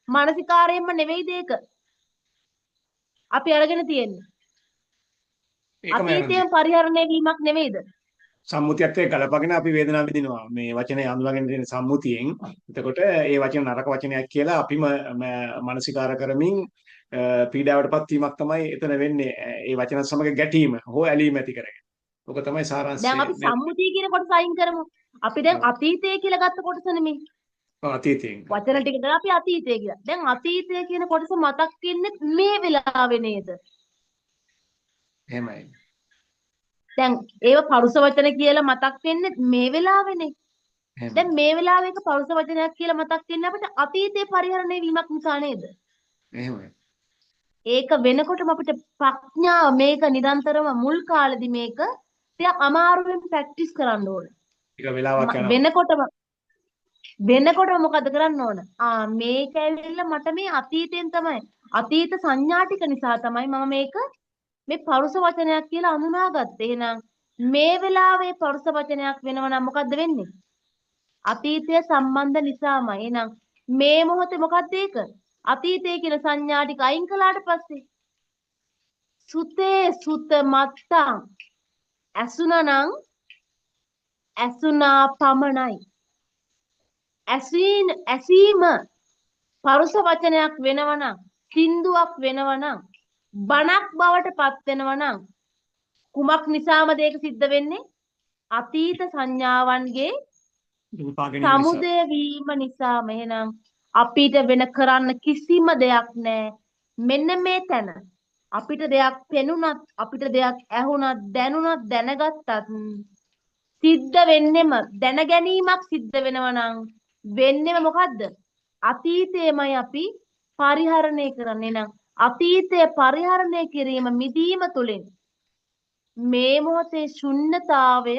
මානසිකාරයෙන්ම නෙවෙයිද ඒක? අපි අරගෙන තියෙන්නේ. අතීතයෙන් පරිහරණය වීමක් නෙවෙයිද? සම්මුතියත් එක්ක ගලපගෙන අපි වේදනාව විඳිනවා. මේ වචනේ අඳුනගෙන තියෙන සම්මුතියෙන්. එතකොට ඒ වචන නරක වචනයක් කියලා අපිම මානසිකාර කරමින් පීඩාවටපත් වීමක් තමයි එතන වෙන්නේ. ඒ වචන සමග ගැටීම හෝ ඇලීම ඇති කරගෙන. ඔක තමයි සාරාංශය. දැන් අපි සම්මුතිය කියන කොටස අයින් කරමු. අපි දැන් අතීතය කියලා ගත්ත කොටස නෙමෙයි. අතීතයෙන්. වචන ටික දාලා අපි අතීතය කියලා. දැන් අතීතය කියන කොටස මතක් වෙන්නේ මේ වෙලාවේ නේද? එහෙමයි. දැන් ඒව පරුස වචන කියලා මතක් වෙන්නේ මේ වෙලාවේනේ. දැන් මේ වෙලාවේ එක පරුස වචනයක් කියලා මතක් වෙන්නේ අපිට අතීතේ පරිහරණය වීමක් නිසා නේද? එහෙමයි. ඒක වෙනකොටම අපිට ප්‍රඥාව මේක නිරන්තරව මුල් කාලෙදි මේක ටිකක් අමාරුවෙන් ප්‍රැක්ටිස් කරන්න ඕන. ටික වෙලාවක් යනවා. වෙනකොටම මොකද කරන්න ඕන? මේක ඇවිල්ලා මට මේ අතීතයෙන් තමයි අතීත සංඥා ටික නිසා තමයි මම මේක මේ පරුස වචනයක් කියලා අඳුනාගත්තේ. එහෙනම් මේ වෙලාවේ පරුස වචනයක් වෙනවා නම් මොකද්ද වෙන්නේ? අතීතය සම්බන්ධ නිසාමයි. එහෙනම් මේ මොහොතේ මොකද්ද ඒක? අතීතය කියන සංඥා ටික අයින් කළාට පස්සේ සුතේ සුත මත්තං ඇසුනනම් ඇසුනා පමණයි. ඇසීම පරුස වචනයක් වෙනවනම් සින්දුවක් වෙනවනම් බණක් බවට පත් වෙනවනම් කුමක් නිසාමද ඒක සිද්ධ වෙන්නේ? අතීත සංඥාවන්ගේ සමුදය වීම නිසාම. එහෙනම් අපිට වෙන කරන්න කිසිම දෙයක් නැහැ. මෙන්න මේ තැන අපිට දෙයක් පෙනුනත් අපිට දෙයක් ඇහුනත් දැනුනත් දැනගත්තත් සිද්ධ වෙන්නෙම දැන ගැනීමක් සිද්ධ වෙනවා නම් වෙන්නෙම මොකද්ද? අතීතයමයි අපි පරිහරණය කරන්නේ. නම් අතීතය පරිහරණය කිරීම මිදීම තුළින් මේ මොහොතේ ශුන්්‍යතාවය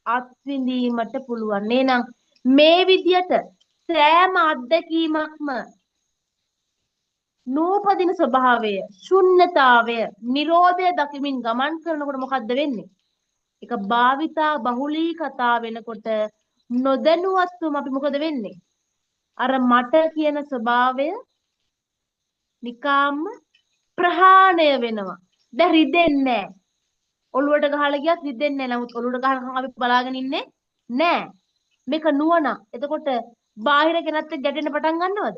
අත්විඳීමට පුළුවන්. එහෙනම් මේ විදියට සෑම අත්දැකීමක්ම නූපදින ස්වභාවය, ශුන්්‍යතාවය, නිරෝධය දකිමින් ගමන් කරනකොට මොකද්ද වෙන්නේ? ඒක භාවිතා බහුලී කතා වෙනකොට නොදැනුවත්වම අපි මොකද වෙන්නේ? අර මට කියන ස්වභාවය නිකාම්ම ප්‍රහාණය වෙනවා. දැන් රිදෙන්නේ නැහැ. ඔළුවට ගහලා ගියත් රිදෙන්නේ නැහැ. නමුත් ඔළුවට ගහනකම් අපි බලාගෙන ඉන්නේ නැහැ. මේක නුවණ. එතකොට බාහිර කෙනත් එක්ක ගැටෙන්න පටන් ගන්නවද?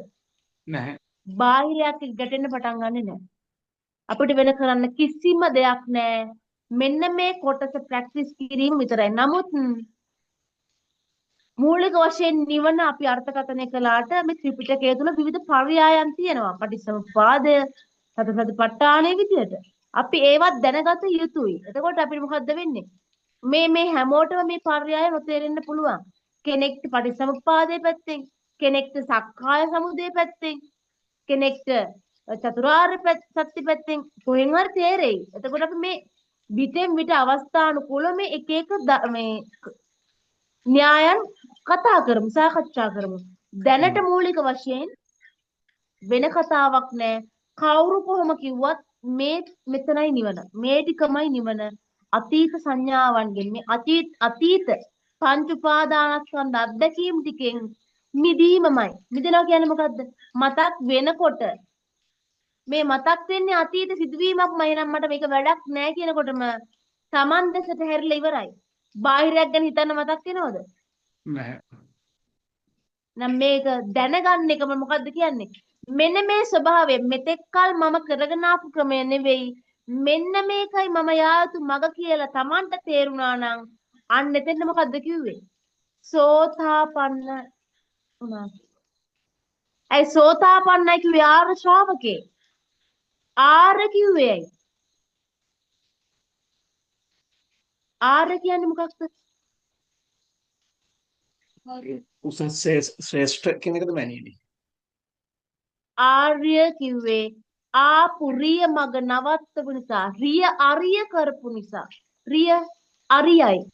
නැහැ. බාහිරයක් එක්ක ගැටෙන්න පටන් ගන්නෙ නැහැ. අපිට වෙන කරන්න කිසිම දෙයක් නැහැ. මෙන්න මේ කොටස ප්‍රැක්ටිස් කිරීම විතරයි. නමුත් මූලික වශයෙන් නිවන අපි අර්ථකථනය කළාට මේ ත්‍රිපිටකය තුළ විවිධ පර්යායන් තියෙනවා. පටිච්චසමුප්පාදය, සතරසතිපට්ඨානයේ විදියට. අපි ඒවත් දැනගත යුතුයි. එතකොට අපිට මොකද්ද වෙන්නේ? මේ හැමෝටම මේ පර්යාය නොතේරෙන්න පුළුවන්. කෙනෙක්ට පටිච්චසමුප්පාදයේ පැත්තෙන්, කෙනෙක්ට සක්කාය සමුදය පැත්තෙන්, කෙනෙක්ට චතුරාර්ය සත්‍ය පැත්තෙන් කොහෙන් හරි තේරෙයි. එතකොට අපි මේ විටෙන් විට අවස්ථානුකූලව මේ එක එක මේ න්‍යායන් කතා කරමු, සාකච්ඡා කරමු. දැනට මූලික වශයෙන් වෙන කතාවක් නැහැ. කවුරු කොහොම කිව්වත් මේ මෙතනයි නිවන. මේ ටිකමයි නිවන. අතීත සංඥාවන්ගෙන් මේ අතීත පංච උපාදානස්කන්ධ අත්දැකීම් ටිකෙන් මිදීමමයි. මිදෙනවා කියන්නේ මොකද්ද? මතක් වෙනකොට මේ මතක් වෙන්නේ අතීත සිදුවීමක්ම. එහෙනම් මට මේක වැඩක් නැහැ කියනකොටම Taman දැසට හැරිලා ඉවරයි. බාහිරයක් ගැන හිතන්න මතක් වෙනවද? නැහැ. නම් මේක දැනගන්න එකම මොකද්ද කියන්නේ? මෙන්න මේ ස්වභාවය මෙතෙක්කල් මම කරගෙන ආපු ක්‍රමය නෙවෙයි. මෙන්න මේකයි මම යා යුතු මඟ කියලා Tamanට තේරුණා නම් අන්න එතෙන්ද මොකද්ද කිව්වේ? සෝතාපන්න වුණා. ඒ සෝතාපන්නයි කිව්වේ ආර්ය ශ්‍රාවකේ. ආර්ය කිව්වේ ඇයි? ආර්ය කියන්නේ මොකක්ද? උසස් ශ්‍රේෂ්ඨ කියන එකද මැනීනේ. ආර්ය කිව්වේ ආපු රිය මග නවත්තපු නිසා, රිය අරිය කරපු නිසා. රිය අරියයි.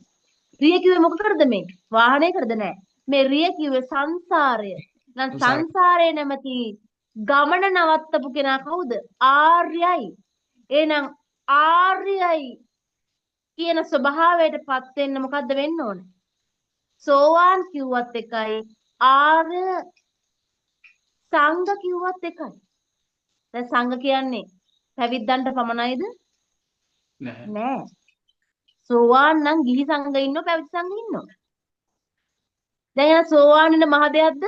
රිය කිව්වේ මොකකටද මේ? වාහනයකටද නෑ. මේ රිය කිව්වේ සංසාරය. නම් සංසාරේ නැමැති ගමන නවත්තපු කෙනා කවුද? ආර්යයි. එහෙනම් ආර්යයි කියන ස්වභාවයටපත් වෙන්න මොකද්ද වෙන්න ඕනේ? සෝවාන් කිව්වත් එකයි, ආර්ය සංඝ කිව්වත් එකයි. දැන් සංඝ කියන්නේ පැවිද්දන්ට පමණයිද? නෑ. සෝවාන් නම් ගිහි සංඝ ඉන්නෝ, පැවිදි සංඝ ඉන්නෝ. දැන් යන සෝවාන් වෙන මහ දෙයක්ද?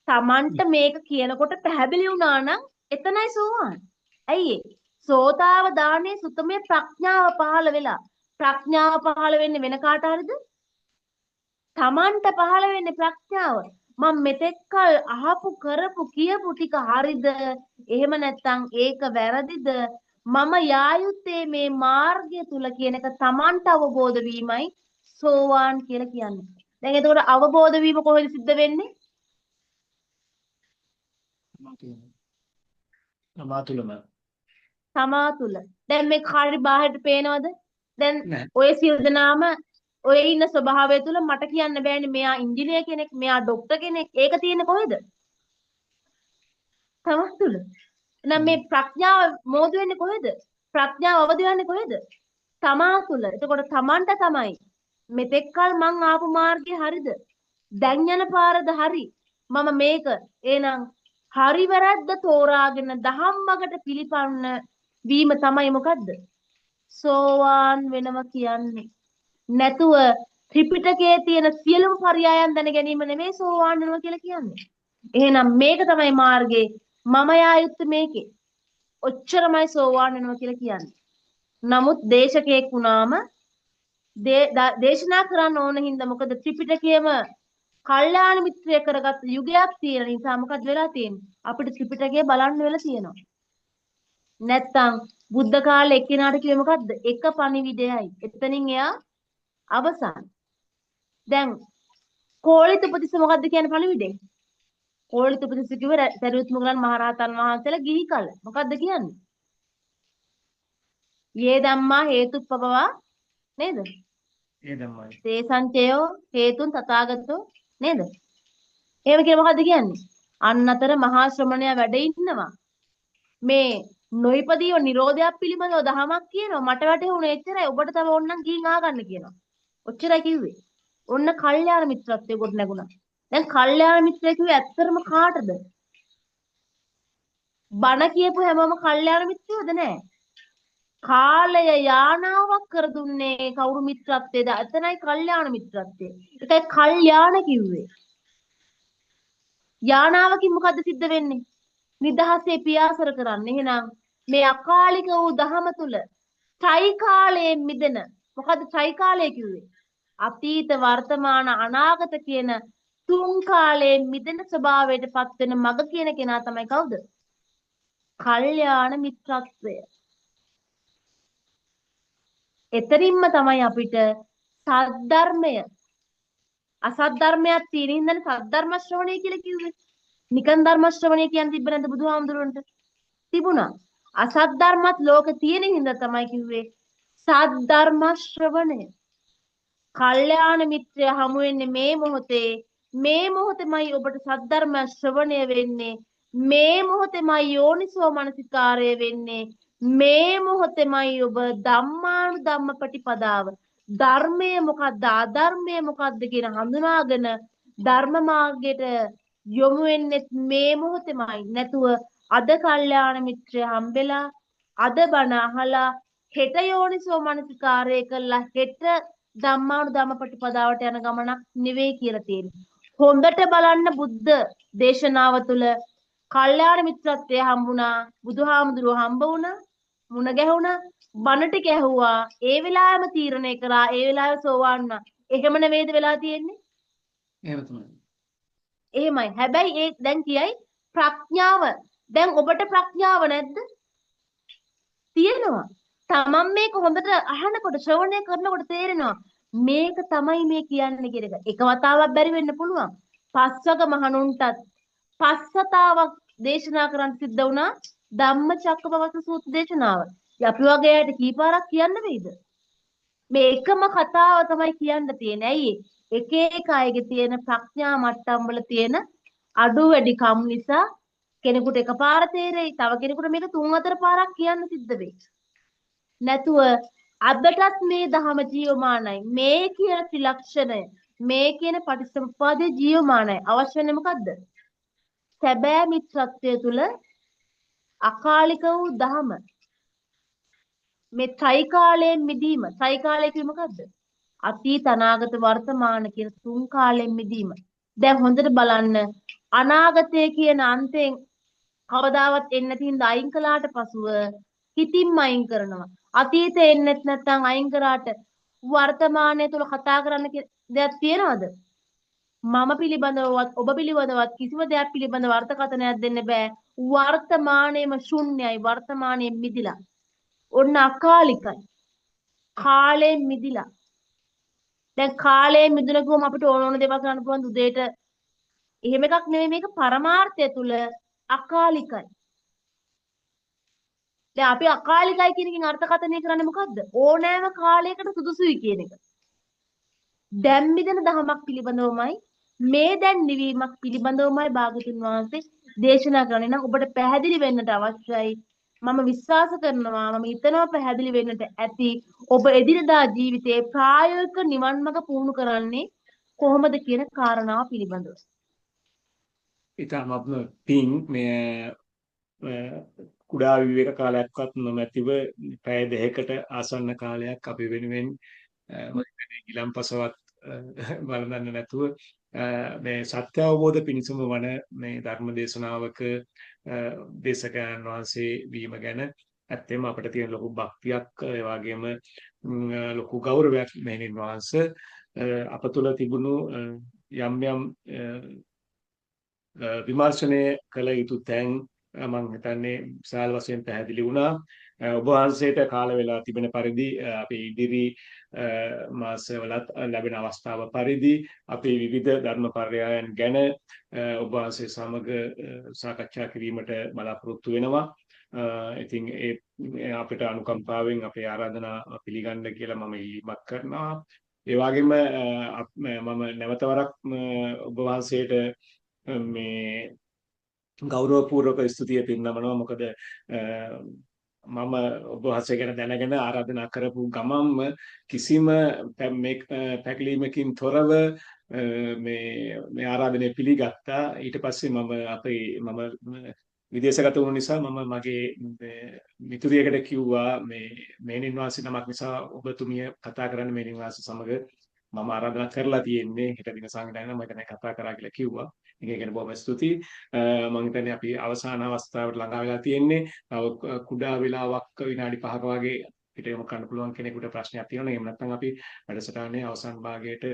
Tamanට මේක කියනකොට පැහැදිලි වුණා නම් එතනයි සෝවාන්. ඇයි ඒ? සෝතාව දානේ සුතමේ ප්‍රඥාව පහළ වෙලා. ප්‍රඥාව පහළ වෙන්නේ වෙන කාට හරිද? Tamanට පහළ වෙන්නේ ප්‍රඥාව. මම මෙතෙක්කල් අහපු කරපු කියපු ටික හරිද? එහෙම නැත්නම් ඒක වැරදිද? මම යා යුත්තේ මේ මාර්ගය තුල කියන එක Tamanට අවබෝධ වීමයි සෝවාන් කියලා කියන්නේ. දැන් එතකොට අවබෝධ වීම කොහෙද සිද්ධ වෙන්නේ? තමා තුළම තමා තුල. දැන් මේ කාර්ය බාහිරට පේනවද? දැන් නෑ. ඔය සියලු දෙනාම ඔය ඉන්න ස්වභාවය තුල මට කියන්න බෑනේ මෙයා ඉංජිනේර කෙනෙක්, මෙයා ડોක්ටර් කෙනෙක්. ඒක තියෙන්නේ කොහෙද? තමා තුල. එහෙනම් මේ ප්‍රඥාව මෝදු වෙන්නේ කොහෙද? ප්‍රඥාව අවදි වෙන්නේ කොහෙද? තමා තුල. එතකොට තමන්ට තමයි මෙතෙක්කල් මං ආපු මාර්ගය හරිද? දැන් යන පාරද හරි? මම මේක එහෙනම් හරි වැරද්ද තෝරාගෙන දහම්මකට පිළිපන්න වීම තමයි මොකද්ද? සෝවාන් වෙනවා කියන්නේ. නැතුව ත්‍රිපිටකයේ තියෙන සියලුම පරයයන් දැන ගැනීම නෙමෙයි සෝවාන් වෙනවා කියලා කියන්නේ. එහෙනම් මේක තමයි මාර්ගේ. මම යා යුත්තේ මේකේ. ඔච්චරමයි සෝවාන් වෙනවා කියලා කියන්නේ. නමුත් දේශකයෙක් වුණාම දේශනා කරන්න ඕන හින්දා මොකද ත්‍රිපිටකයේම කල්යාණ මිත්‍රය කරගත් යුගයක් තියෙන නිසා මොකද වෙලා තියෙන්නේ? අපිට ත්‍රිපිටකය බලන්න වෙලා තියෙනවා. නැත්තම් බුද්ධ කාලේ එක්කිනාට කිව්වේ මොකද්ද? එක පණිවිඩයයි. එතනින් එයා අවසන්. දැන් කෝලිත උපතිස්ස මොකද්ද කියන්නේ පණිවිඩේ? කෝලිත උපතිස්ස කිව්වේ සරියුත් මුගලන් මහරහතන් වහන්සේලා ගිහි කල. මොකද්ද කියන්නේ? යේ ධම්මා හේතුප්පවවා නේද? ඒ ධම්මයි. තේ සංචයෝ හේතුන් තථාගතෝ නේද? එහෙම කියලා මොකද්ද කියන්නේ? අන්න අතර මහා ශ්‍රමණයා වැඩ ඉන්නවා. මේ නොයිපදීව නිරෝධයක් පිළිබඳව දහමක් කියනවා. මට වැටහුනේ එච්චරයි. ඔබට තව ඕනනම් ගිහින් ආගන්න කියනවා. ඔච්චරයි කිව්වේ. ඔන්න කල්යාණ මිත්‍රත්වයේ කොට නැගුණා. දැන් කල්යාණ මිත්‍රය කිව්වේ ඇත්තරම කාටද? බණ කියපු හැමෝම කල්යාණ මිත්‍රයෝද නැහැ? කාලය යානාවක් කර දුන්නේ කවුරු මිත්‍රත්වයේද? එතනයි කල්යාණ මිත්‍රත්වය. ඒකයි කල්යාණ කිව්වේ. යානාවකින් මොකද්ද සිද්ධ වෙන්නේ? නිදහසේ පියාසර කරන්න. එහෙනම් මේ අකාලික වූ දහම තුල ත්‍රිකාලයෙන් මිදෙන මොකද්ද ත්‍රිකාලය කිව්වේ? අතීත වර්තමාන අනාගත කියන තුන් කාලයෙන් මිදෙන ස්වභාවයට පත් වෙන මග කියන කෙනා තමයි කවුද? කල්යාණ මිත්‍රත්වය. එතරින්ම තමයි අපිට සද්ධර්මය අසත් ධර්මයක් තියෙන හින්දානේ සද්ධර්ම ශ්‍රවණය කියලා කිව්වේ. නිකන් ධර්ම ශ්‍රවණය කියන්නේ තිබ්බ නැද්ද බුදුහාමුදුරන්ට? තිබුණා. අසත් ධර්මත් ලෝකේ තියෙන හින්දා තමයි කිව්වේ සද්ධර්ම ශ්‍රවණය. කල්යාණ මිත්‍රය හමු වෙන්නේ මේ මොහොතේමයි ඔබට සද්ධර්ම ශ්‍රවණය වෙන්නේ. මේ මොහොතේමයි යෝනිසෝ මනසිකාරය වෙන්නේ. මේ මොහොතේමයි ඔබ ධම්මානුධම්ම ප්‍රතිපදාව ධර්මය මොකද්ද අධර්මය මොකද්ද කියන හඳුනාගෙන ධර්ම මාර්ගයට යොමු වෙන්නේ මේ මොහොතේමයි. නැතුව අද කල්යාණ මිත්‍රය හම්බෙලා අද බණ අහලා හෙට යෝනිසෝ මනසිකාරය කළා හෙට ධම්මානුධම්ම ප්‍රතිපදාවට යන ගමනක් නෙවෙයි කියලා තියෙන්නේ. හොඳට බලන්න බුද්ධ දේශනාව තුළ කල්යාණ මිත්‍රත්වය හම්බුණා, බුදුහාමුදුරුවෝ හම්බ වුණා, මුණ ගැහුණා, බණ ටික ඇහුවා, ඒ වෙලාවෙම තීරණය කරා, ඒ වෙලාවේ සෝවාන් වුණා. එහෙම නෙවෙයිද වෙලා තියෙන්නේ? එහෙම තමයි. එහෙමයි. හැබැයි ඒ දැන් කියයි ප්‍රඥාව. දැන් ඔබට ප්‍රඥාව නැද්ද? තියෙනවා. තමන් මේක හොඳට අහනකොට ශ්‍රවණය කරනකොට තේරෙනවා මේක තමයි මේ කියන්නේ කියන එක. එක වතාවක් බැරි වෙන්න පුළුවන්. පස්වග මහණුන්ටත් පස්වතාවක් දේශනා කරන්න සිද්ධ වුණා ධම්මචක්කපවත්ත සූත්‍ර දේශනාව. අපි වගේ අයට කීපාරක් කියන්න වෙයිද? මේ එකම කතාව තමයි කියන්න තියෙන්නේ. ඇයි එක එක අයගේ තියෙන ප්‍රඥා මට්ටම් වල තියෙන අඩු වැඩි කම් නිසා කෙනෙකුට එකපාර තේරෙයි. තව කෙනෙකුට මේක 3-4 පාරක් කියන්න සිද්ධ වෙයි. නැතුව අදටත් මේ දහම ජීවමානයි. මේ කියන ත්‍රිලක්ෂණය, මේ කියන පටිච්චසමුප්පාදයේ ජීවමානයි. අවශ්‍ය වෙන්නේ මොකද්ද? සැබෑ මිත්‍රත්වය තුල අකාලික වූ දහම. මේ ත්‍රිකාලයෙන් මිදීම. ත්‍රිකාලය කියන්නේ මොකද්ද? අතීත අනාගත වර්තමාන කියන තුන් කාලයෙන් මිදීම. දැන් හොඳට බලන්න අනාගතය කියන අන්තයෙන් කවදාවත් එන්නේ නැති හින්දා අයින් කළාට පසුව හිතින්ම අයින් කරනවා. අතීතේ එන්නෙත් නැත්නම් අයින් කරාට වර්තමානයේ තුල කතා කරන්න දෙයක් තියනවද? මම පිළිබඳවත් ඔබ පිළිබඳවත් කිසිම දෙයක් පිළිබඳව අර්ථකථනයක් දෙන්න බෑ. වර්තමානයේම ශුන්‍යයි. වර්තමානයේ මිදිලා. ඔන්න අකාලිකයි. කාලයෙන් මිදිලා. දැන් කාලයෙන් මිදුණ ගියම අපිට ඕන දේවල් කරන්න පුළුවන් උදේට. එහෙම එකක් නෙමෙයි මේක පරමාර්ථය තුල අකාලිකයි. දැන් අපි අකාලිකයි කියන එකෙන් අර්ථකථනය කරන්නේ මොකද්ද? ඕනෑම කාලයකට සුදුසුයි කියන එක. දැන් මිදෙන දහමක් පිළිබඳවමයි මේ දැන් නිවීමක් පිළිබඳවමයි භාගතුන් වහන්සේ දේශනා කරන්නේ. නම් ඔබට පැහැදිලි වෙන්නට අවශ්‍යයි. මම විශ්වාස කරනවා මම හිතනවා පැහැදිලි වෙන්නට ඇති. ඔබ එදිනදා ජීවිතයේ ප්‍රායෝගික නිවන් මඟ පුහුණු කරන්නේ කොහොමද කියන කාරණාව පිළිබඳව. ඉතාමත්ම පිං මේ කුඩා විවේක කාලයක්වත් නොමැතිව පැය දෙකකට ආසන්න කාලයක් අපි වෙනුවෙන් ගිලම්පසවත් බලන්න නැතුව මේ සත්‍ය අවබෝධ පිණිසම වන මේ ධර්ම දේශනාවක දේශකයන් වහන්සේ වීම ගැන ඇත්තෙම අපිට තියෙන ලොකු භක්තියක් ඒ වගේම ලොකු ගෞරවයක් මෙහෙණින් වහන්සේ අප තුළ තිබුණු යම් යම් විමර්ශනය කළ යුතු තැන් මම හිතන්නේ විශාල වශයෙන් පැහැදිලි වුණා. ඔබ වහන්සේට කාල වේලා තිබෙන පරිදි අපි ඉදිරි මාසවලත් ලැබෙන අවස්ථාව පරිදි අපි විවිධ ධර්ම පර්යායන් ගැන ඔබ වහන්සේ සමග සාකච්ඡා කිරීමට බලාපොරොත්තු වෙනවා. ඉතින් ඒ අපිට අනුකම්පාවෙන් අපේ ආරාධනා පිළිගන්න කියලා මම ඉල්ලීමක් කරනවා. ඒ වගේම මම නැවත වරක් ඔබ වහන්සේට මේ ගෞරවපූර්වක ස්තුතිය පිරිනමනවා. මොකද මම ඔබ වහන්සේ ගැන දැනගෙන ආරාධනා කරපු ගමම්ම කිසිම පැකිලීමකින් තොරව මේ ආරාධනය පිළිගත්තා. ඊට පස්සේ මම විදේශගත වුණු නිසා මම මගේ මිතුරියකට කිව්වා මේ නිවාසී නමක් නිසා ඔබතුමිය කතා කරන්න මේ නිවාසී සමග මම ආරාධනා කරලා තියෙන්නේ හෙට දින සංවිධානය මම හිතන්නේ කතා කරා කියලා කිව්වා. ඒක ගැන බොහොම ස්තුතියි. මම හිතන්නේ අපි අවසාන අවස්ථාවට ළඟා වෙලා තියෙන්නේ. තව කුඩා වෙලාවක් විනාඩි 5ක වගේ පිට යොමු කරන්න පුළුවන් කෙනෙකුට ප්‍රශ්නයක් තියෙනවා. එහෙම නැත්නම් අපි වැඩසටහනේ අවසාන භාගයට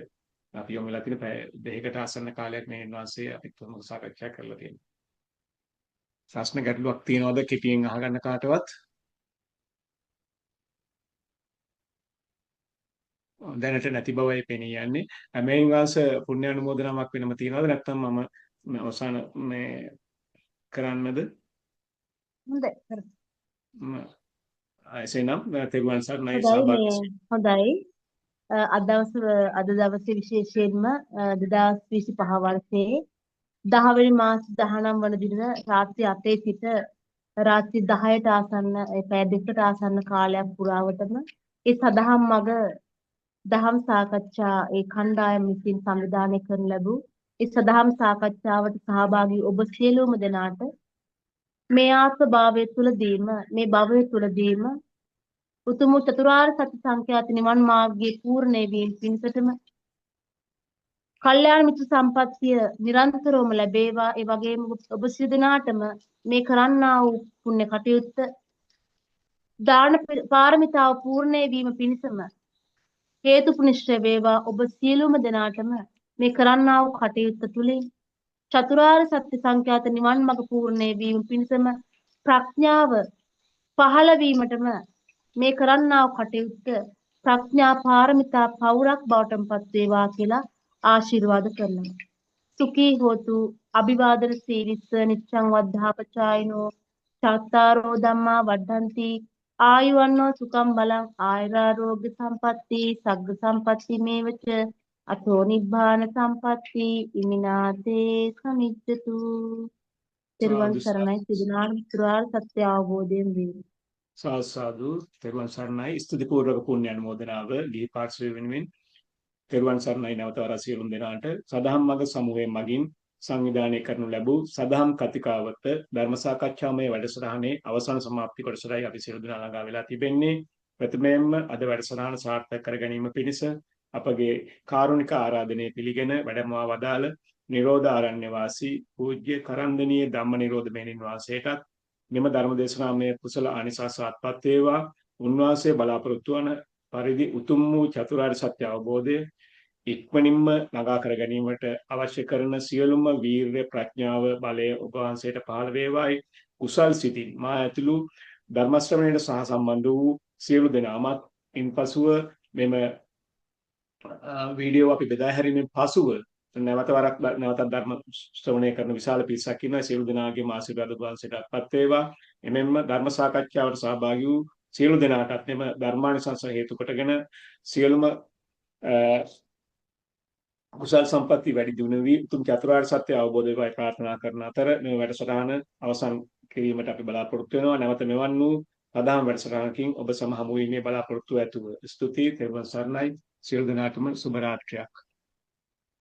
අපි යොමු වෙලා තියෙන පැය දෙකකට ආසන්න කාලයක් මේ නිවාසයේ අපිත් මොකද සාකච්ඡා කරලා තියෙනවා. ප්‍රශ්න ගැටලුවක් තියෙනවද කෙටියෙන් අහගන්න කාටවත්? දැනට නැති බවයි පෙනී යන්නේ. මේන් වාස පුණ්‍ය අනුමෝදනාවක් වෙනම තියනවද නැත්නම් මම අවසාන මේ කරන්නද? හොඳයි. එසේනම් තෙරුවන් සරණයි සහභාගී. හොඳයි. අද දවසේ විශේෂයෙන්ම 2025 වර්ෂයේ 10 වෙනි මාස 19 වන දින රාත්‍රී 8 සිට රාත්‍රී 10ට ආසන්න පැය දෙකකට ආසන්න කාලයක් පුරාවටම ඒ සදහම් මග දහම් සාකච්ඡා ඒ කණ්ඩායම විසින් සංවිධානය කරන ලැබූ ඒ සදහම් සාකච්ඡාවට සහභාගී ඔබ සියලුම දෙනාට මේ ආත්ම භාවය තුළදීම මේ භවය තුළදීම උතුම් චතුරාර්ය සත්‍ය සංඛ්‍යාත නිවන් මාර්ගයේ පූර්ණ වීම පිණිසටම කල්යාණ මිත්‍ර සම්පත්තිය නිරන්තරවම ලැබේවා. ඒ වගේම ඔබ සියලු දෙනාටම මේ කරන්නා වූ පුණ්‍ය කටයුත්ත දාන පාරමිතාව පූර්ණ වීම පිණිසම හේතුපුනිෂ්ඨ වේවා. ඔබ සියලුම දෙනාටම මේ කරන්නා වූ කටයුත්ත තුළින් චතුරාර්ය සත්‍ය සංඛ්‍යාත නිවන් මඟ පූර්ණ වීම පිණිසම ප්‍රඥාව පහළ වීමටම මේ කරන්නා වූ කටයුත්ත ප්‍රඥා පාරමිතා පෞරක් බවටම පත් වේවා කියලා ආශිර්වාද කරනවා. සුඛී හෝතු අභිවාදන සීලිස්ස නිච්ඡං වද්ධාපචායිනෝ චත්තාරෝ ධම්මා වඩ්ඩಂತಿ ආයුවන්නෝ සුඛං බලං ආයුරාෝග්‍ය සම්පatti සග්ග සම්පatti මේවච අතෝ නිබ්බාන සම්පatti ඉමිනාතේ සමිච්ඡතු. තෙරුවන් සරණයි. සිදුනාන චතුරාර්ය සත්‍ය අවබෝධයෙන් වේ. සාදු තෙරුවන් සරණයි. ස්තුති පූර්වක පුණ්‍ය අනුමෝදනාව ගිහි පාර්ශ්වය වෙනුවෙන් තෙරුවන් සරණයි නැවත වර සියලුම දෙනාට සදහම් මඟ සමූහයෙන් මගින් සංවිධානය කරනු ලැබූ සදහම් කතිකාවත ධර්ම සාකච්ඡාමය වැඩසටහනේ අවසන් සමාප්ති කොටසයි අපි සියලු දෙනා ළඟා වෙලා තිබෙන්නේ. ප්‍රථමයෙන්ම අද වැඩසටහන සාර්ථක කර ගැනීම පිණිස අපගේ කාරුණික ආරාධනය පිළිගෙන වැඩමවා වදාළ නිරෝධ ආරණ්‍ය වාසී පූජ්‍ය කරන්දනීය ධම්ම නිරෝධ මෙහෙණින් වහන්සේටත් මෙම ධර්ම දේශනාමය කුසල ආනිසංස අත්පත් වේවා. උන්වහන්සේ බලාපොරොත්තු වන පරිදි උතුම් වූ චතුරාර්ය සත්‍ය අවබෝධය ඉක්මනින්ම ළඟා කර ගැනීමට අවශ්‍ය කරන සියලුම වීර්ය ප්‍රඥාව බලය ඔබ වහන්සේට පහළ වේවායි කුසල් සිතින් මා ඇතුළු ධර්ම ශ්‍රවණයට සහ සම්බන්ධ වූ සියලු දෙනාමත් ඉන්පසුව මෙම වීඩියෝ අපි බෙදා හැරීමෙන් පසුව නැවතත් ධර්ම ශ්‍රවණය කරන විශාල පිරිසක් ඉන්නවා. සියලු දෙනාගේම ආශිර්වාද ඔබ වහන්සේට අත්පත් වේවා. එමෙන්ම ධර්ම සාකච්ඡාවට සහභාගී වූ සියලු දෙනාටත් මෙම ධර්මානිසංස හේතු කොටගෙන සියලුම කුසල් සම්පatti වැඩි දියුණු වී උතුම් චතුරාර්ය සත්‍ය අවබෝධ වේවායි ප්‍රාර්ථනා කරන අතර මේ වැඩසටහන අවසන් කිරීමට අපි බලාපොරොත්තු වෙනවා. නැවත මෙවන් වූ සදාම් වැඩසටහනකින් ඔබ සම හමු වීමේ බලාපොරොත්තු ඇතුව ස්තුතියි. තෙරුවන් සරණයි. සියලු දෙනාටම සුබ රාත්‍රියක්.